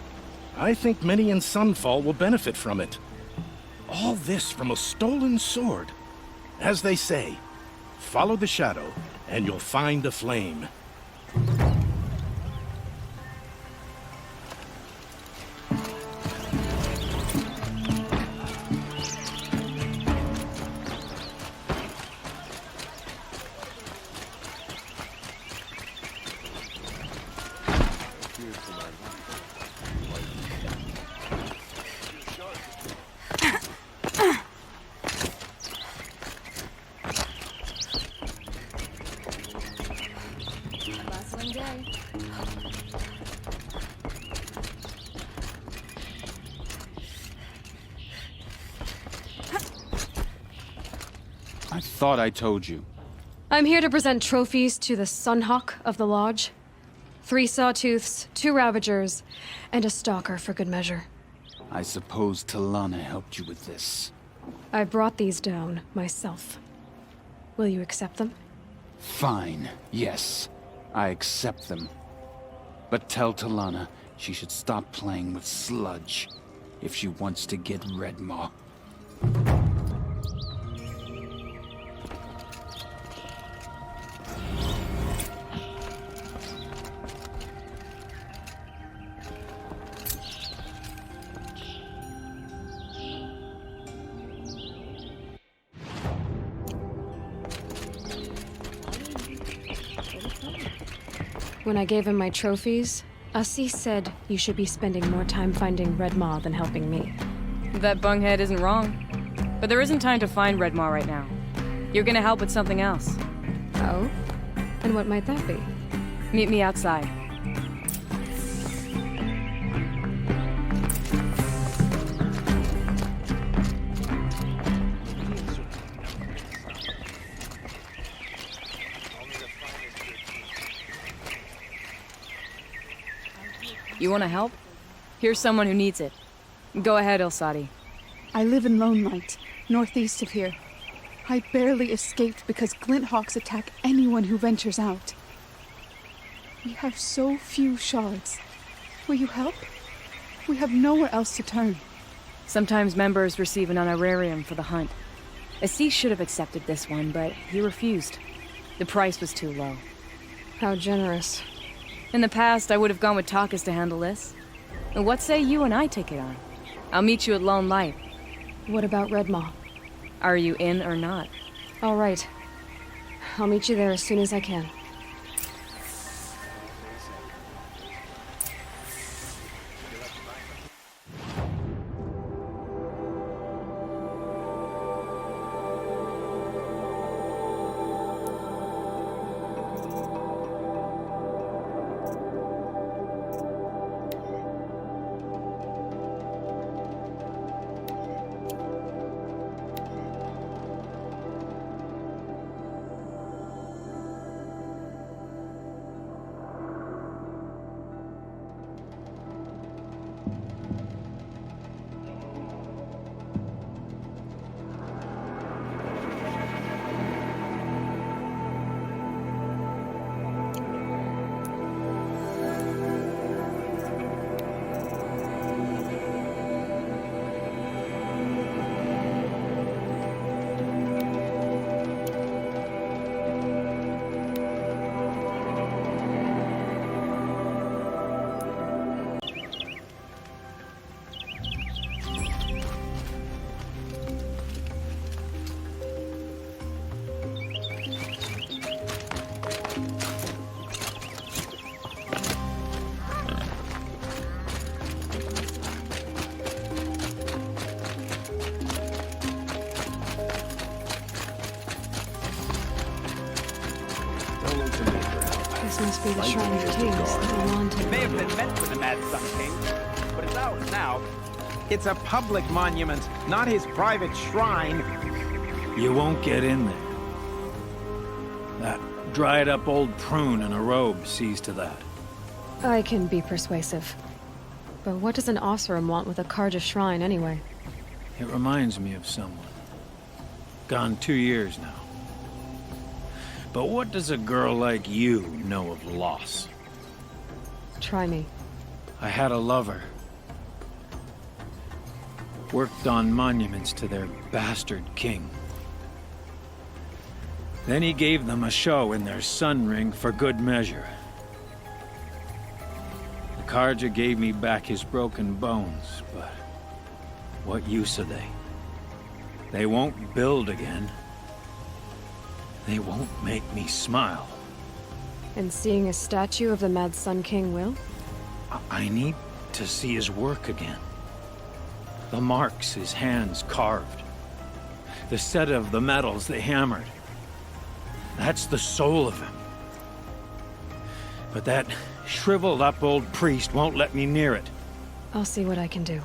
I think many in Sunfall will benefit from it. All this from a stolen sword. As they say, follow the shadow, and you'll find a flame. Bustling day. I thought I told you. I'm here to present trophies to the Sunhawk of the Lodge. 3 sawtooths, 2 ravagers, and a stalker for good measure. I suppose Talana helped you with this. I brought these down myself. Will you accept them? Fine, yes. I accept them. But tell Talana she should stop playing with sludge if she wants to get Redmaw. When I gave him my trophies, Ussie said you should be spending more time finding Redmaw than helping me. That bunghead isn't wrong. But there isn't time to find Redmaw right now. You're gonna help with something else. Oh? And what might that be? Meet me outside. You want to help? Here's someone who needs it. Go ahead, Elsadi. I live in Lone Light, northeast of here. I barely escaped because glint hawks attack anyone who ventures out. We have so few shards. Will you help? We have nowhere else to turn. Sometimes members receive an honorarium for the hunt. Assis should have accepted this one, but he refused. The price was too low. How generous. In the past, I would have gone with Takas to handle this. And what say you and I take it on? I'll meet you at Lone Light. What about Redmaw? Are you in or not? All right. I'll meet you there as soon as I can. This must be the Shrine of Kings that we wanted. It may have been meant for the Mad Sun King, but it's ours now. It's a public monument, not his private shrine. You won't get in there. That dried-up old prune in a robe sees to that. I can be persuasive. But what does an Osseram want with a Karja shrine, anyway? It reminds me of someone. Gone 2 years now. But what does a girl like you know of loss? Try me. I had a lover. Worked on monuments to their bastard king. Then he gave them a show in their sun ring for good measure. The Karja gave me back his broken bones, but what use are they? They won't build again. They won't make me smile. And seeing a statue of the Mad Sun King will? I need to see his work again. The marks his hands carved. The set of the metals they hammered. That's the soul of him. But that shriveled up old priest won't let me near it. I'll see what I can do.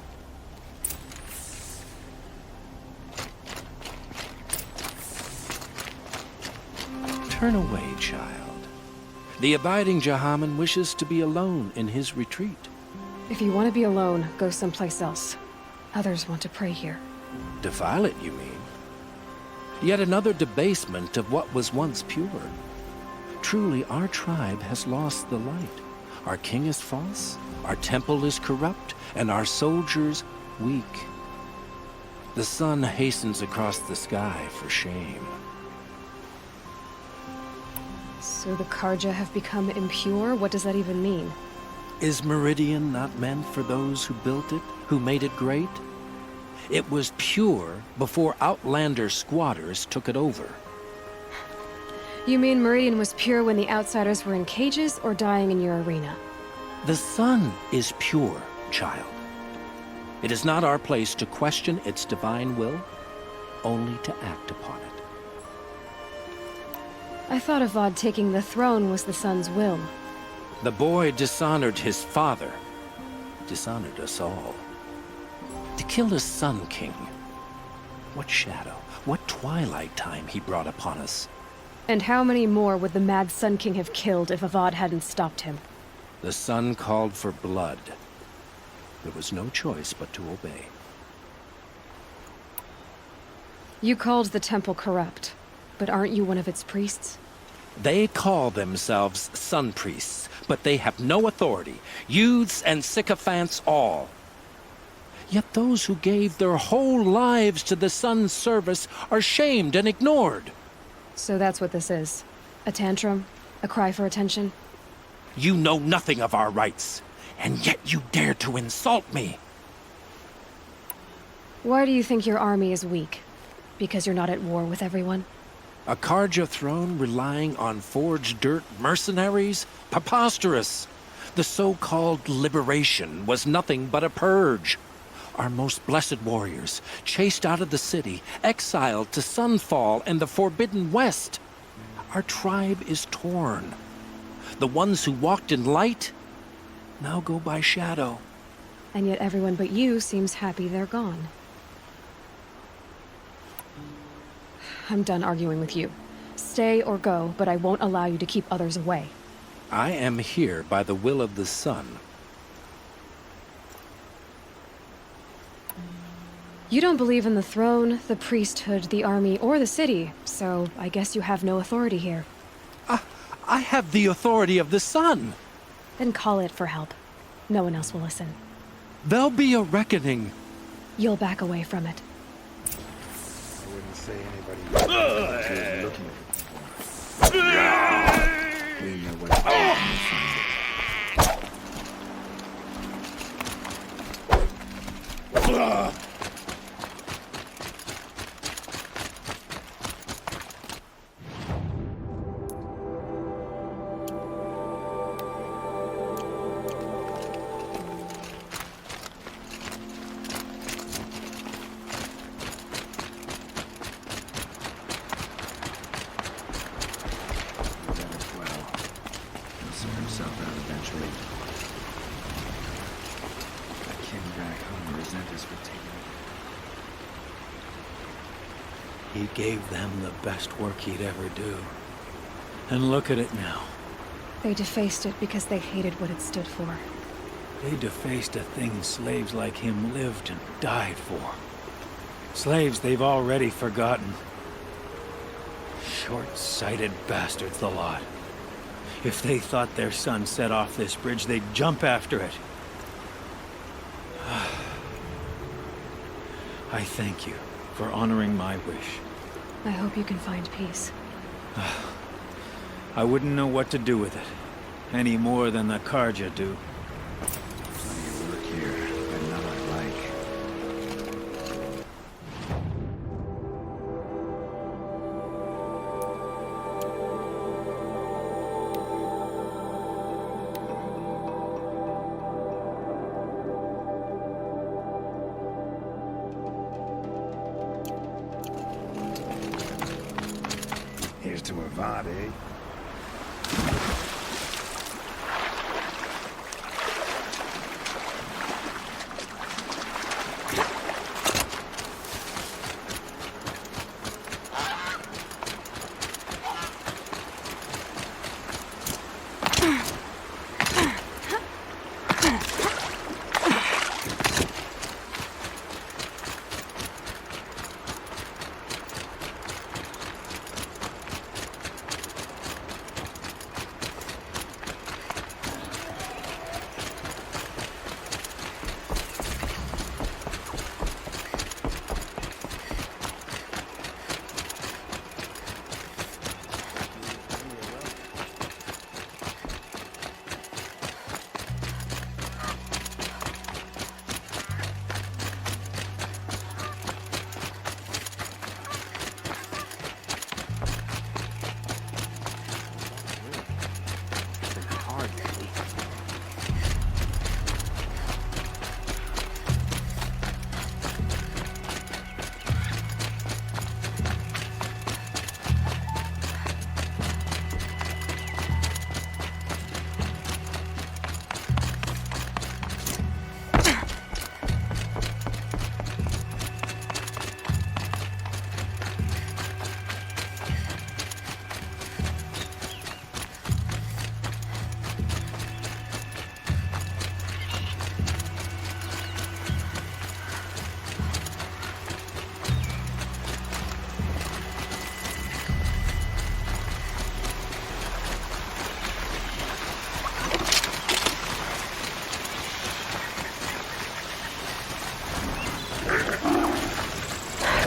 Turn away, child. The abiding Jahaman wishes to be alone in his retreat. If you want to be alone, go someplace else. Others want to pray here. Defile it, you mean? Yet another debasement of what was once pure. Truly, our tribe has lost the light. Our king is false, our temple is corrupt, and our soldiers weak. The sun hastens across the sky for shame. So the Karja have become impure? What does that even mean? Is Meridian not meant for those who built it, who made it great? It was pure before Outlander squatters took it over. You mean Meridian was pure when the outsiders were in cages or dying in your arena? The sun is pure, child. It is not our place to question its divine will, only to act upon it. I thought Avad taking the throne was the sun's will. The boy dishonored his father, dishonored us all. To kill his Sun King. What shadow, what twilight time he brought upon us. And how many more would the mad Sun King have killed if Avad hadn't stopped him? The sun called for blood. There was no choice but to obey. You called the temple corrupt, but aren't you one of its priests? They call themselves sun priests, but they have no authority. Youths and sycophants all. Yet those who gave their whole lives to the sun's service are shamed and ignored. So that's what this is. A tantrum? A cry for attention? You know nothing of our rights, and yet you dare to insult me. Why do you think your army is weak? Because you're not at war with everyone? A Karja throne relying on forged dirt mercenaries? Preposterous! The so-called liberation was nothing but a purge. Our most blessed warriors, chased out of the city, exiled to Sunfall and the Forbidden West. Our tribe is torn. The ones who walked in light now go by shadow. And yet everyone but you seems happy they're gone. I'm done arguing with you. Stay or go, but I won't allow you to keep others away. I am here by the will of the sun. You don't believe in the throne, the priesthood, the army, or the city, so I guess you have no authority here. I have the authority of the sun. Then call it for help. No one else will listen. There'll be a reckoning. You'll back away from it. I wouldn't say anybody looking He gave them the best work he'd ever do. And look at it now. They defaced it because they hated what it stood for. They defaced a thing slaves like him lived and died for. Slaves they've already forgotten. Short-sighted bastards, the lot. If they thought their son set off this bridge, they'd jump after it. I thank you for honoring my wish. I hope you can find peace. I wouldn't know what to do with it, any more than the Karja do. Plenty of work here, but none I like. to Avad, eh?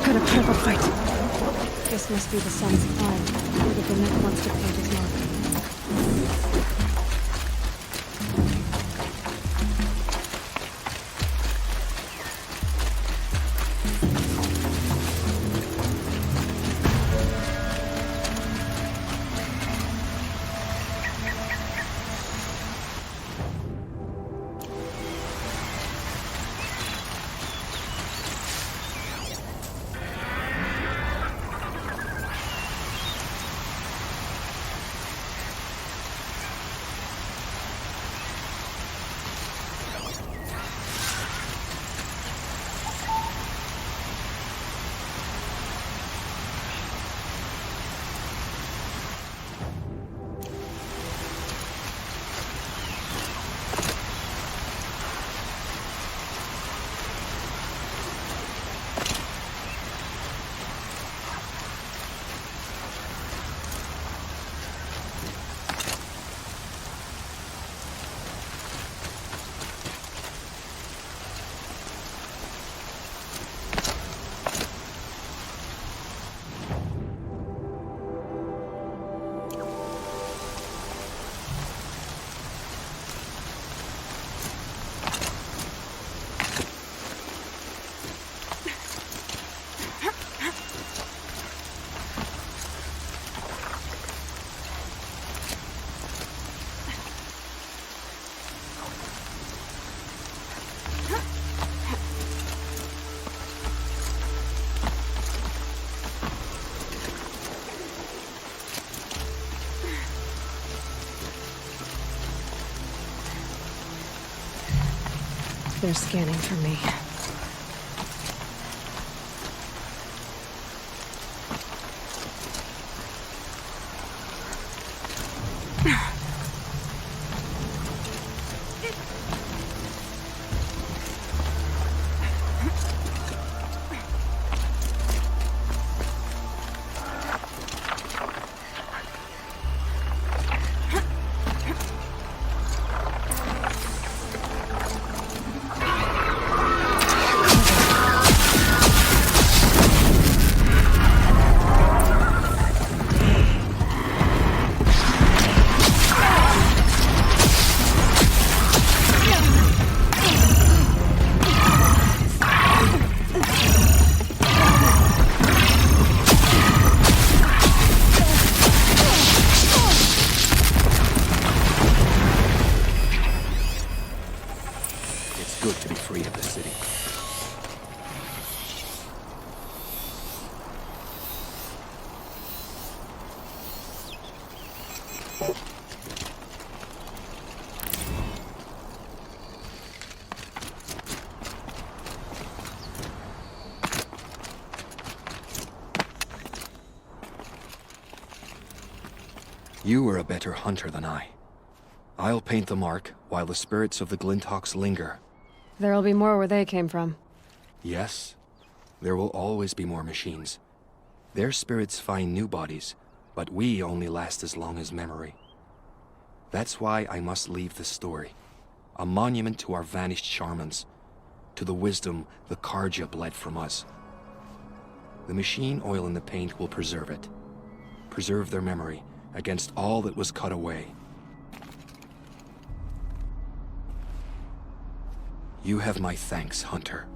Gotta put up a fight. This must be the sun's farm, where the Bennett wants to paint his mark. They're scanning for me. You were a better hunter than I. I'll paint the mark while the spirits of the Glinthawks linger. There'll be more where they came from. Yes, there will always be more machines. Their spirits find new bodies, but we only last as long as memory. That's why I must leave this story. A monument to our vanished shamans, to the wisdom the Karja bled from us. The machine oil in the paint will preserve it. Preserve their memory against all that was cut away. You have my thanks, Hunter.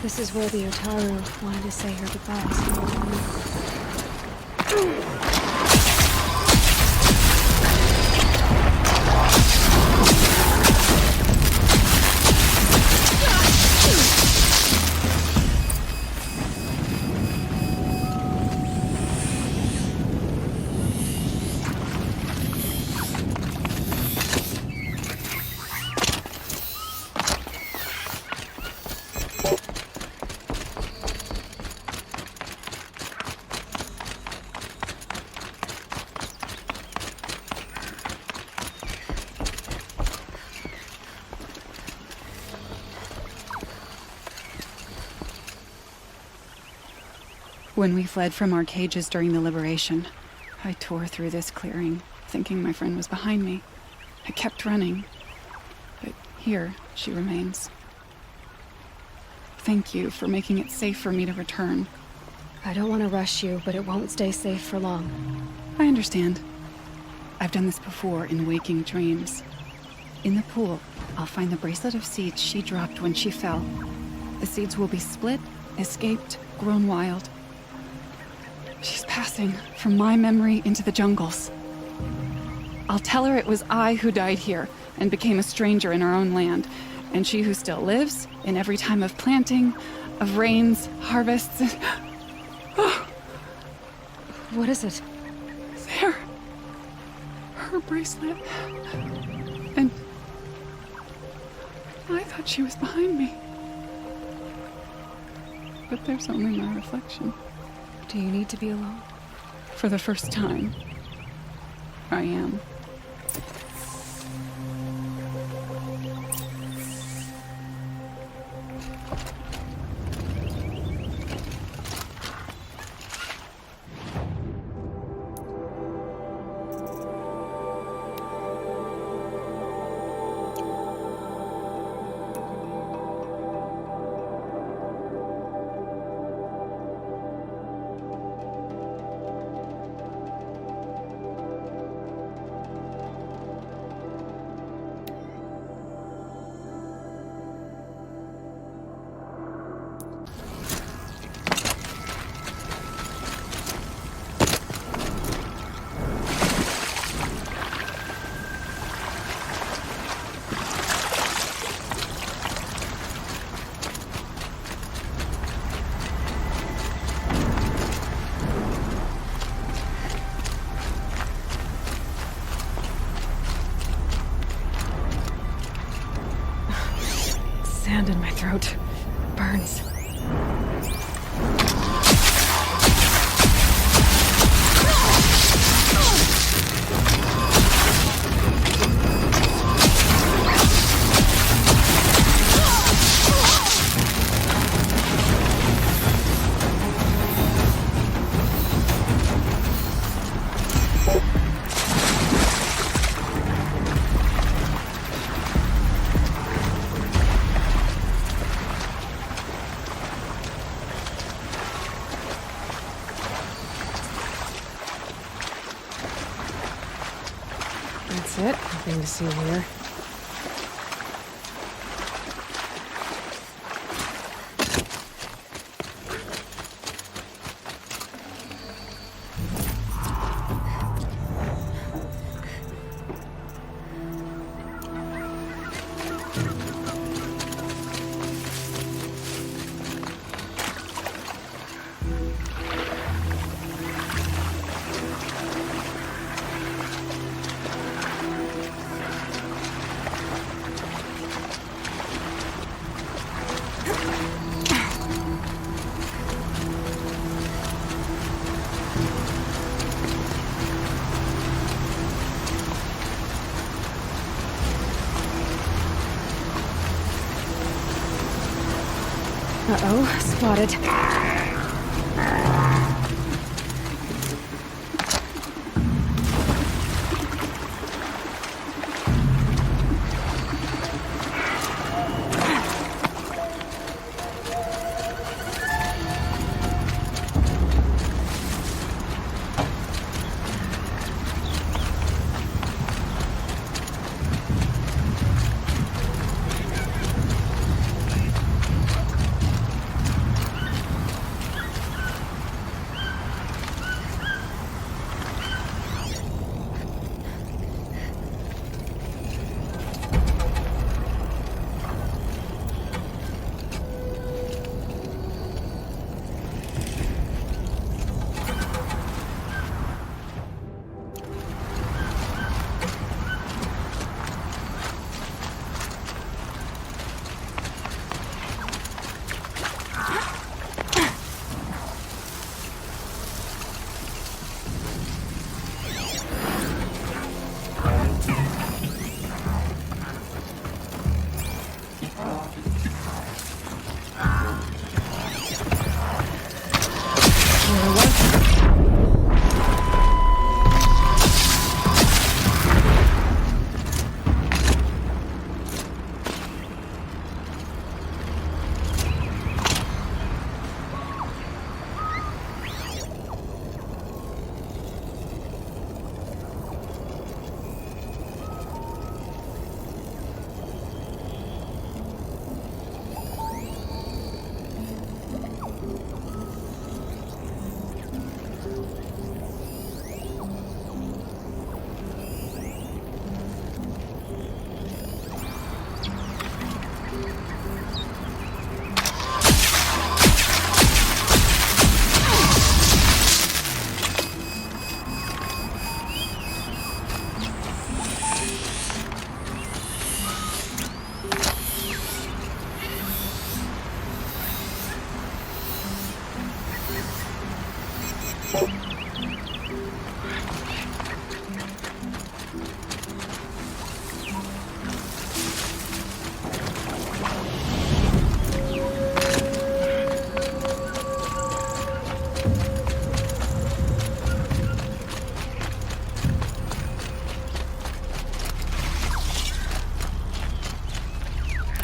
This is where the Otaru wanted to say her goodbyes. When we fled from our cages during the liberation, I tore through this clearing, thinking my friend was behind me. I kept running, but here she remains. Thank you for making it safe for me to return. I don't want to rush you, but it won't stay safe for long. I understand. I've done this before in waking dreams. In the pool, I'll find the bracelet of seeds she dropped when she fell. The seeds will be split, escaped, grown wild. She's passing from my memory into the jungles. I'll tell her it was I who died here and became a stranger in our own land, and she who still lives in every time of planting, of rains, harvests, and... Oh. What is it? There. Her bracelet. And... I thought she was behind me. But there's only my reflection. Do you need to be alone? For the first time, I am. throat. Burns. That's it. Nothing to see here. Uh-oh, spotted.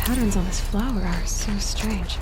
Patterns on this flower are so strange.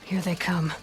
Here they come.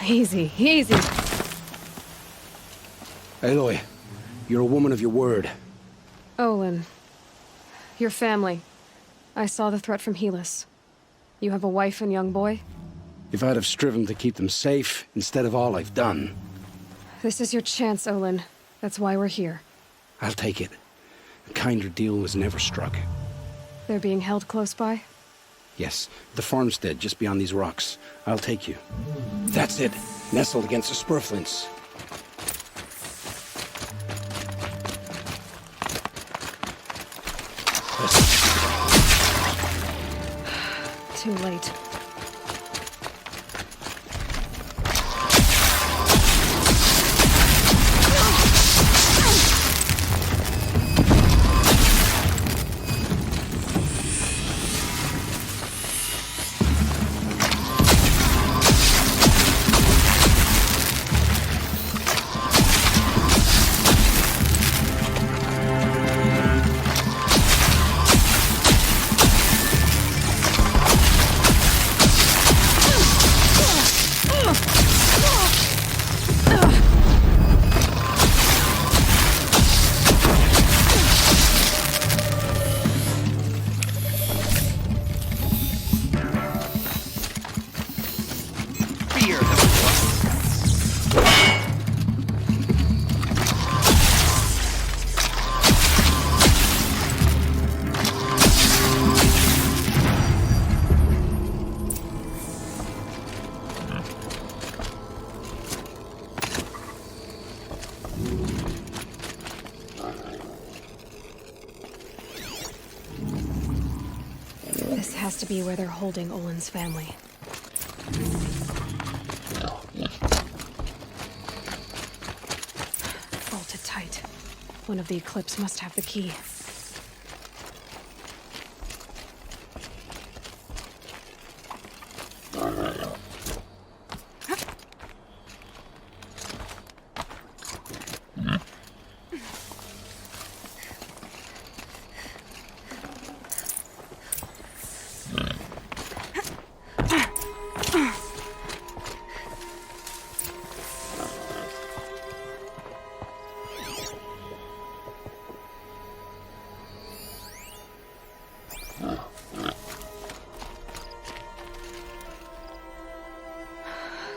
Easy, easy. Aloy, you're a woman of your word. Olin. Your family. I saw the threat from Helis. You have a wife and young boy? If I'd have striven to keep them safe, instead of all I've done. This is your chance, Olin. That's why we're here. I'll take it. A kinder deal was never struck. They're being held close by? Yes, the farmstead just beyond these rocks. I'll take you. That's it. Nestled against the spurflints. too late. This has to be where they're holding Olin's family. Bolted tight. One of the Eclipse must have the key.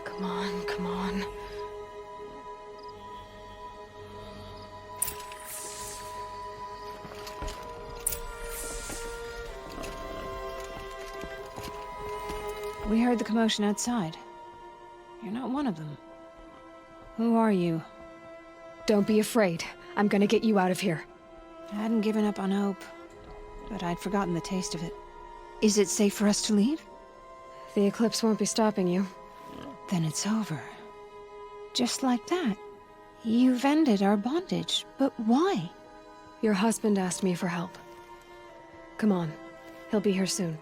Come on, come on. We heard the commotion outside. You're not one of them. Who are you? Don't be afraid. I'm gonna get you out of here. I hadn't given up on hope, but I'd forgotten the taste of it. Is it safe for us to leave? The Eclipse won't be stopping you. Then it's over. Just like that. You've ended our bondage, but why? Your husband asked me for help. Come on. He'll be here soon.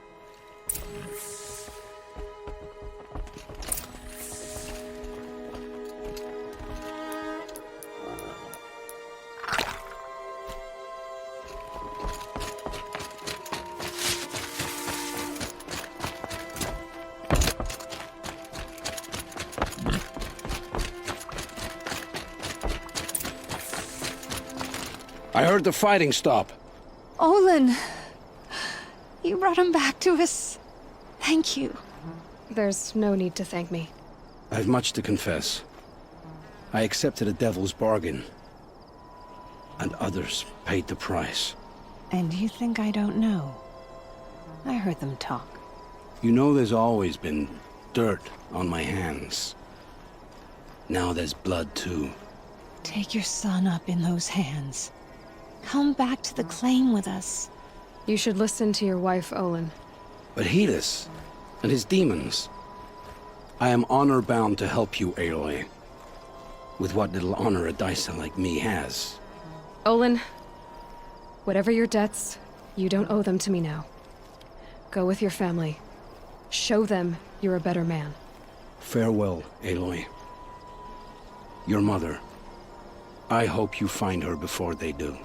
I heard the fighting stop. Olin! You brought him back to us. Thank you. There's no need to thank me. I've much to confess. I accepted a devil's bargain. And others paid the price. And you think I don't know? I heard them talk. You know there's always been dirt on my hands. Now there's blood too. Take your son up in those hands. Come back to the claim with us. You should listen to your wife, Olin. But Helis and his demons. I am honor-bound to help you, Aloy. With what little honor a dicer like me has. Olin, whatever your debts, you don't owe them to me now. Go with your family. Show them you're a better man. Farewell, Aloy. Your mother. I hope you find her before they do.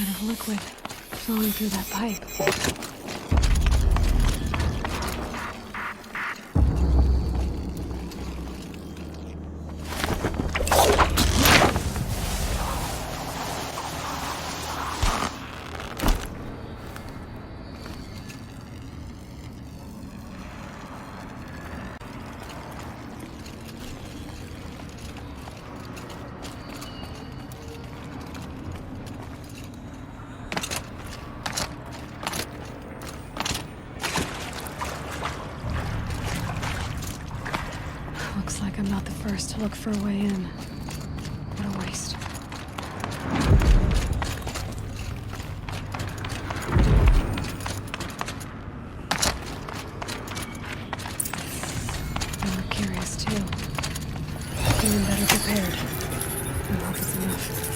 kind of liquid flowing through that pipe. Looks like I'm not the first to look for a way in. What a waste. They were curious too. Feeling better prepared. I hope it's enough.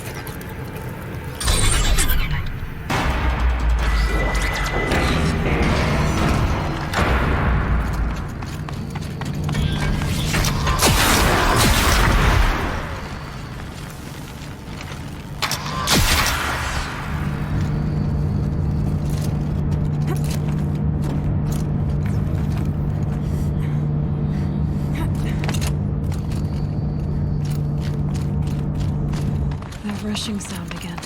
That rushing sound again.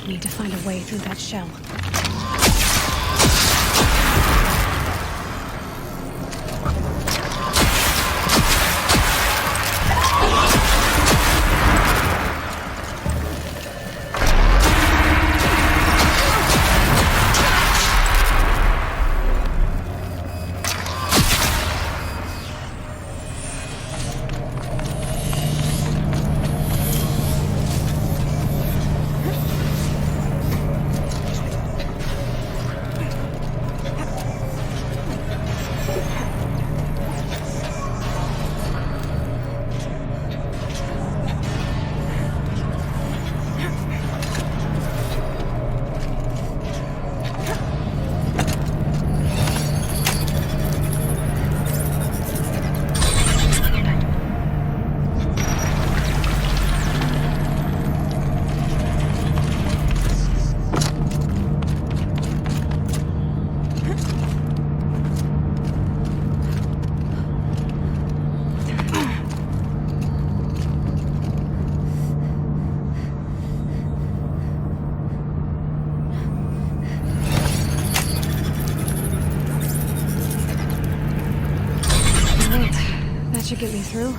Need to find a way through that shell. That should get me through.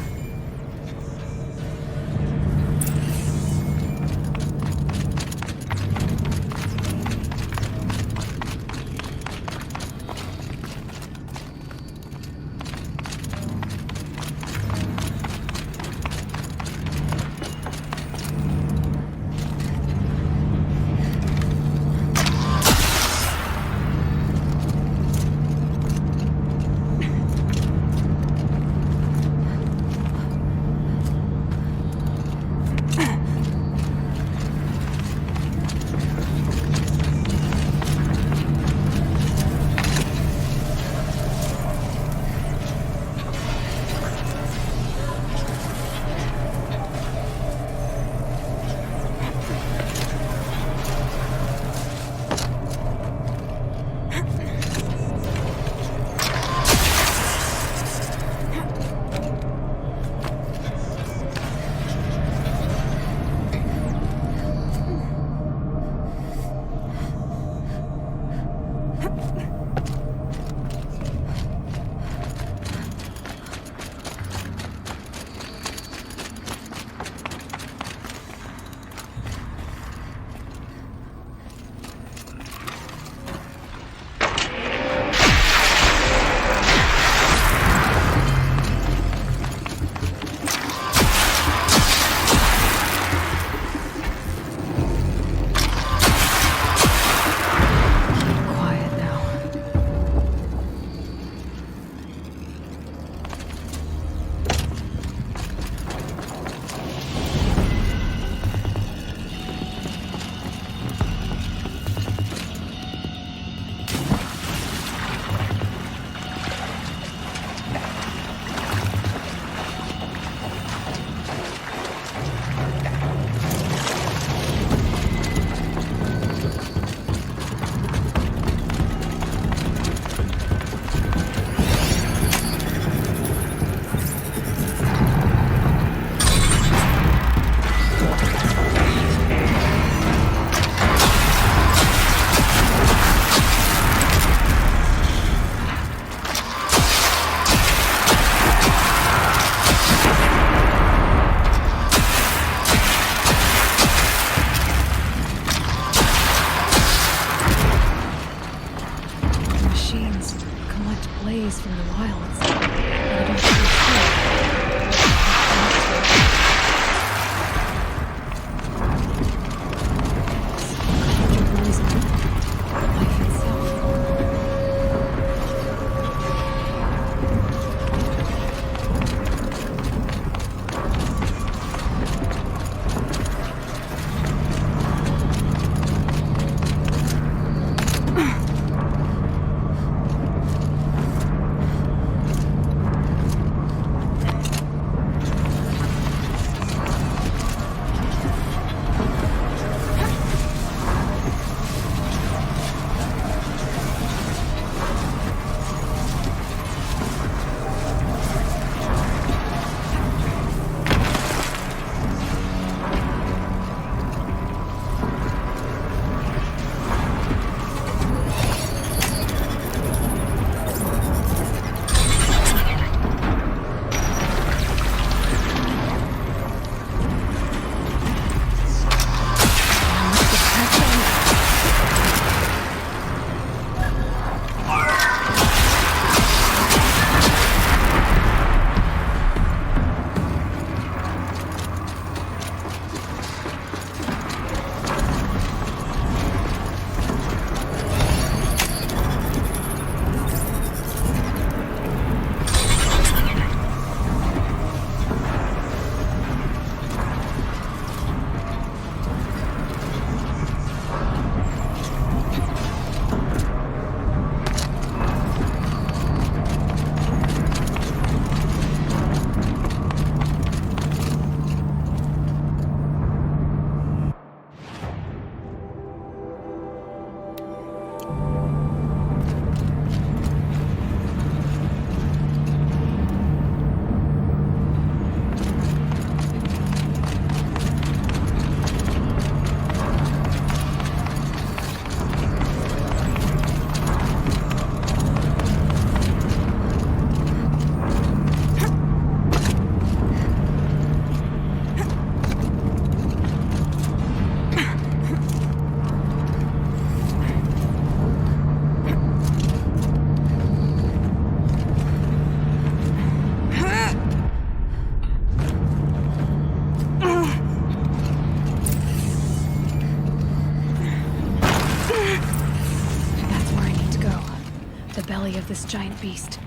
belly of this giant beast.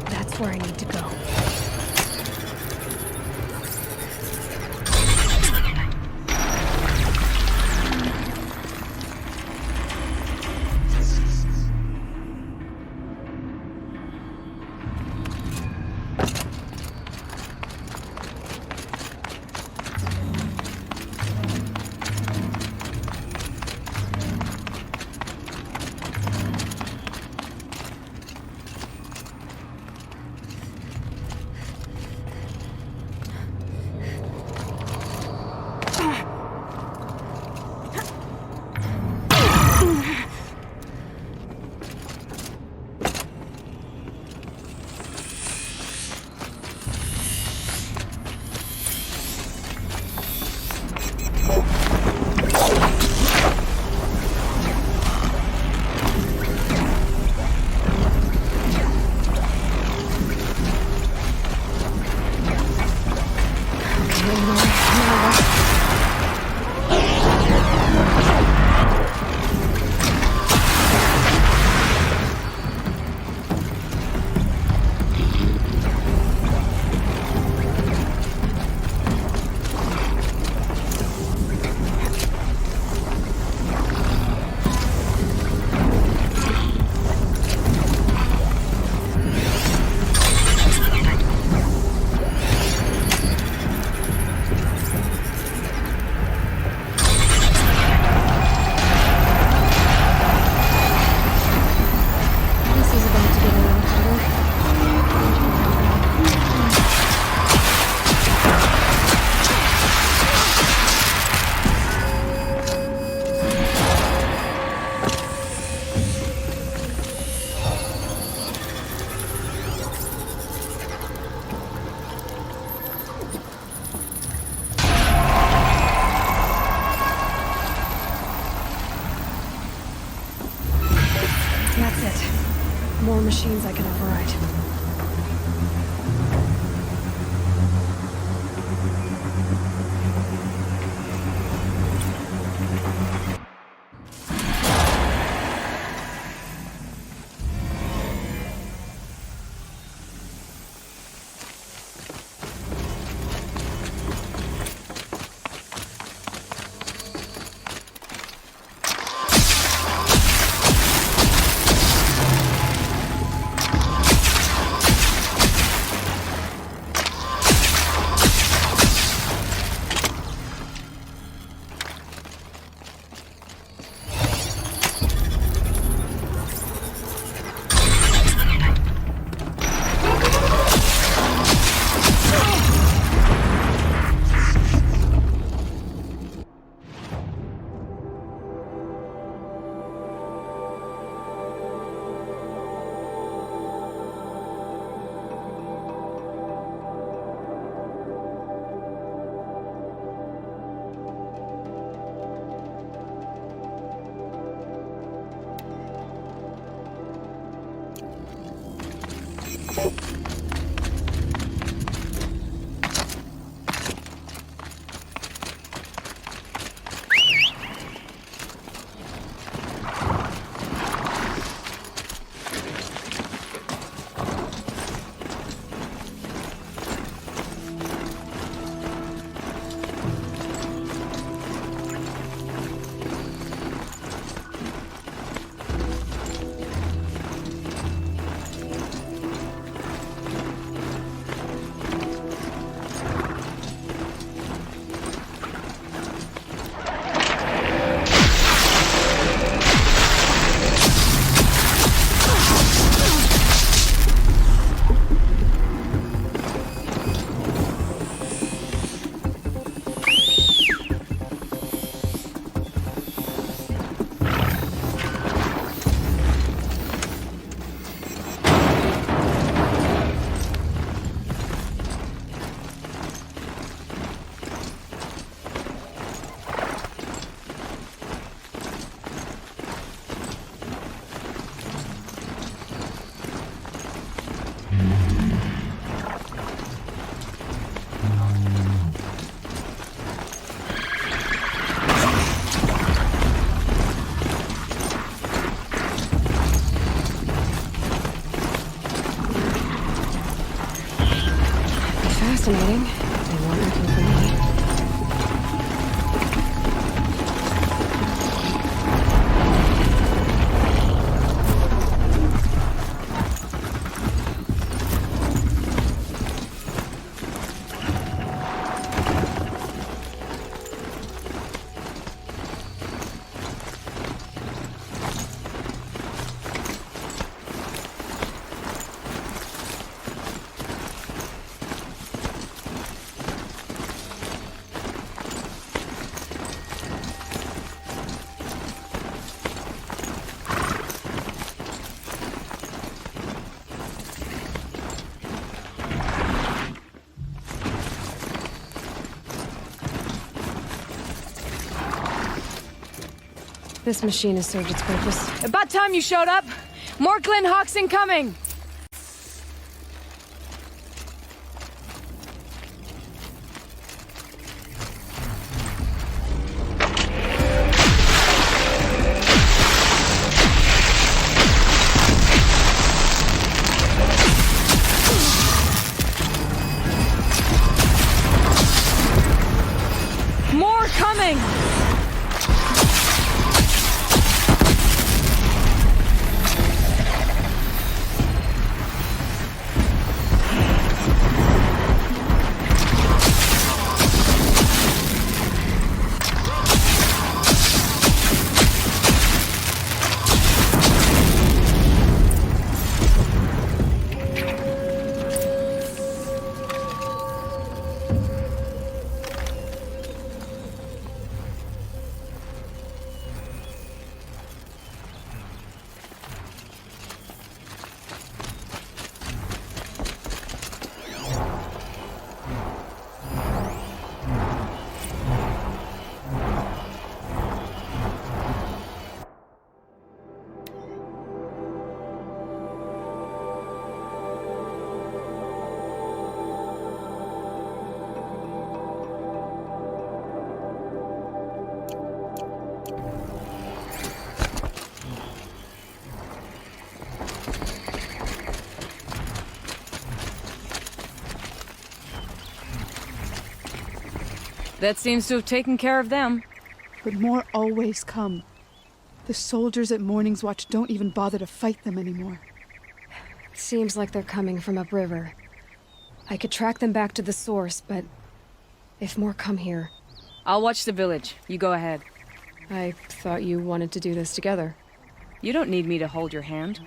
That's where I need to go. Fascinating. They weren't looking for me. This machine has served its purpose. About time you showed up! More Glen Hawks incoming! More coming! That seems to have taken care of them. But more always come. The soldiers at Morning's Watch don't even bother to fight them anymore. Seems like they're coming from upriver. I could track them back to the source, but if more come here... I'll watch the village. You go ahead. I thought you wanted to do this together. You don't need me to hold your hand.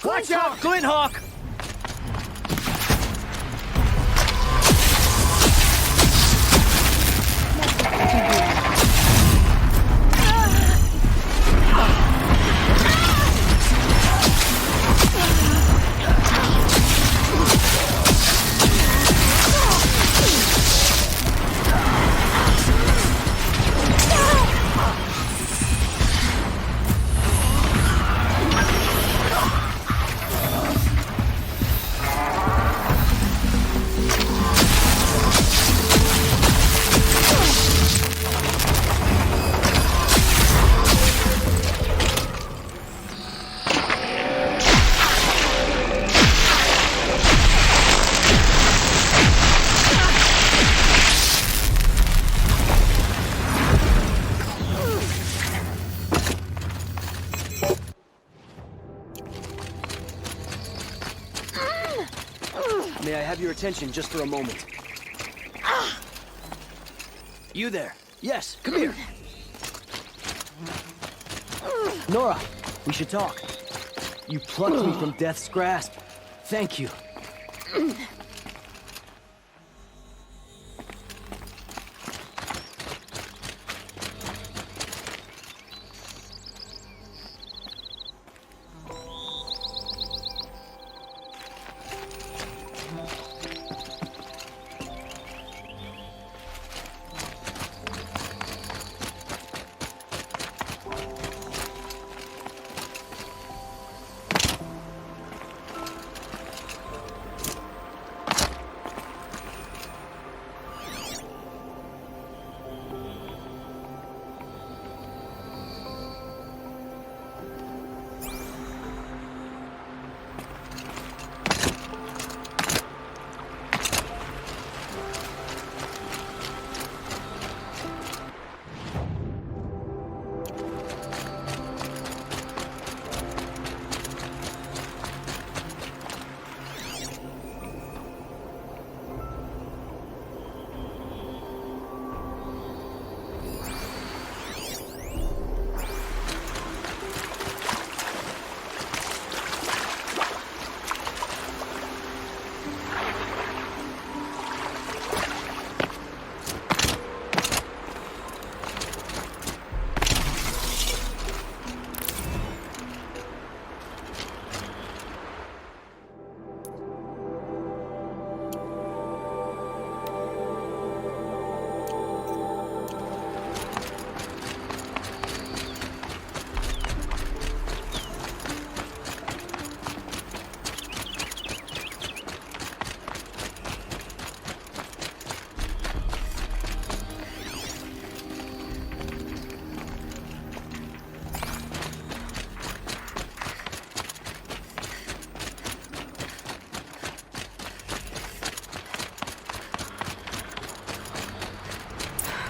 Watch out, Glen Hawk! May I have your attention just for a moment? You there. Yes, come here. Nora, we should talk. You plucked me from death's grasp. Thank you.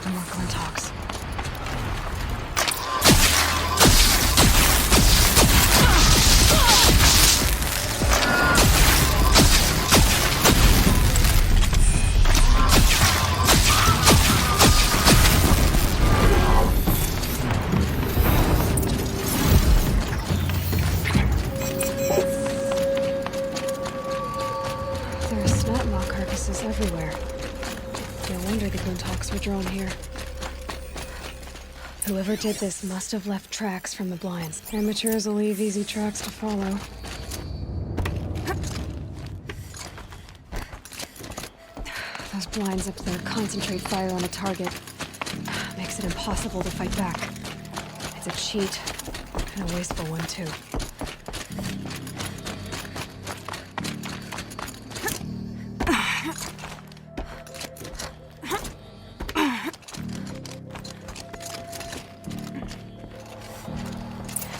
More Glinthawks. There are snap maw carcasses everywhere. No wonder the Glinthawks were drawn here. Whoever did this must have left tracks from the blinds. Amateurs will leave easy tracks to follow. Those blinds up there concentrate fire on a target. Makes it impossible to fight back. It's a cheat, and a wasteful one, too.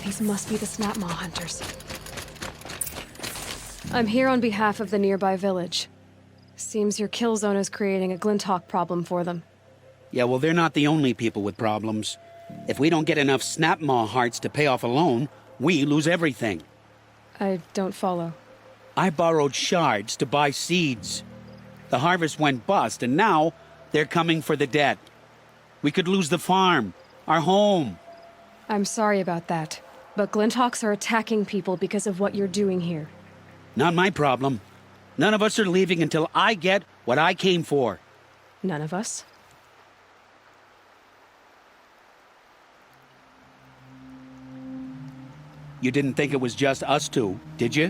These must be the Snapmaw hunters. I'm here on behalf of the nearby village. Seems your kill zone is creating a Glinthawk problem for them. Yeah, well, they're not the only people with problems. If we don't get enough Snapmaw hearts to pay off a loan, we lose everything. I don't follow. I borrowed shards to buy seeds. The harvest went bust, and now they're coming for the debt. We could lose the farm, our home. I'm sorry about that, but Glinthawks are attacking people because of what you're doing here. Not my problem. None of us are leaving until I get what I came for. None of us? You didn't think it was just us two, did you?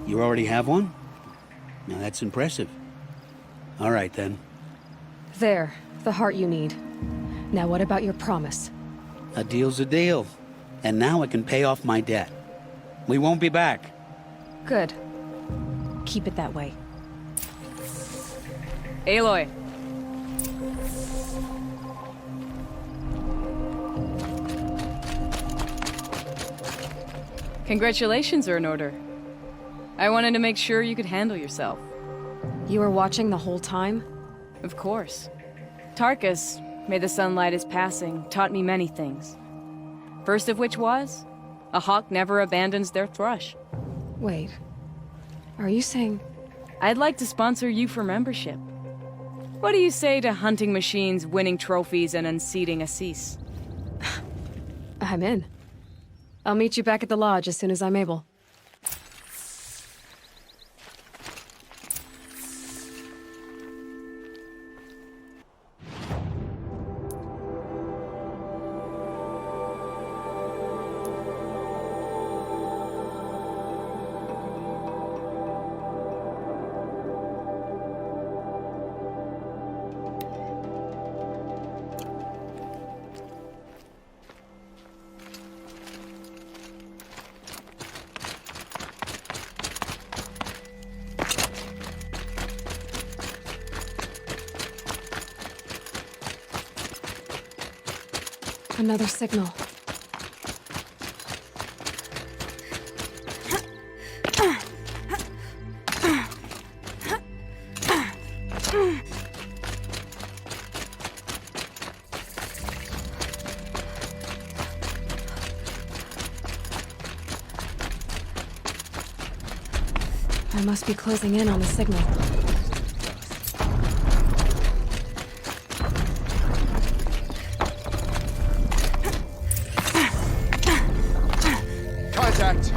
You already have one? Now that's impressive. All right, then. There, the heart you need. Now what about your promise? A deal's a deal. And now I can pay off my debt. We won't be back. Good. Keep it that way. Aloy. Congratulations are in order. I wanted to make sure you could handle yourself. You were watching the whole time? Of course. Tarkus, may the sunlight is passing, taught me many things. First of which was, a hawk never abandons their thrush. Wait. Are you saying... I'd like to sponsor you for membership. What do you say to hunting machines, winning trophies, and unseating Assis? I'm in. I'll meet you back at the lodge as soon as I'm able. Another signal. I must be closing in on the signal. Contact!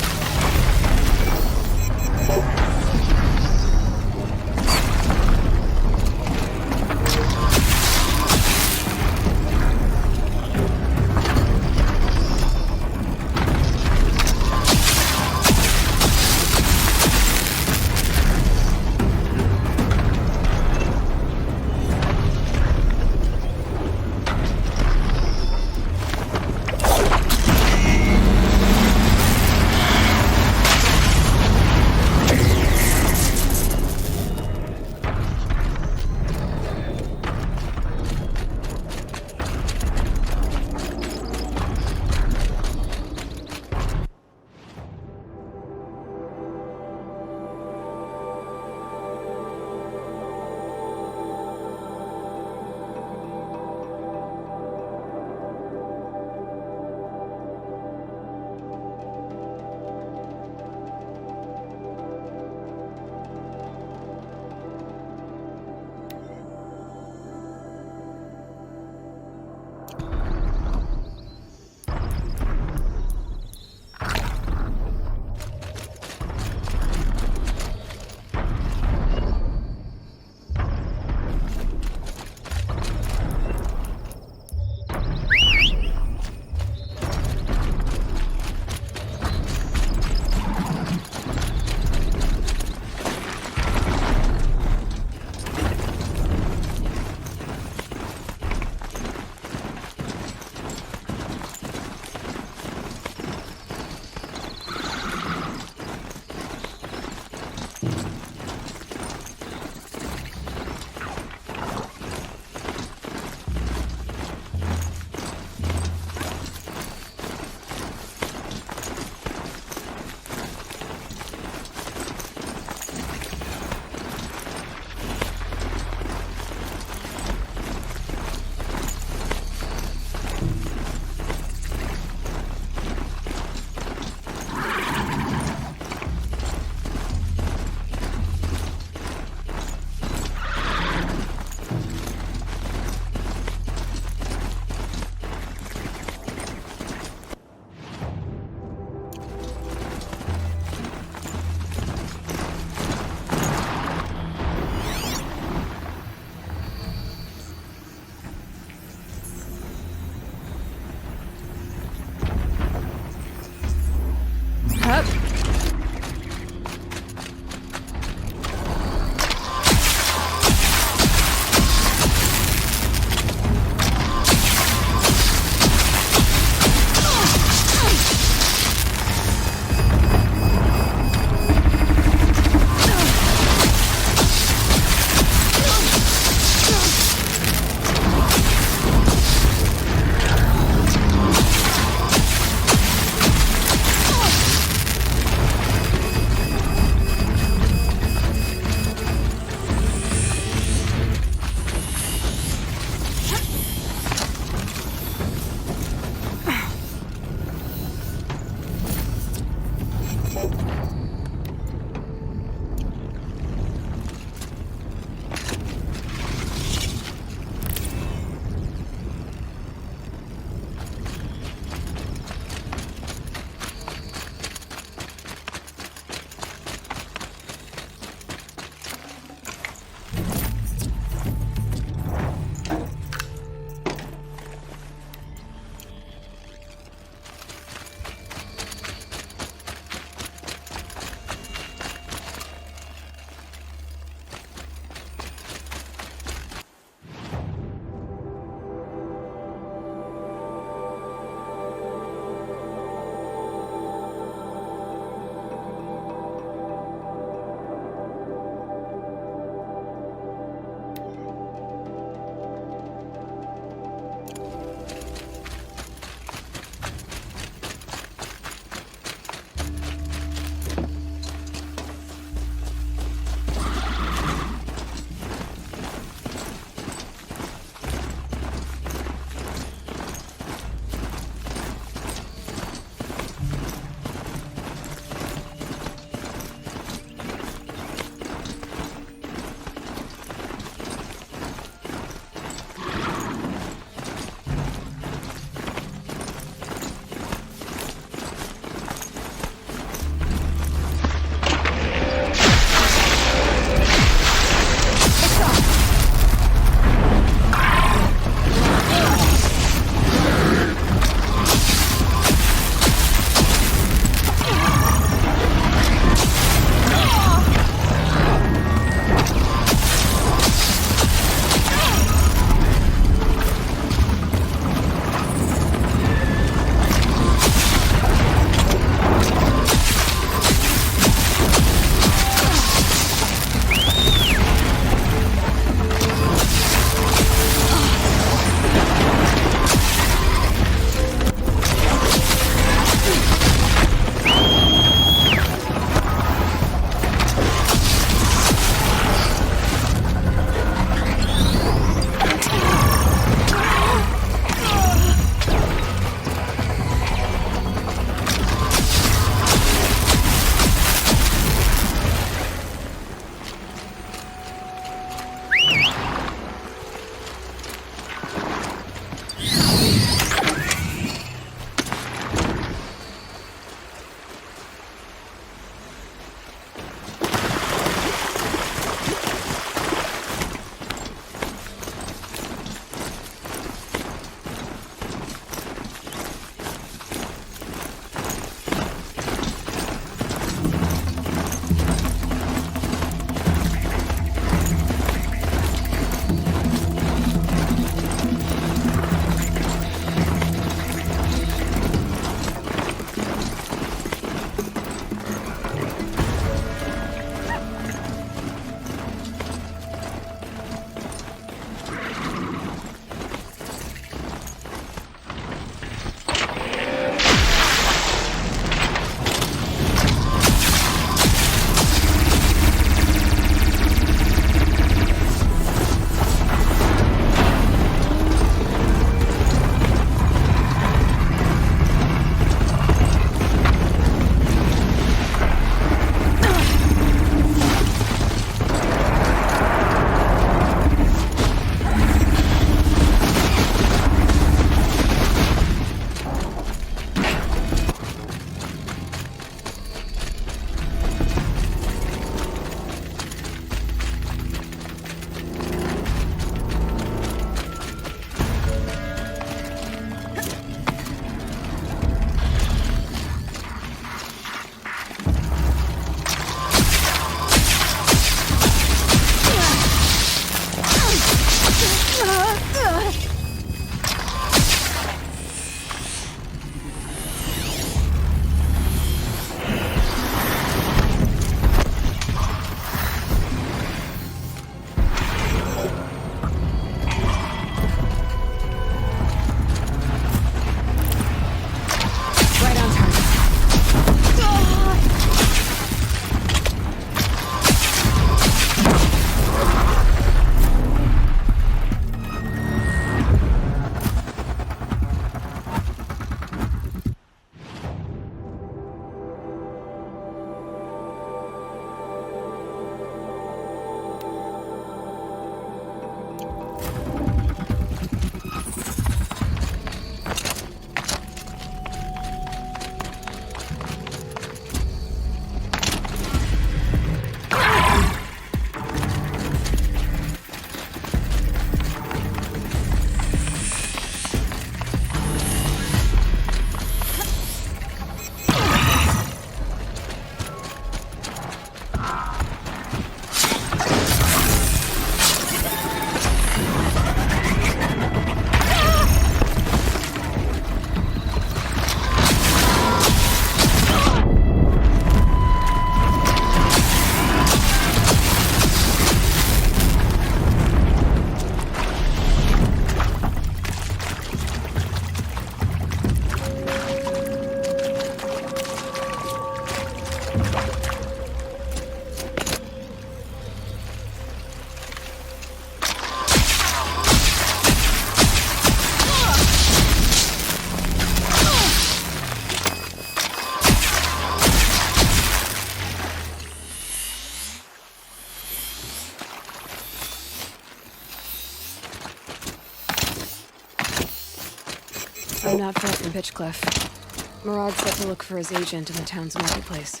I'm not far from Pitchcliff. Murad said to look for his agent in the town's marketplace.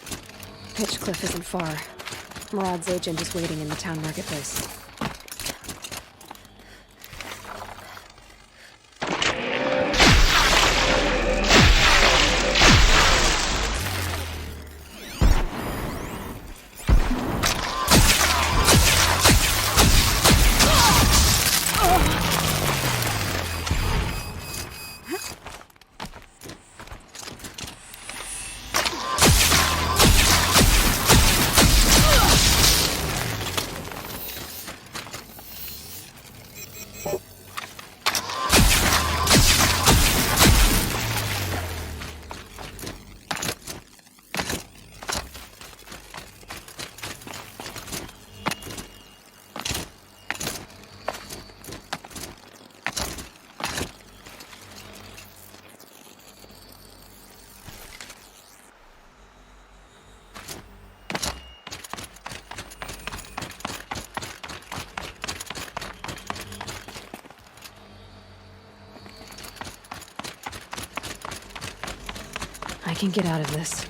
Pitchcliff isn't far. Murad's agent is waiting in the town marketplace. I can get out of this.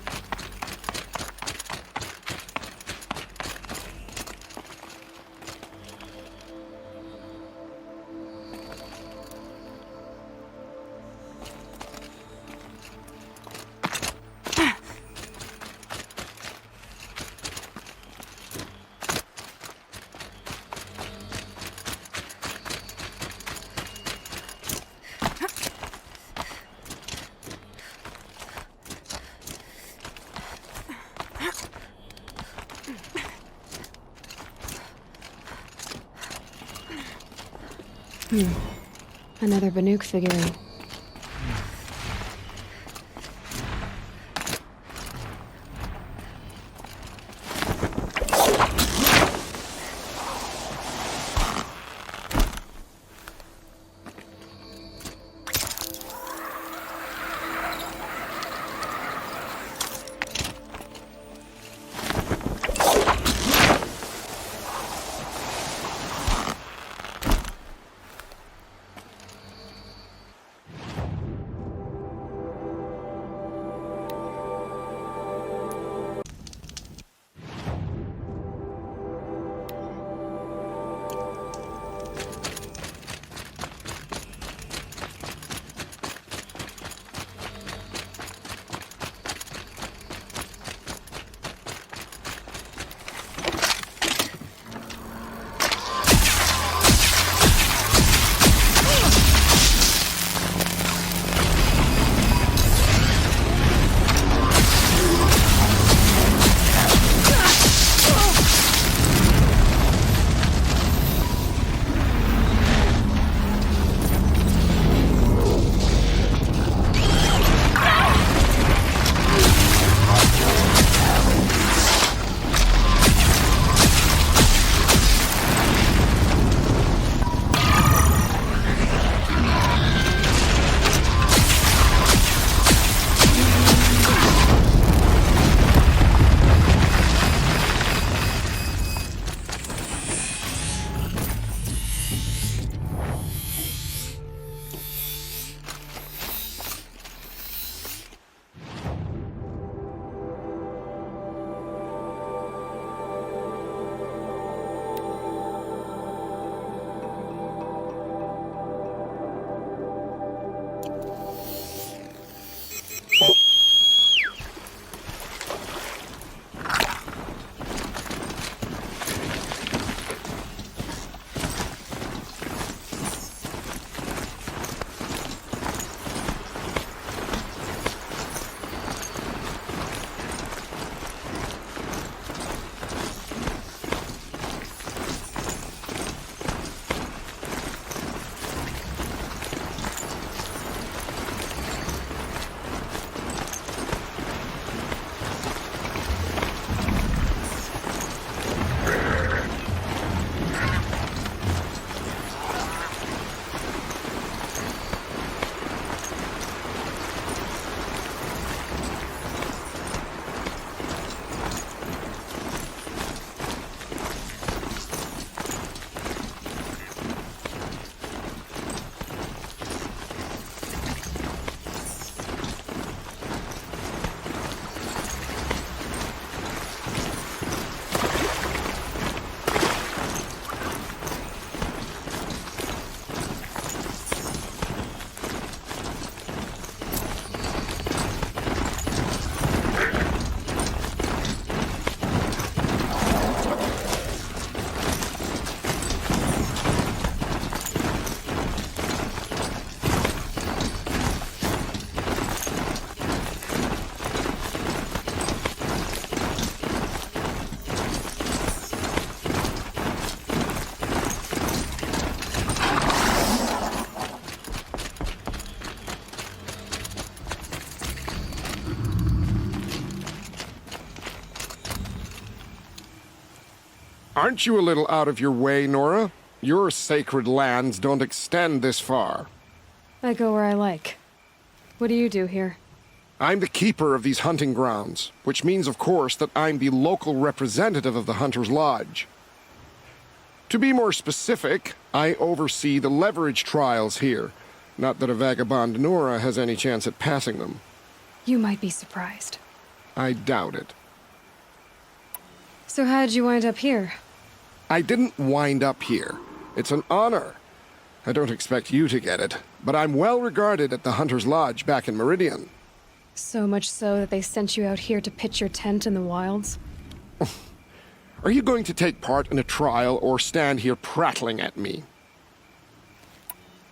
Another Banuk figurine. Aren't you a little out of your way, Nora? Your sacred lands don't extend this far. I go where I like. What do you do here? I'm the keeper of these hunting grounds, which means, of course, that I'm the local representative of the Hunter's Lodge. To be more specific, I oversee the leverage trials here. Not that a vagabond Nora has any chance at passing them. You might be surprised. I doubt it. So how'd you wind up here? I didn't wind up here. It's an honor. I don't expect you to get it, but I'm well regarded at the Hunter's Lodge back in Meridian. So much so that they sent you out here to pitch your tent in the wilds? Are you going to take part in a trial or stand here prattling at me?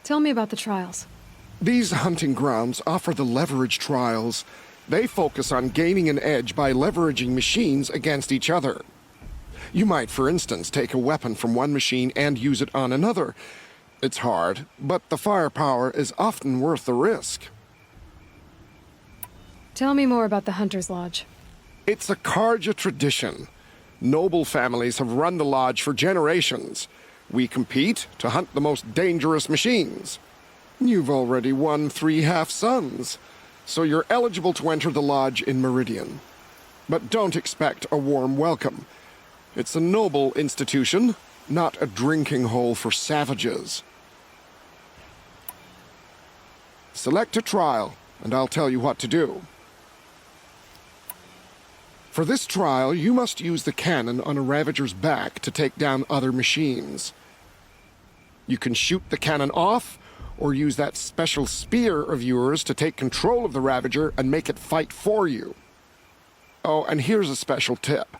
Tell me about the trials. These hunting grounds offer the leverage trials. They focus on gaining an edge by leveraging machines against each other. You might, for instance, take a weapon from one machine and use it on another. It's hard, but the firepower is often worth the risk. Tell me more about the Hunter's Lodge. It's a Karja tradition. Noble families have run the lodge for generations. We compete to hunt the most dangerous machines. You've already won 3 half-sons, so you're eligible to enter the lodge in Meridian. But don't expect a warm welcome. It's a noble institution, not a drinking hole for savages. Select a trial, and I'll tell you what to do. For this trial, you must use the cannon on a Ravager's back to take down other machines. You can shoot the cannon off, or use that special spear of yours to take control of the Ravager and make it fight for you. Oh, and here's a special tip.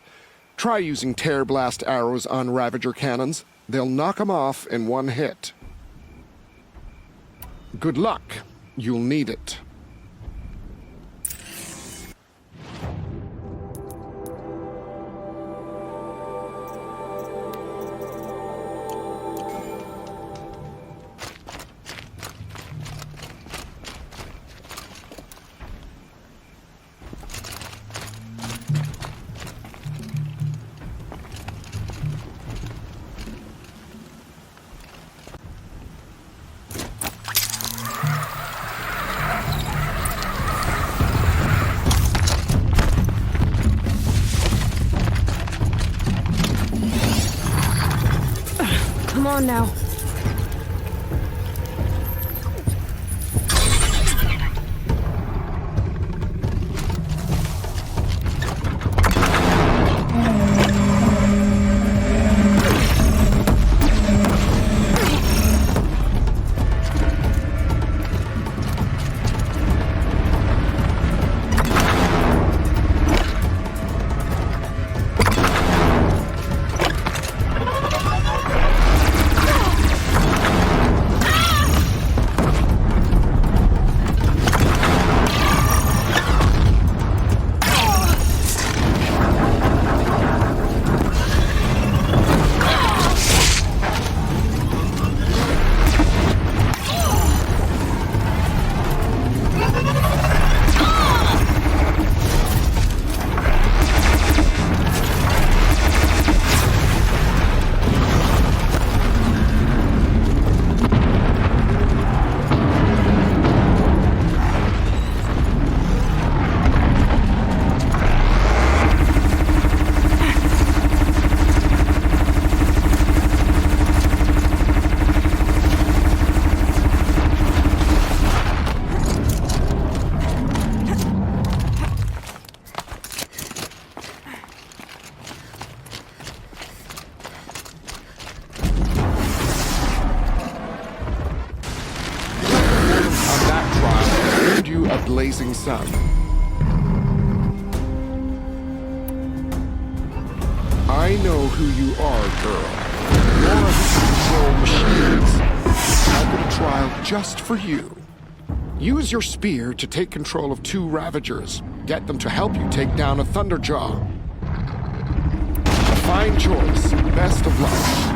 Try using tear blast arrows on Ravager cannons. They'll knock them off in one hit. Good luck. You'll need it. Come on now. Blazing sun. I know who you are, girl. Nora who can control machines. I've got a trial just for you. Use your spear to take control of 2 Ravagers. Get them to help you take down a Thunderjaw. A fine choice. Best of luck.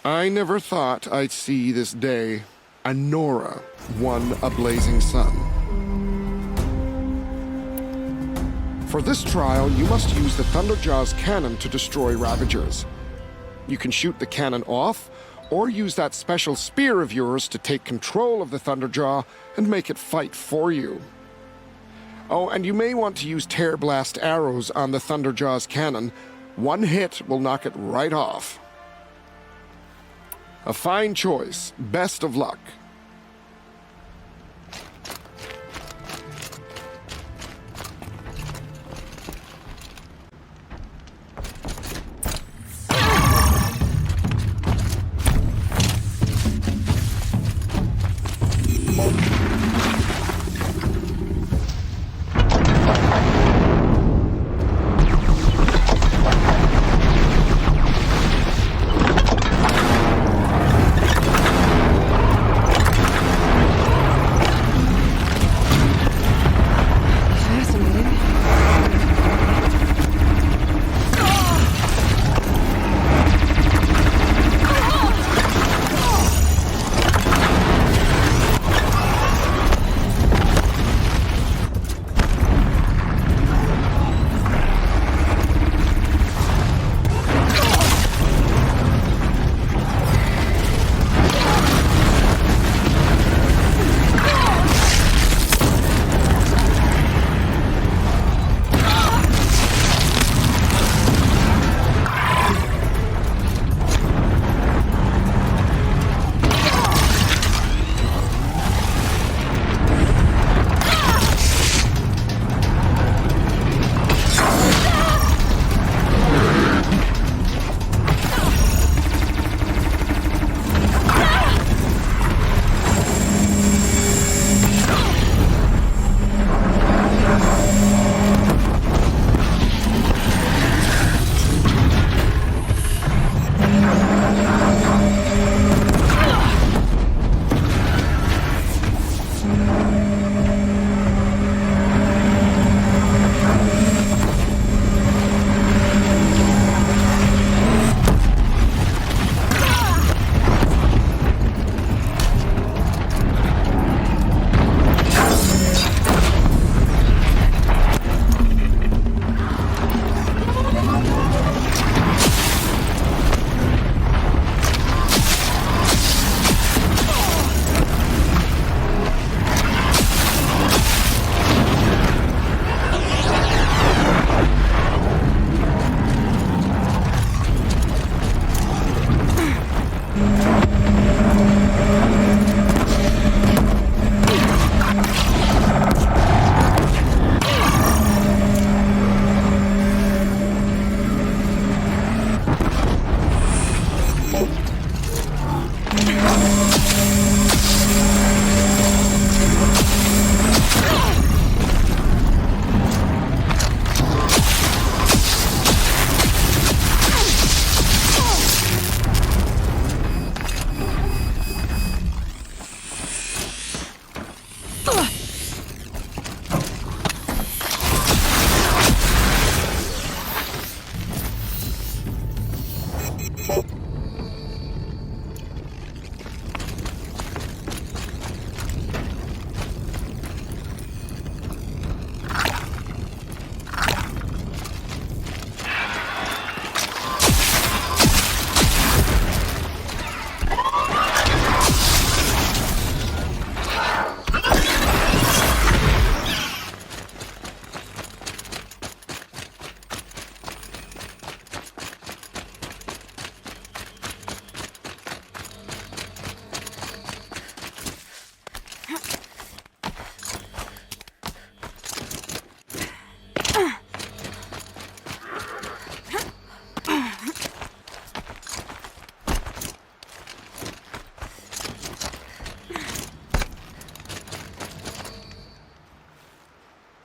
I never thought I'd see this day. A Nora won a blazing sun. For this trial, you must use the Thunderjaw's cannon to destroy Ravagers. You can shoot the cannon off, or use that special spear of yours to take control of the Thunderjaw and make it fight for you. Oh, and you may want to use tear blast arrows on the Thunderjaw's cannon. One hit will knock it right off. A fine choice. Best of luck.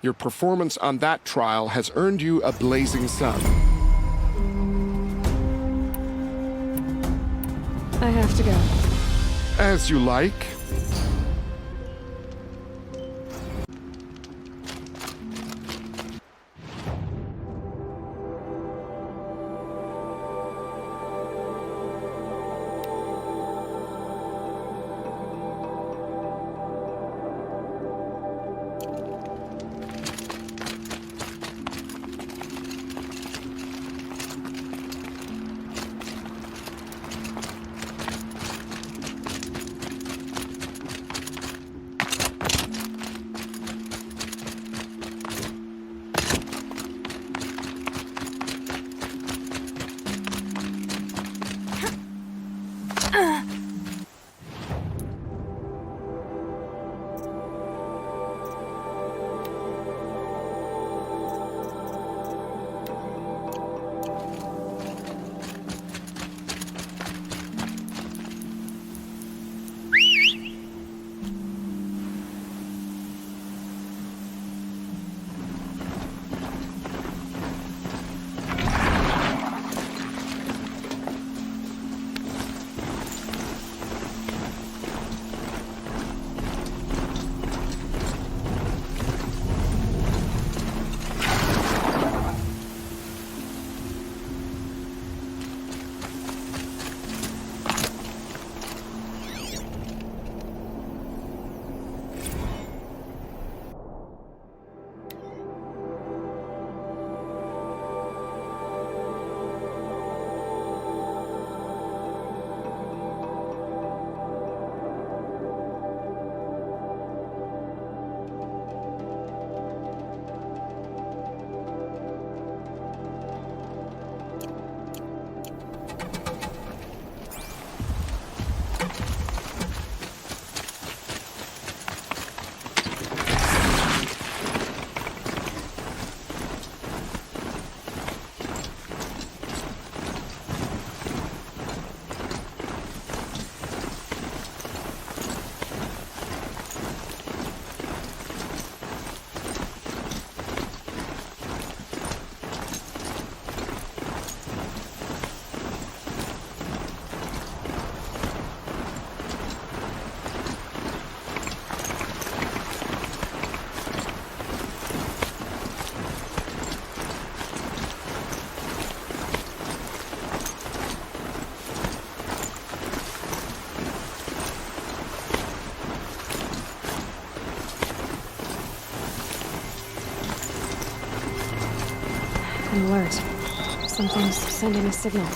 Your performance on that trial has earned you a blazing sun. I have to go. As you like. an alert. Something's sending a signal.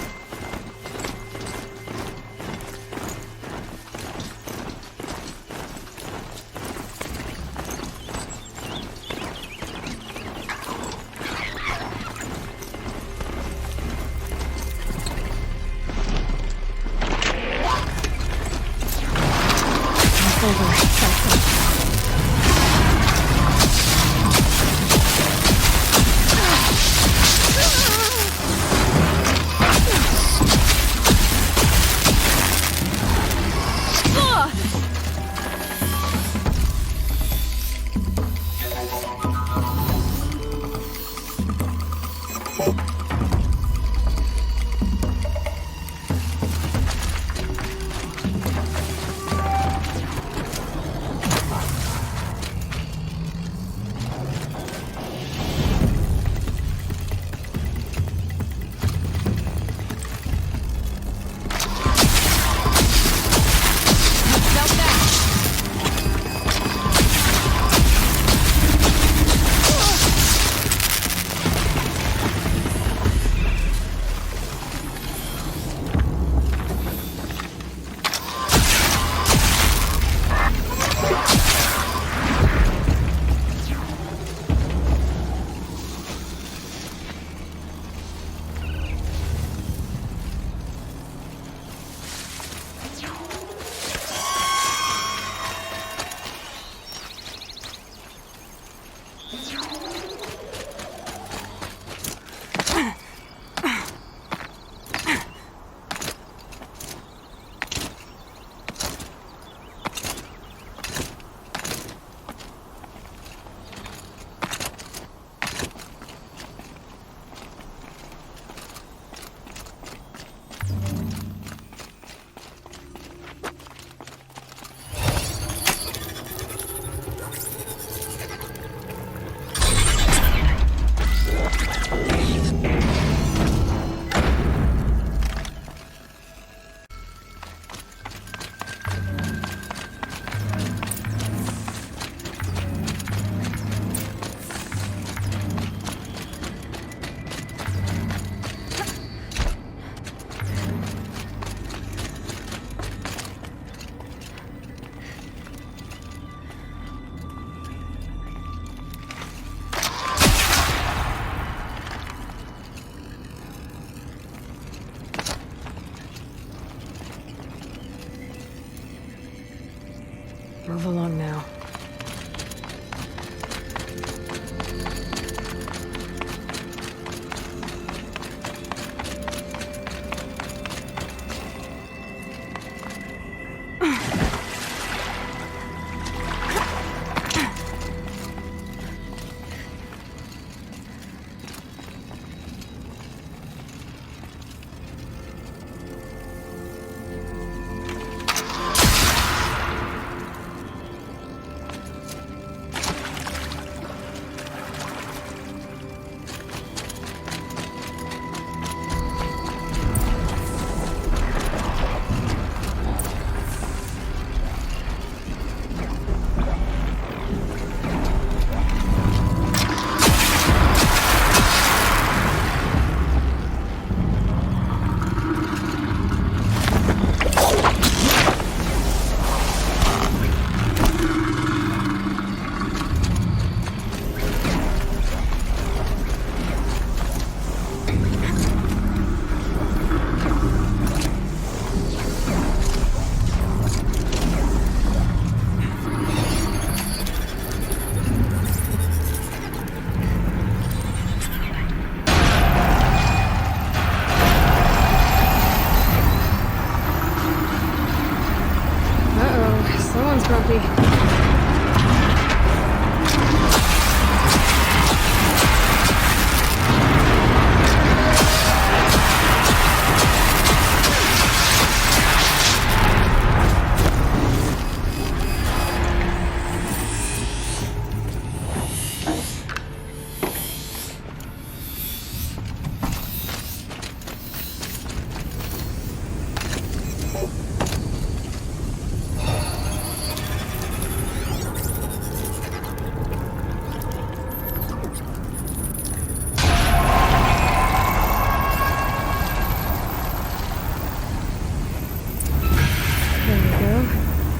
Move along now.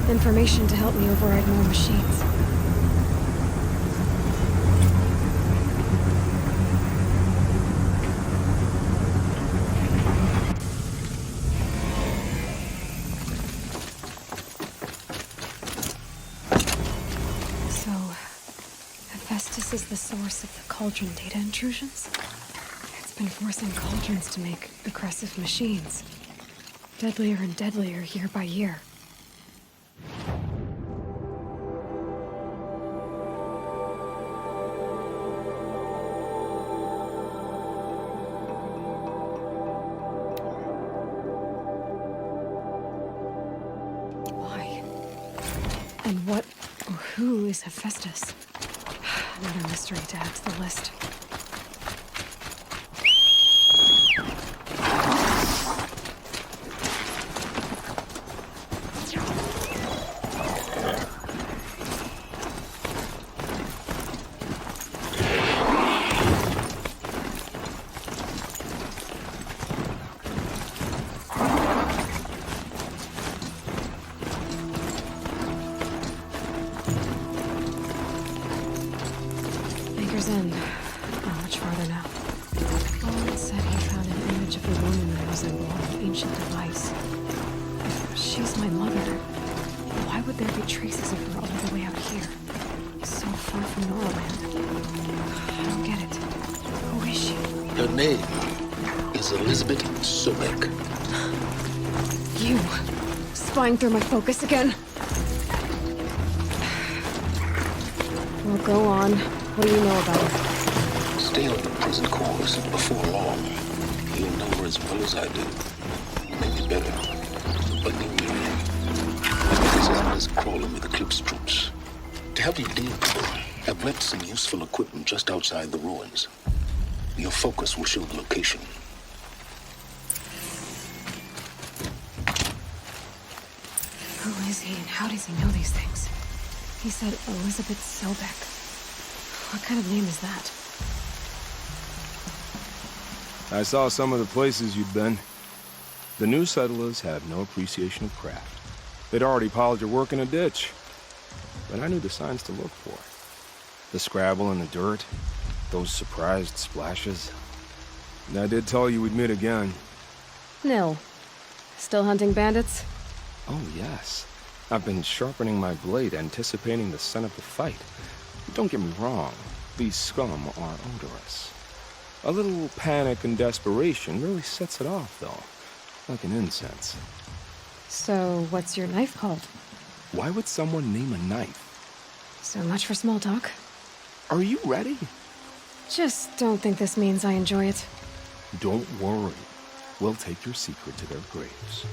Information to help me override more machines. So, Hephaestus is the source of the Cauldron data intrusions? It's been forcing Cauldrons to make aggressive machines. Deadlier and deadlier year by year. Why? And what or who is Hephaestus? Another mystery to add to the list. Not much farther now. Owen said he found an image of a woman that resembled an ancient device. If she's my mother, why would there be traces of her all the way out here? So far from Norland. I don't get it. Who is she? Her name is Elizabeth Sobek. You! Spying through my focus again? Well, go on. What do you know about her? Stay on the present course. Before long, you'll know her as well as I do. Maybe better. But you will. This is Liz crawling with Eclipse troops. To help you deal with her, I've left some useful equipment just outside the ruins. Your focus will show the location. Who is he and how does he know these things? He said Elizabeth Sobek. What kind of name is that? I saw some of the places you'd been. The new settlers had no appreciation of craft. They'd already piled your work in a ditch. But I knew the signs to look for. The scrabble in the dirt, those surprised splashes. And I did tell you we'd meet again. Nil. Still hunting bandits? Oh, yes. I've been sharpening my blade, anticipating the scent of the fight. Don't get me wrong, these scum are odorous. A little panic and desperation really sets it off, though, like an incense. So, what's your knife called? Why would someone name a knife? So much for small talk. Are you ready? Just don't think this means I enjoy it. Don't worry. We'll take your secret to their graves.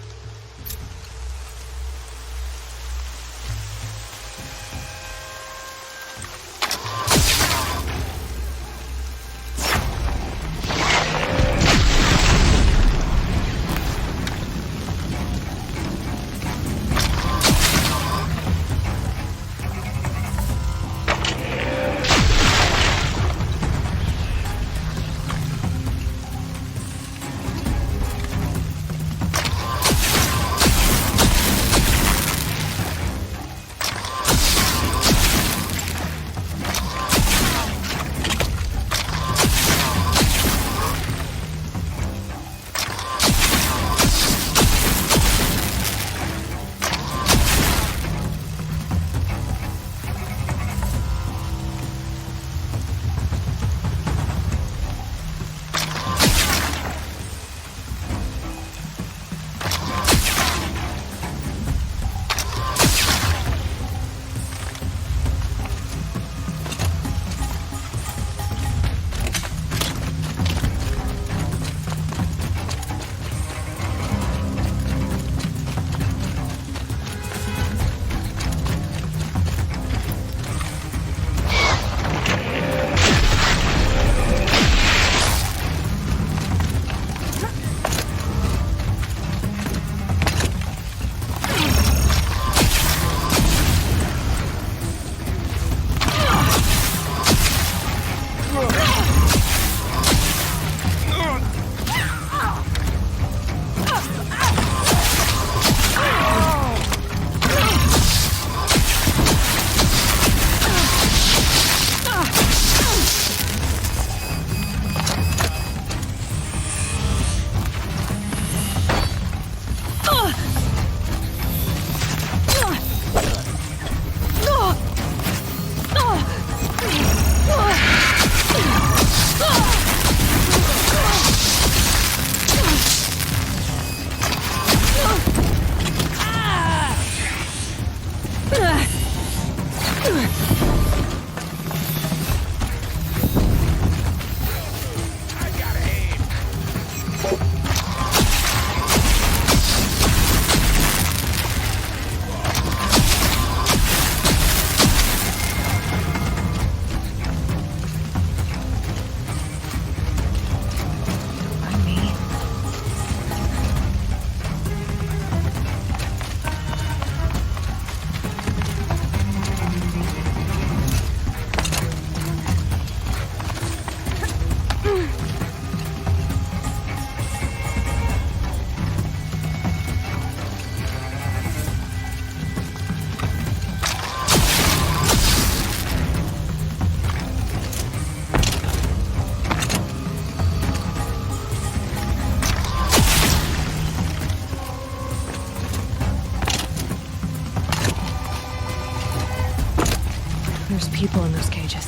There's people in those cages.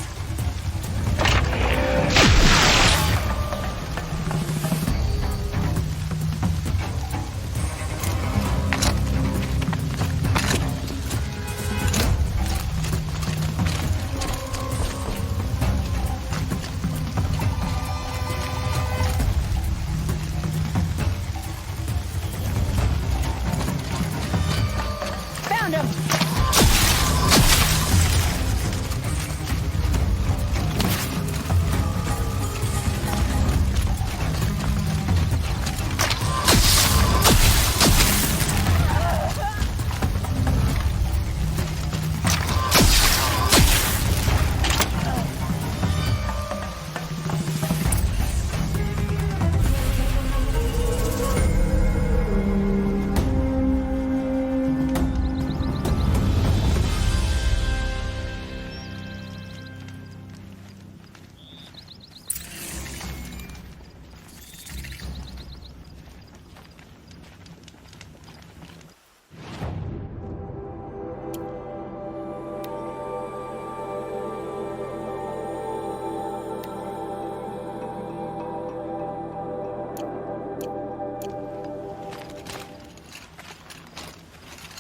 Found him!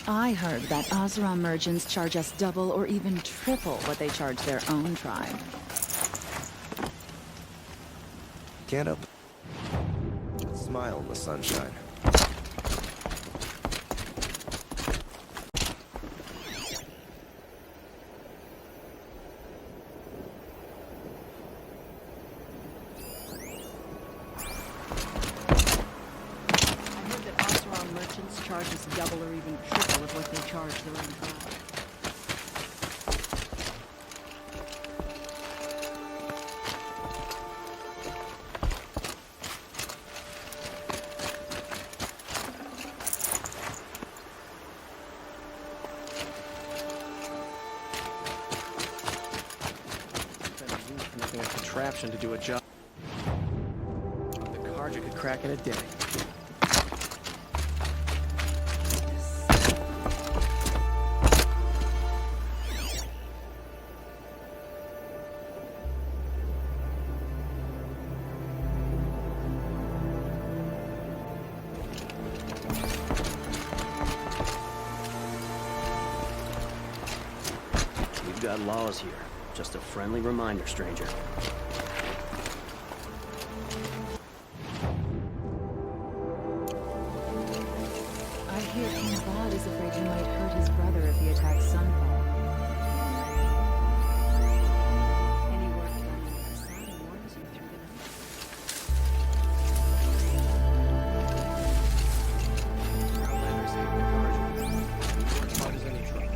I heard that Oseram merchants charge us double or even triple what they charge their own tribe. Can't help but smile in the sunshine. Merchants charge us double or even triple of what they charge their own tribe. Nothing a contraption to do a job. The Carja could crack in a day. We've got laws here. Just a friendly reminder, stranger. I hear King Bod is afraid he might hurt his brother if he attacks Sunfall. Any word from the sun warns you through the night. Outlanders hate the Carja. As much as any trouble.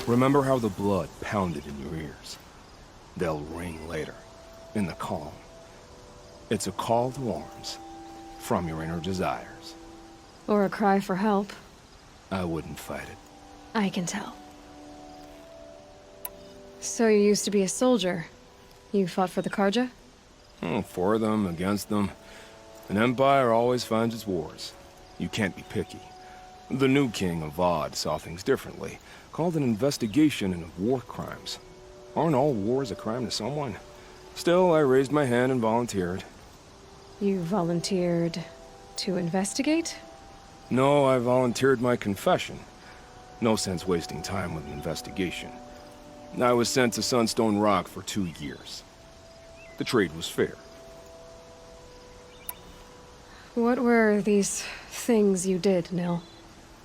Remember how the blood pounded in your ears? They'll ring later, in the calm. It's a call to arms, from your inner desires. Or a cry for help. I wouldn't fight it. I can tell. So you used to be a soldier. You fought for the Karja? For them, against them. An empire always finds its wars. You can't be picky. The new king of Vod saw things differently. Called an investigation into war crimes. Aren't all wars a crime to someone? Still, I raised my hand and volunteered. You volunteered to investigate? No, I volunteered my confession. No sense wasting time with an investigation. I was sent to Sunstone Rock for 2 years. The trade was fair. What were these things you did, Nil?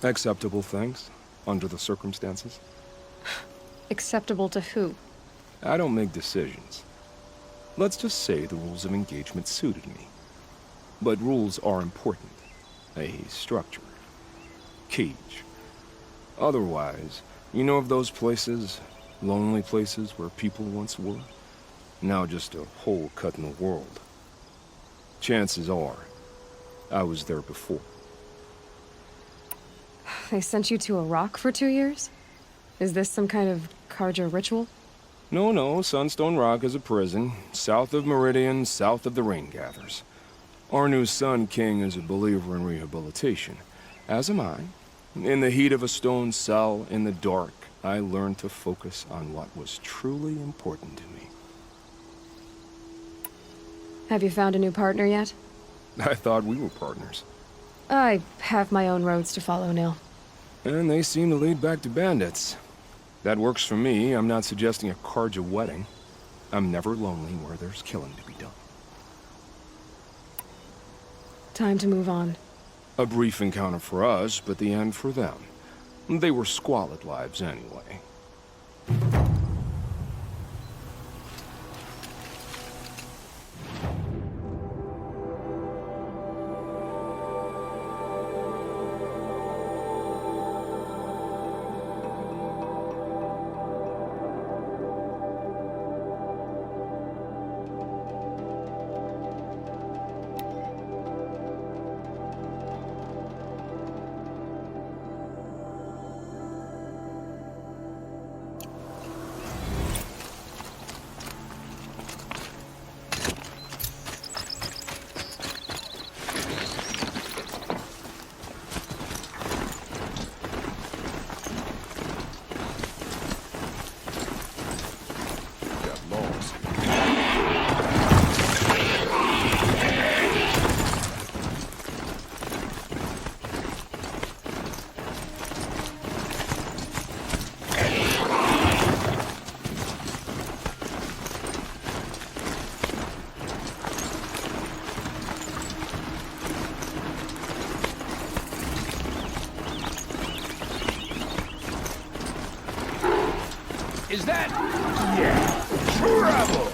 Acceptable things, under the circumstances. Acceptable to who? I don't make decisions. Let's just say the rules of engagement suited me. But rules are important. A structure. Cage. Otherwise, you know of those places, lonely places where people once were? Now just a hole cut in the world. Chances are, I was there before. They sent you to a rock for 2 years? Is this some kind of Karja ritual? No, Sunstone Rock is a prison, south of Meridian, south of the Rain Gathers. Our new Sun King is a believer in rehabilitation, as am I. In the heat of a stone cell, in the dark, I learned to focus on what was truly important to me. Have you found a new partner yet? I thought we were partners. I have my own roads to follow, Nil. And they seem to lead back to bandits. That works for me. I'm not suggesting a Karja wedding. I'm never lonely where there's killing to be done. Time to move on. A brief encounter for us, but the end for them. They were squalid lives anyway. Is that... yeah, trouble!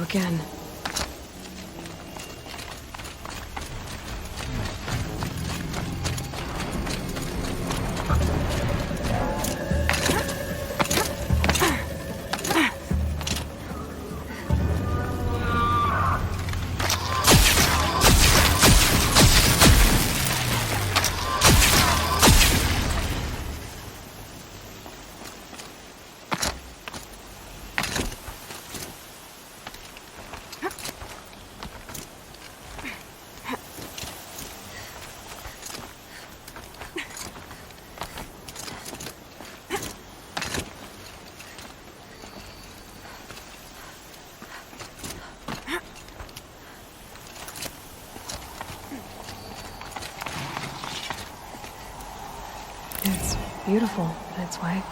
again. It's beautiful in its way.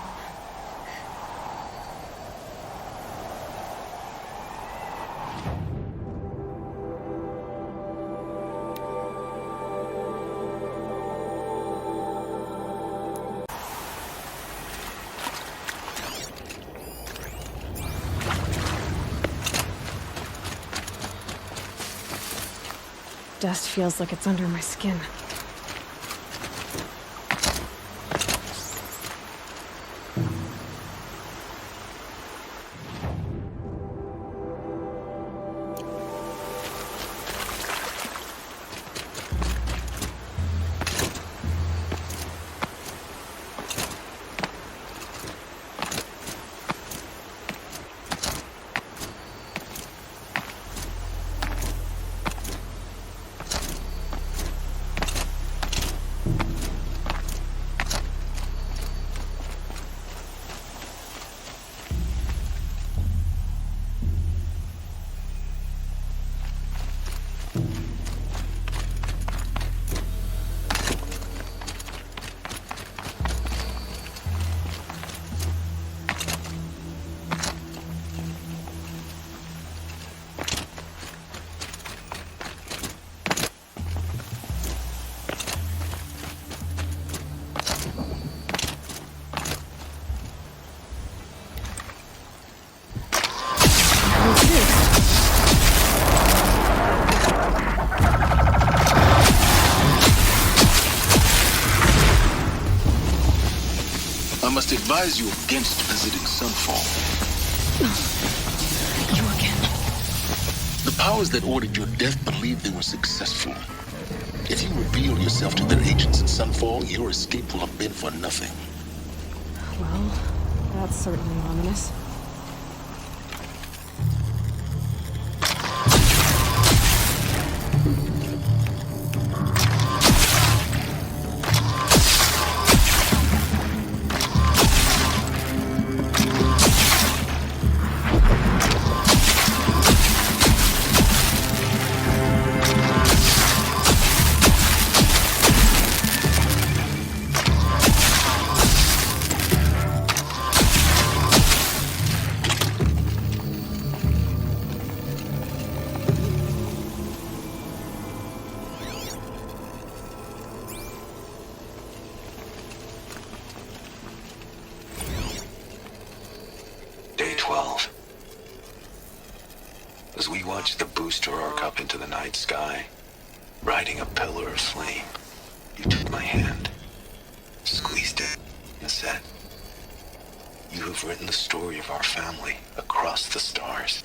Dust feels like it's under my skin. I must advise you against visiting Sunfall. You again. The powers that ordered your death believed they were successful. If you reveal yourself to their agents in Sunfall, your escape will have been for nothing. Well, that's certainly ominous. Day 12. As we watched the booster arc up into the night sky, riding a pillar of flame, you took my hand, squeezed it, and said, "You have written the story of our family across the stars."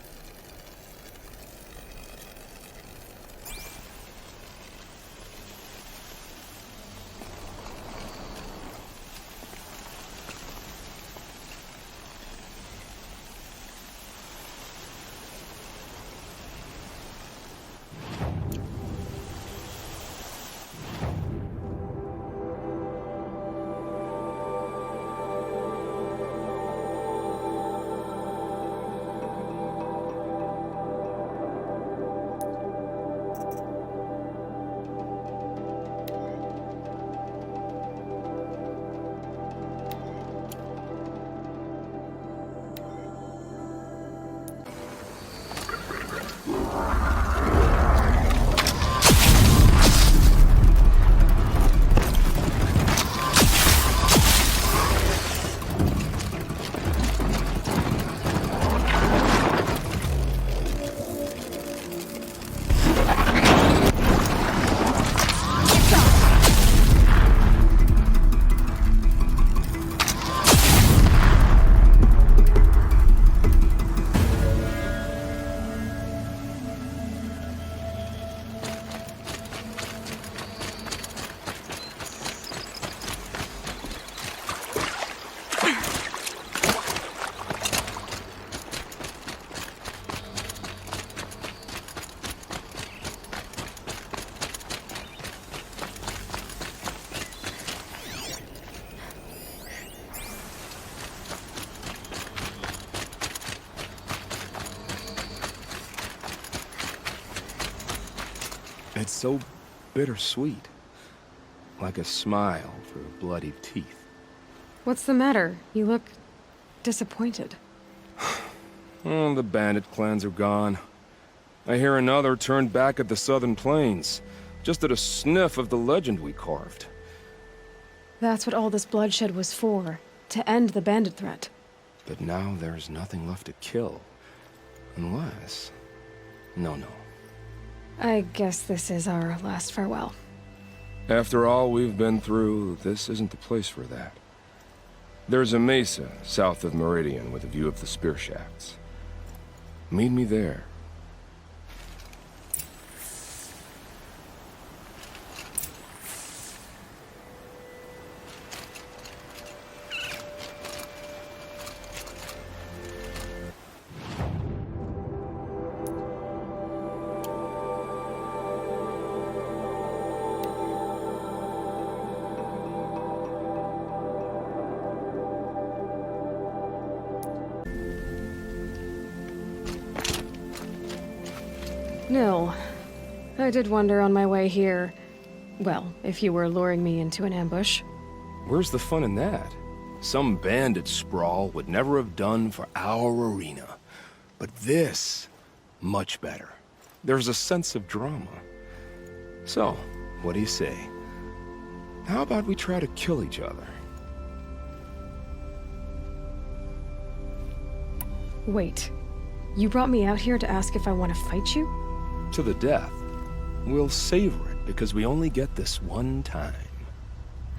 It's so bittersweet. Like a smile for bloodied teeth. What's the matter? You look disappointed. Oh, the bandit clans are gone. I hear another turned back at the southern plains, just at a sniff of the legend we carved. That's what all this bloodshed was for, to end the bandit threat. But now there's nothing left to kill. Unless... No. I guess this is our last farewell. After all we've been through, this isn't the place for that. There's a mesa south of Meridian with a view of the spear shafts. Meet me there. Nil, I did wonder on my way here, well, if you were luring me into an ambush. Where's the fun in that? Some bandit sprawl would never have done for our arena. But this, much better. There's a sense of drama. So, what do you say? How about we try to kill each other? Wait, you brought me out here to ask if I want to fight you? To the death. We'll savor it because we only get this one time.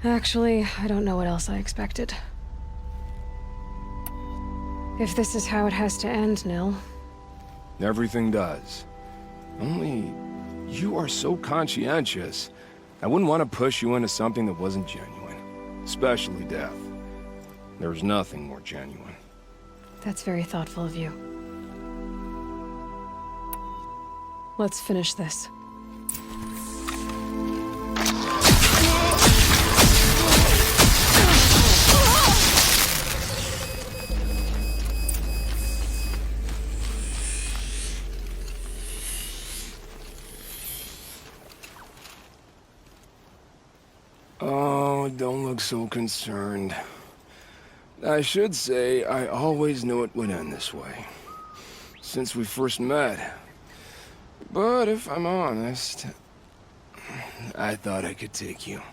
Actually, I don't know what else I expected. If this is how it has to end, Nil. Everything does. Only, you are so conscientious. I wouldn't want to push you into something that wasn't genuine. Especially death. There's nothing more genuine. That's very thoughtful of you. Let's finish this. Oh, don't look so concerned. I should say, I always knew it would end this way. Since we first met. But if I'm honest, I thought I could take you.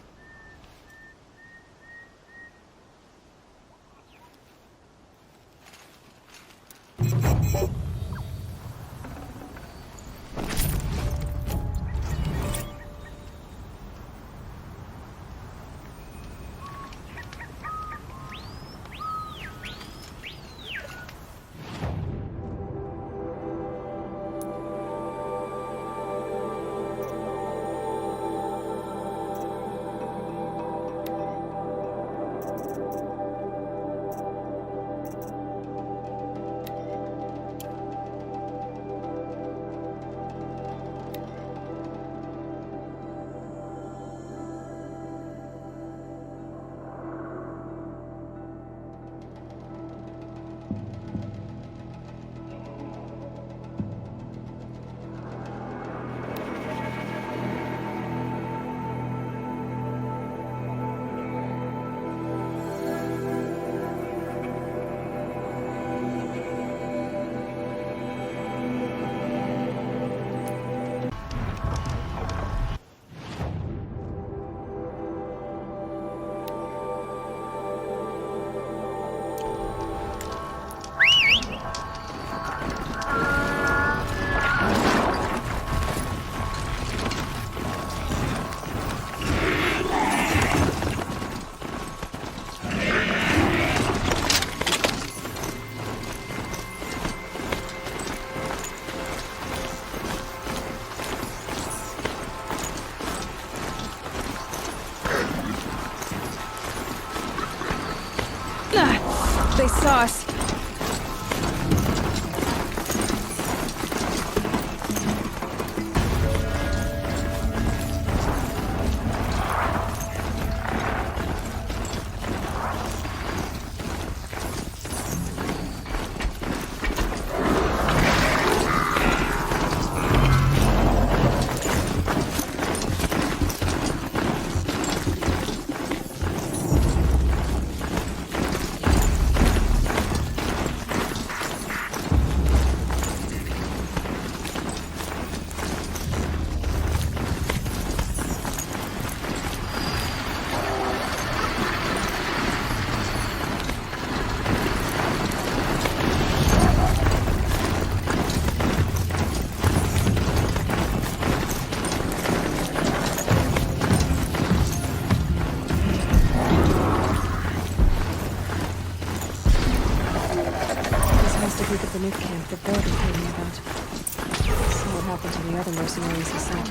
They saw us. other mercenaries he sent.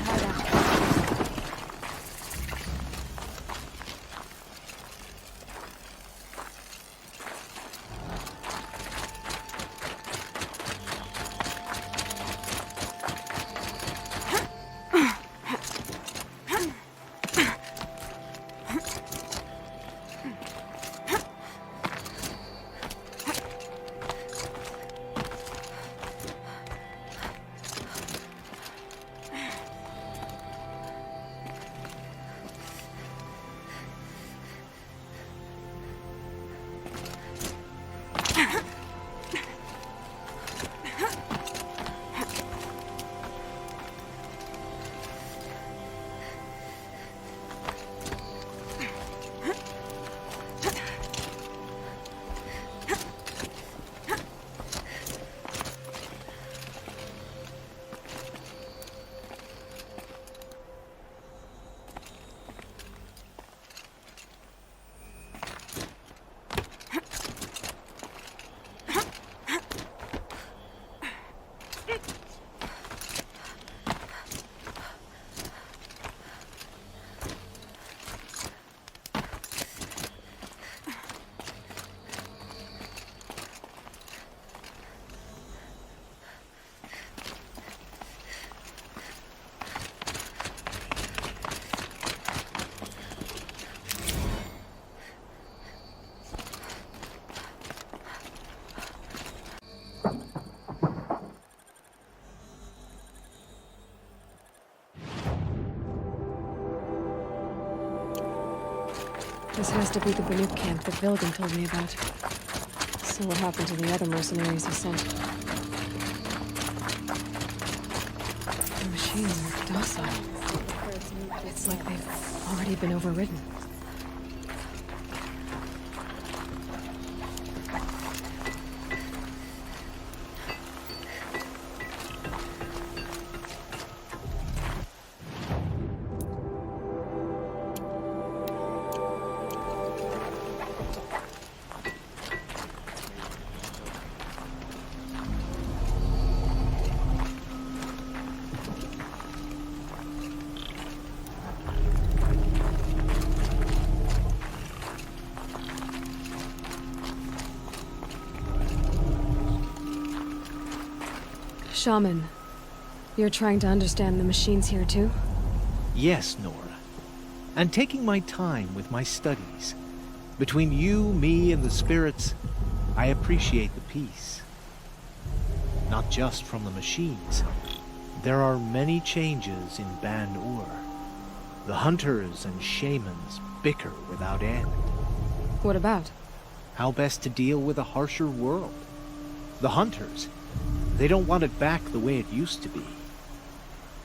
This has to be the Banuk camp that Vilgan told me about. So what happened to the other mercenaries he sent? The machines are docile. It's like they've already been overridden. Shaman, you're trying to understand the machines here too? Yes, Nora. And taking my time with my studies. Between you, me, and the spirits, I appreciate the peace. Not just from the machines. There are many changes in Ban-Ur. The hunters and shamans bicker without end. What about? How best to deal with a harsher world. The hunters, they don't want it back the way it used to be.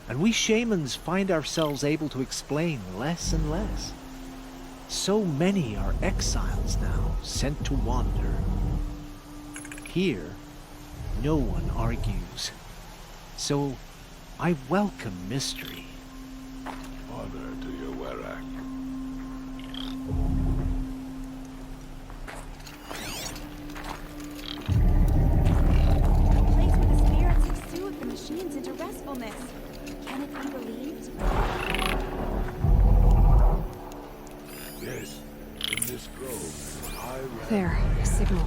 And we shamans find ourselves able to explain less and less. So many are exiles now, sent to wander. Here, no one argues. So, I welcome mystery. Honor to your Werak. Machines into restfulness. Can it be believed? Yes, in this grove, There, a signal.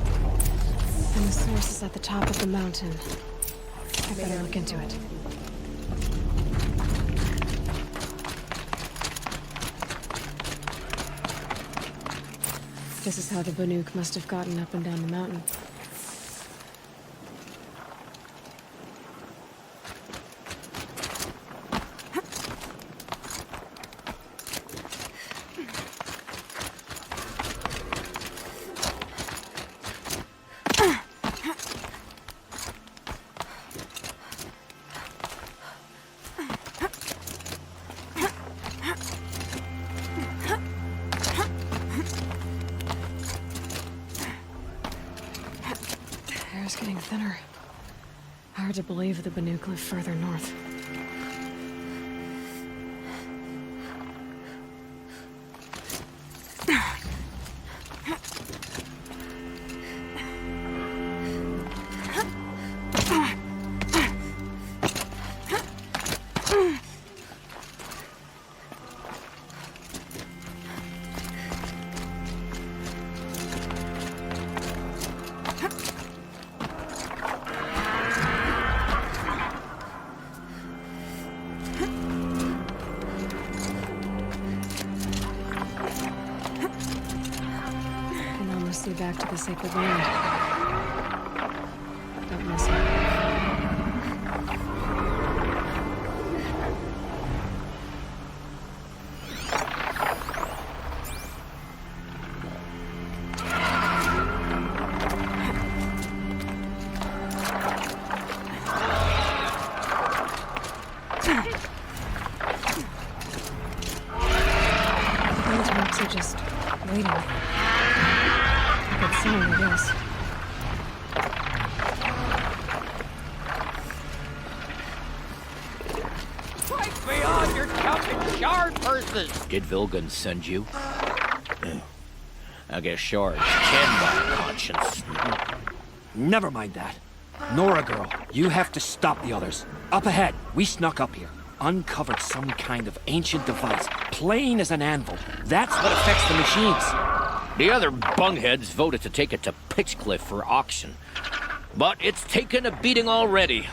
And the source is at the top of the mountain. I better look into it. This is how the Banuk must have gotten up and down the mountain. Air's getting thinner. Hard to believe the Banuk live further north. see back to the sacred land. Don't miss it. Are just waiting. Good sign, I guess. Right beyond your counting shard purses! Did Vilgan send you? I guess shards can buy conscience. Never mind that. Nora girl, you have to stop the others. Up ahead, we snuck up here. Uncovered some kind of ancient device, plain as an anvil. That's what affects the machines. The other bungheads voted to take it to Pitchcliff for auction. But it's taken a beating already.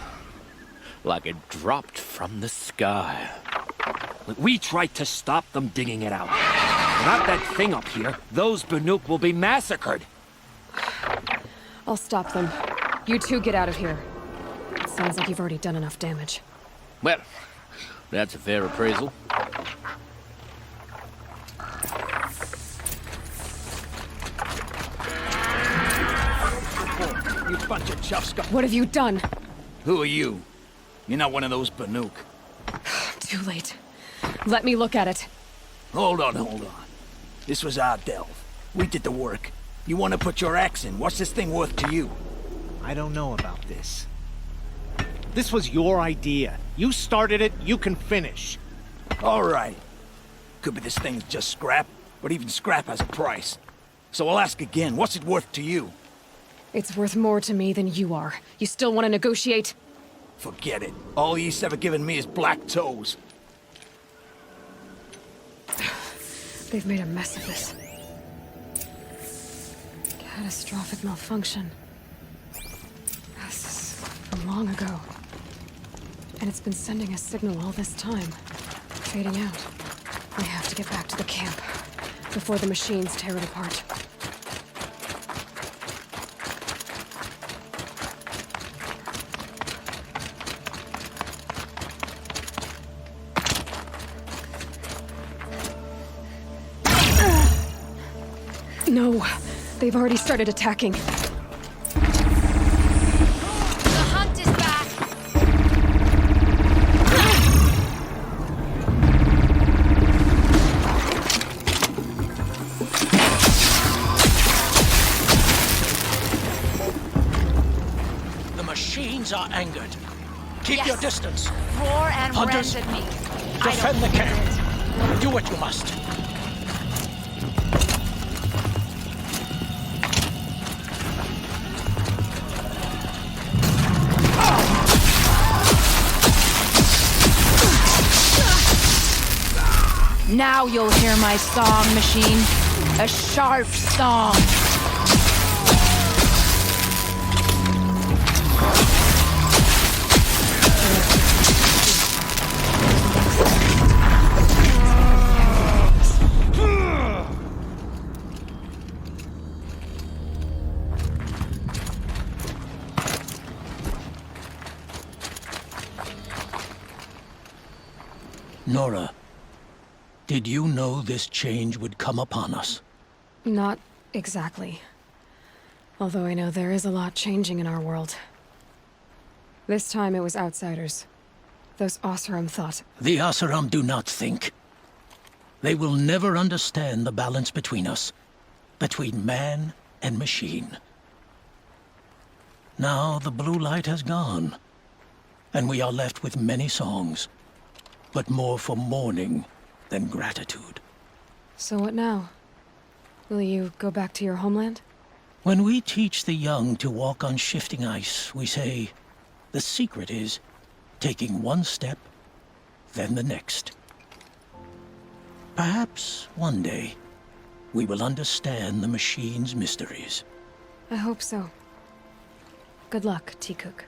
Like it dropped from the sky. We tried to stop them digging it out. Without that thing up here, those Banuk will be massacred. I'll stop them. You two get out of here. It sounds like you've already done enough damage. Well, that's a fair appraisal. You bunch of chuffscup. What have you done? Who are you? You're not one of those Banuk. Too late. Let me look at it. Hold on. This was our delve. We did the work. You want to put your axe in? What's this thing worth to you? I don't know about this. This was your idea. You started it, you can finish. All right. Could be this thing's just scrap, but even scrap has a price. So I'll ask again, what's it worth to you? It's worth more to me than you are. You still want to negotiate? Forget it. All East's ever given me is black toes. They've made a mess of this. Catastrophic malfunction. This is from long ago. And it's been sending a signal all this time. Fading out. I have to get back to the camp before the machines tear it apart. No, they've already started attacking. The hunt is back! The machines are angered. Keep Yes. your distance. Roar and Hunters, rend at me. defend the camp. Do what you must. Now you'll hear my song, machine. A sharp song. Nora, did you know this change would come upon us? Not exactly. Although I know there is a lot changing in our world. This time it was outsiders. Those Oseram thought. The Oseram do not think. They will never understand the balance between us, between man and machine. Now the blue light has gone, and we are left with many songs, but more for mourning than gratitude. So what now? Will you go back to your homeland? When we teach the young to walk on shifting ice, we say, the secret is taking one step, then the next. Perhaps one day, we will understand the machine's mysteries. I hope so. Good luck, Tikuk.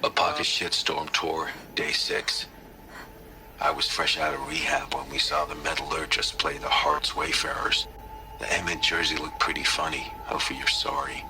A pocket shitstorm tour, day 6. I was fresh out of rehab when we saw the metallurgists play the Hearts Wayfarers. The Emmett jersey looked pretty funny. Hopefully you're sorry.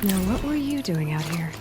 Now, what were you doing out here?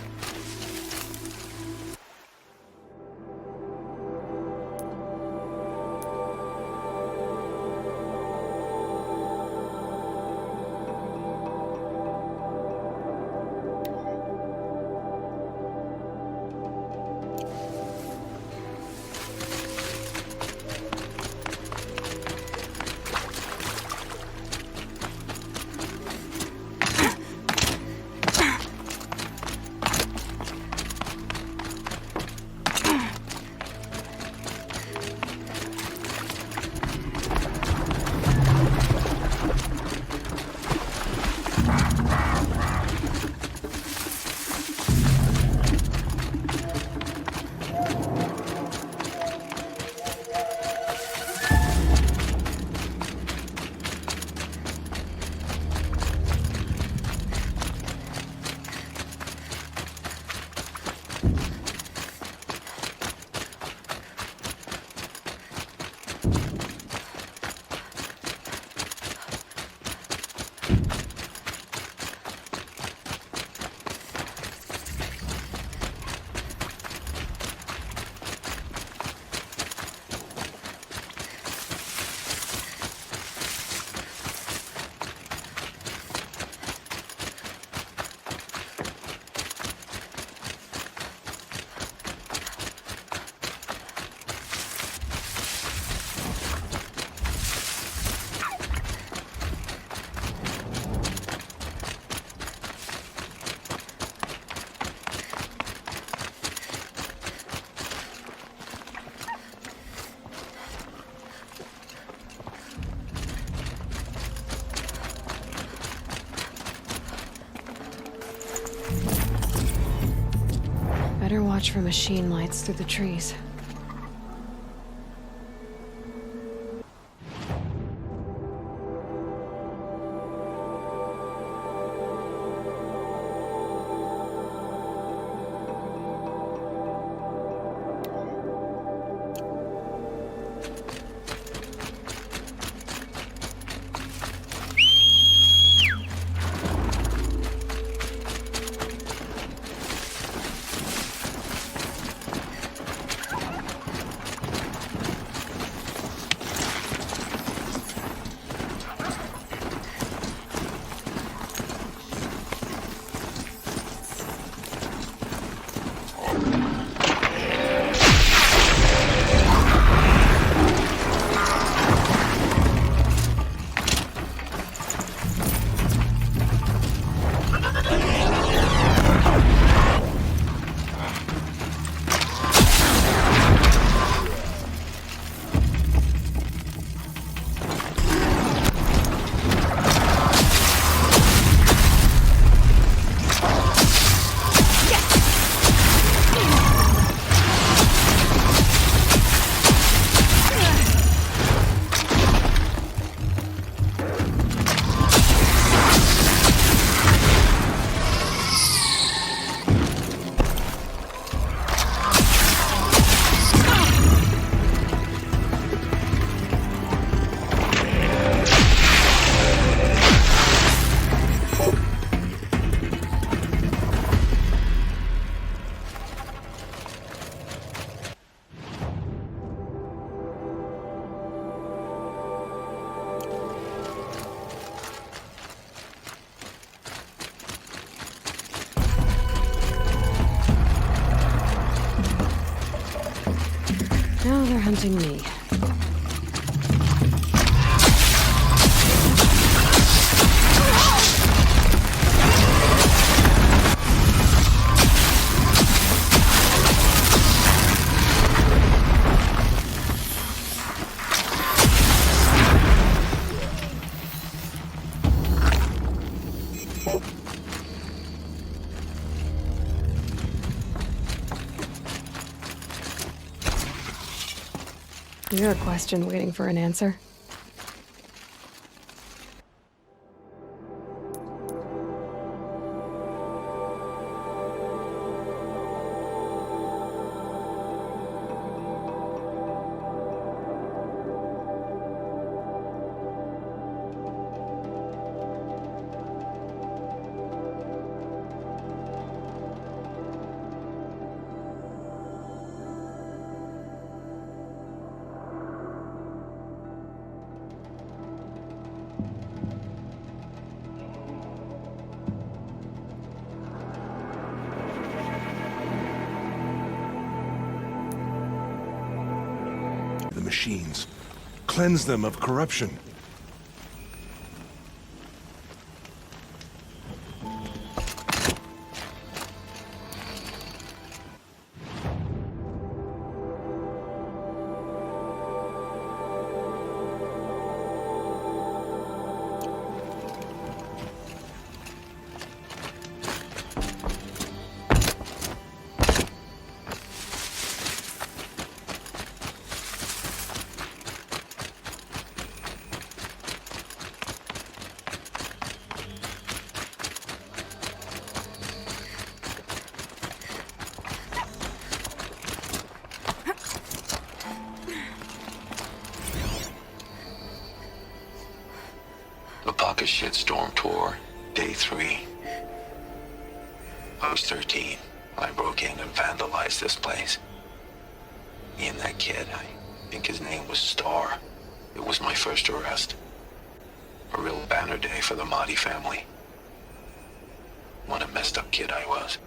Better watch for machine lights through the trees. hunting me. You're a question waiting for an answer. The machines. Cleanse them of corruption. The Pocket Shitstorm Tour, Day 3. I was 13. I broke in and vandalized this place. Me and that kid, I think his name was Star. It was my first arrest. A real banner day for the Mahdi family. What a messed up kid I was.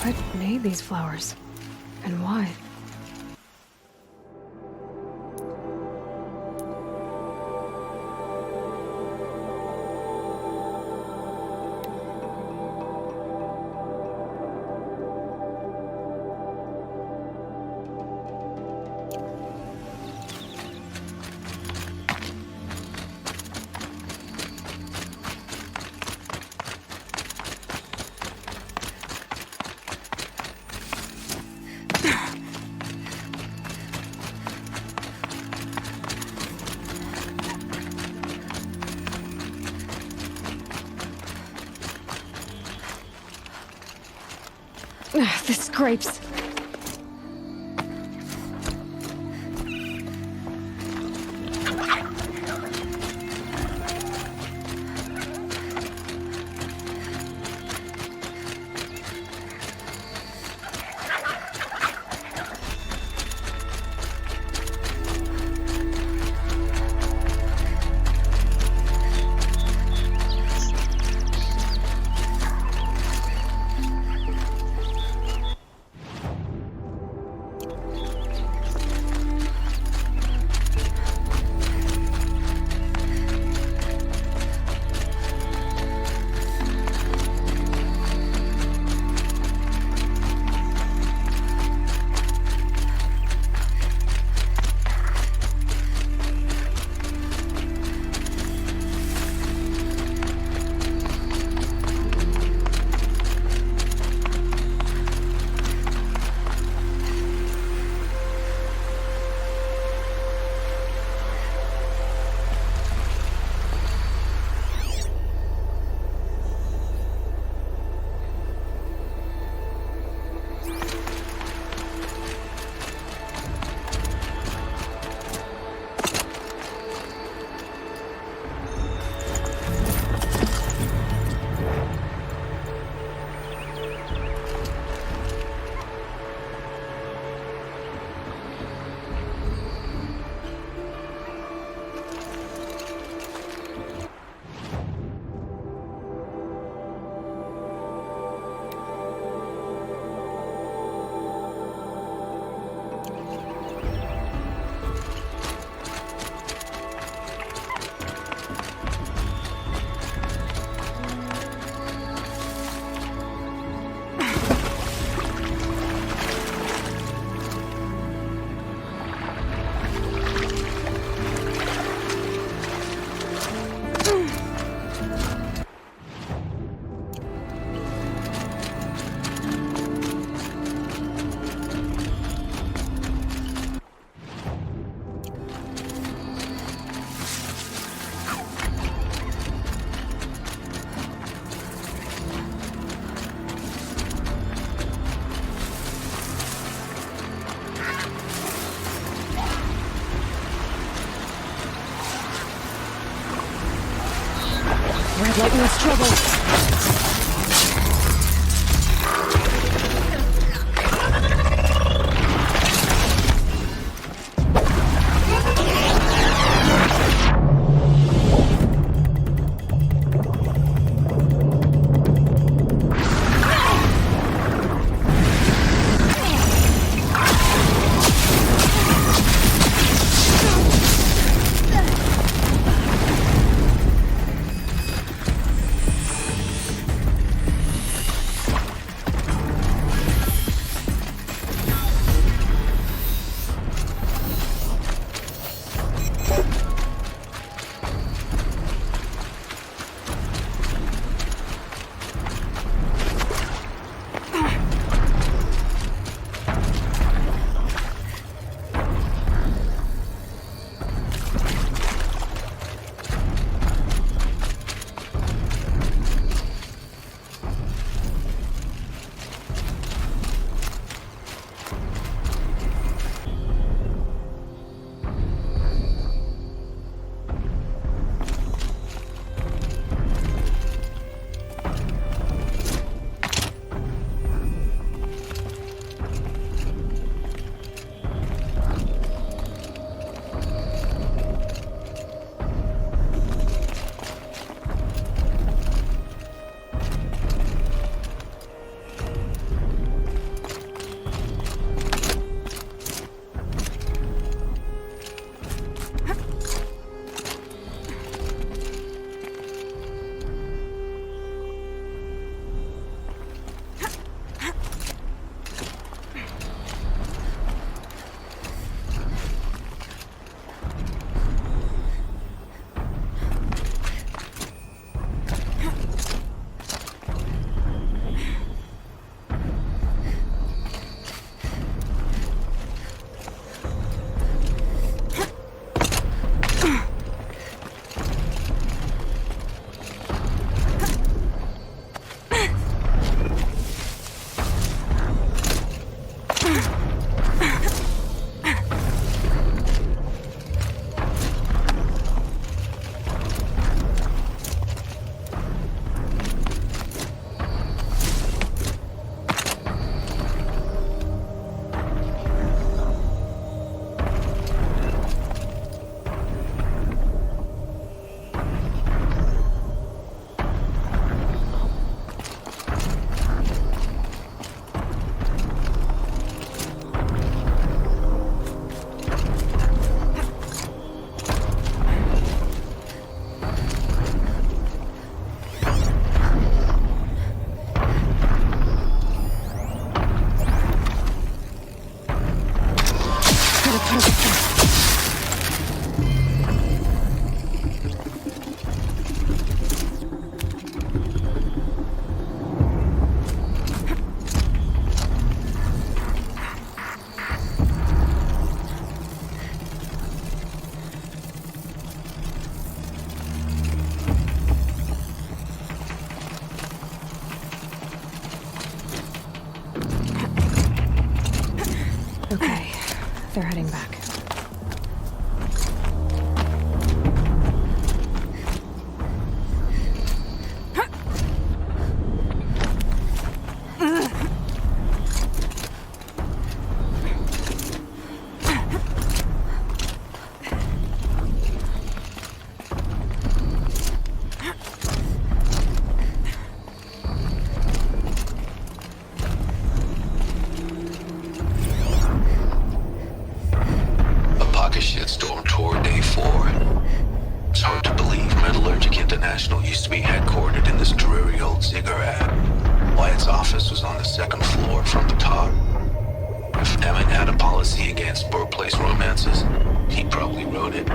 What made these flowers? And why? The scrapes. Red light means trouble. Get a cut of the stuff. Okay, they're heading back. Shitstorm tour day 4. It's hard to believe Metallurgic International used to be headquartered in this dreary old ziggurat. Wyatt's office was on the 2nd floor from the top. If Emmett had a policy against birthplace romances, he probably wrote it.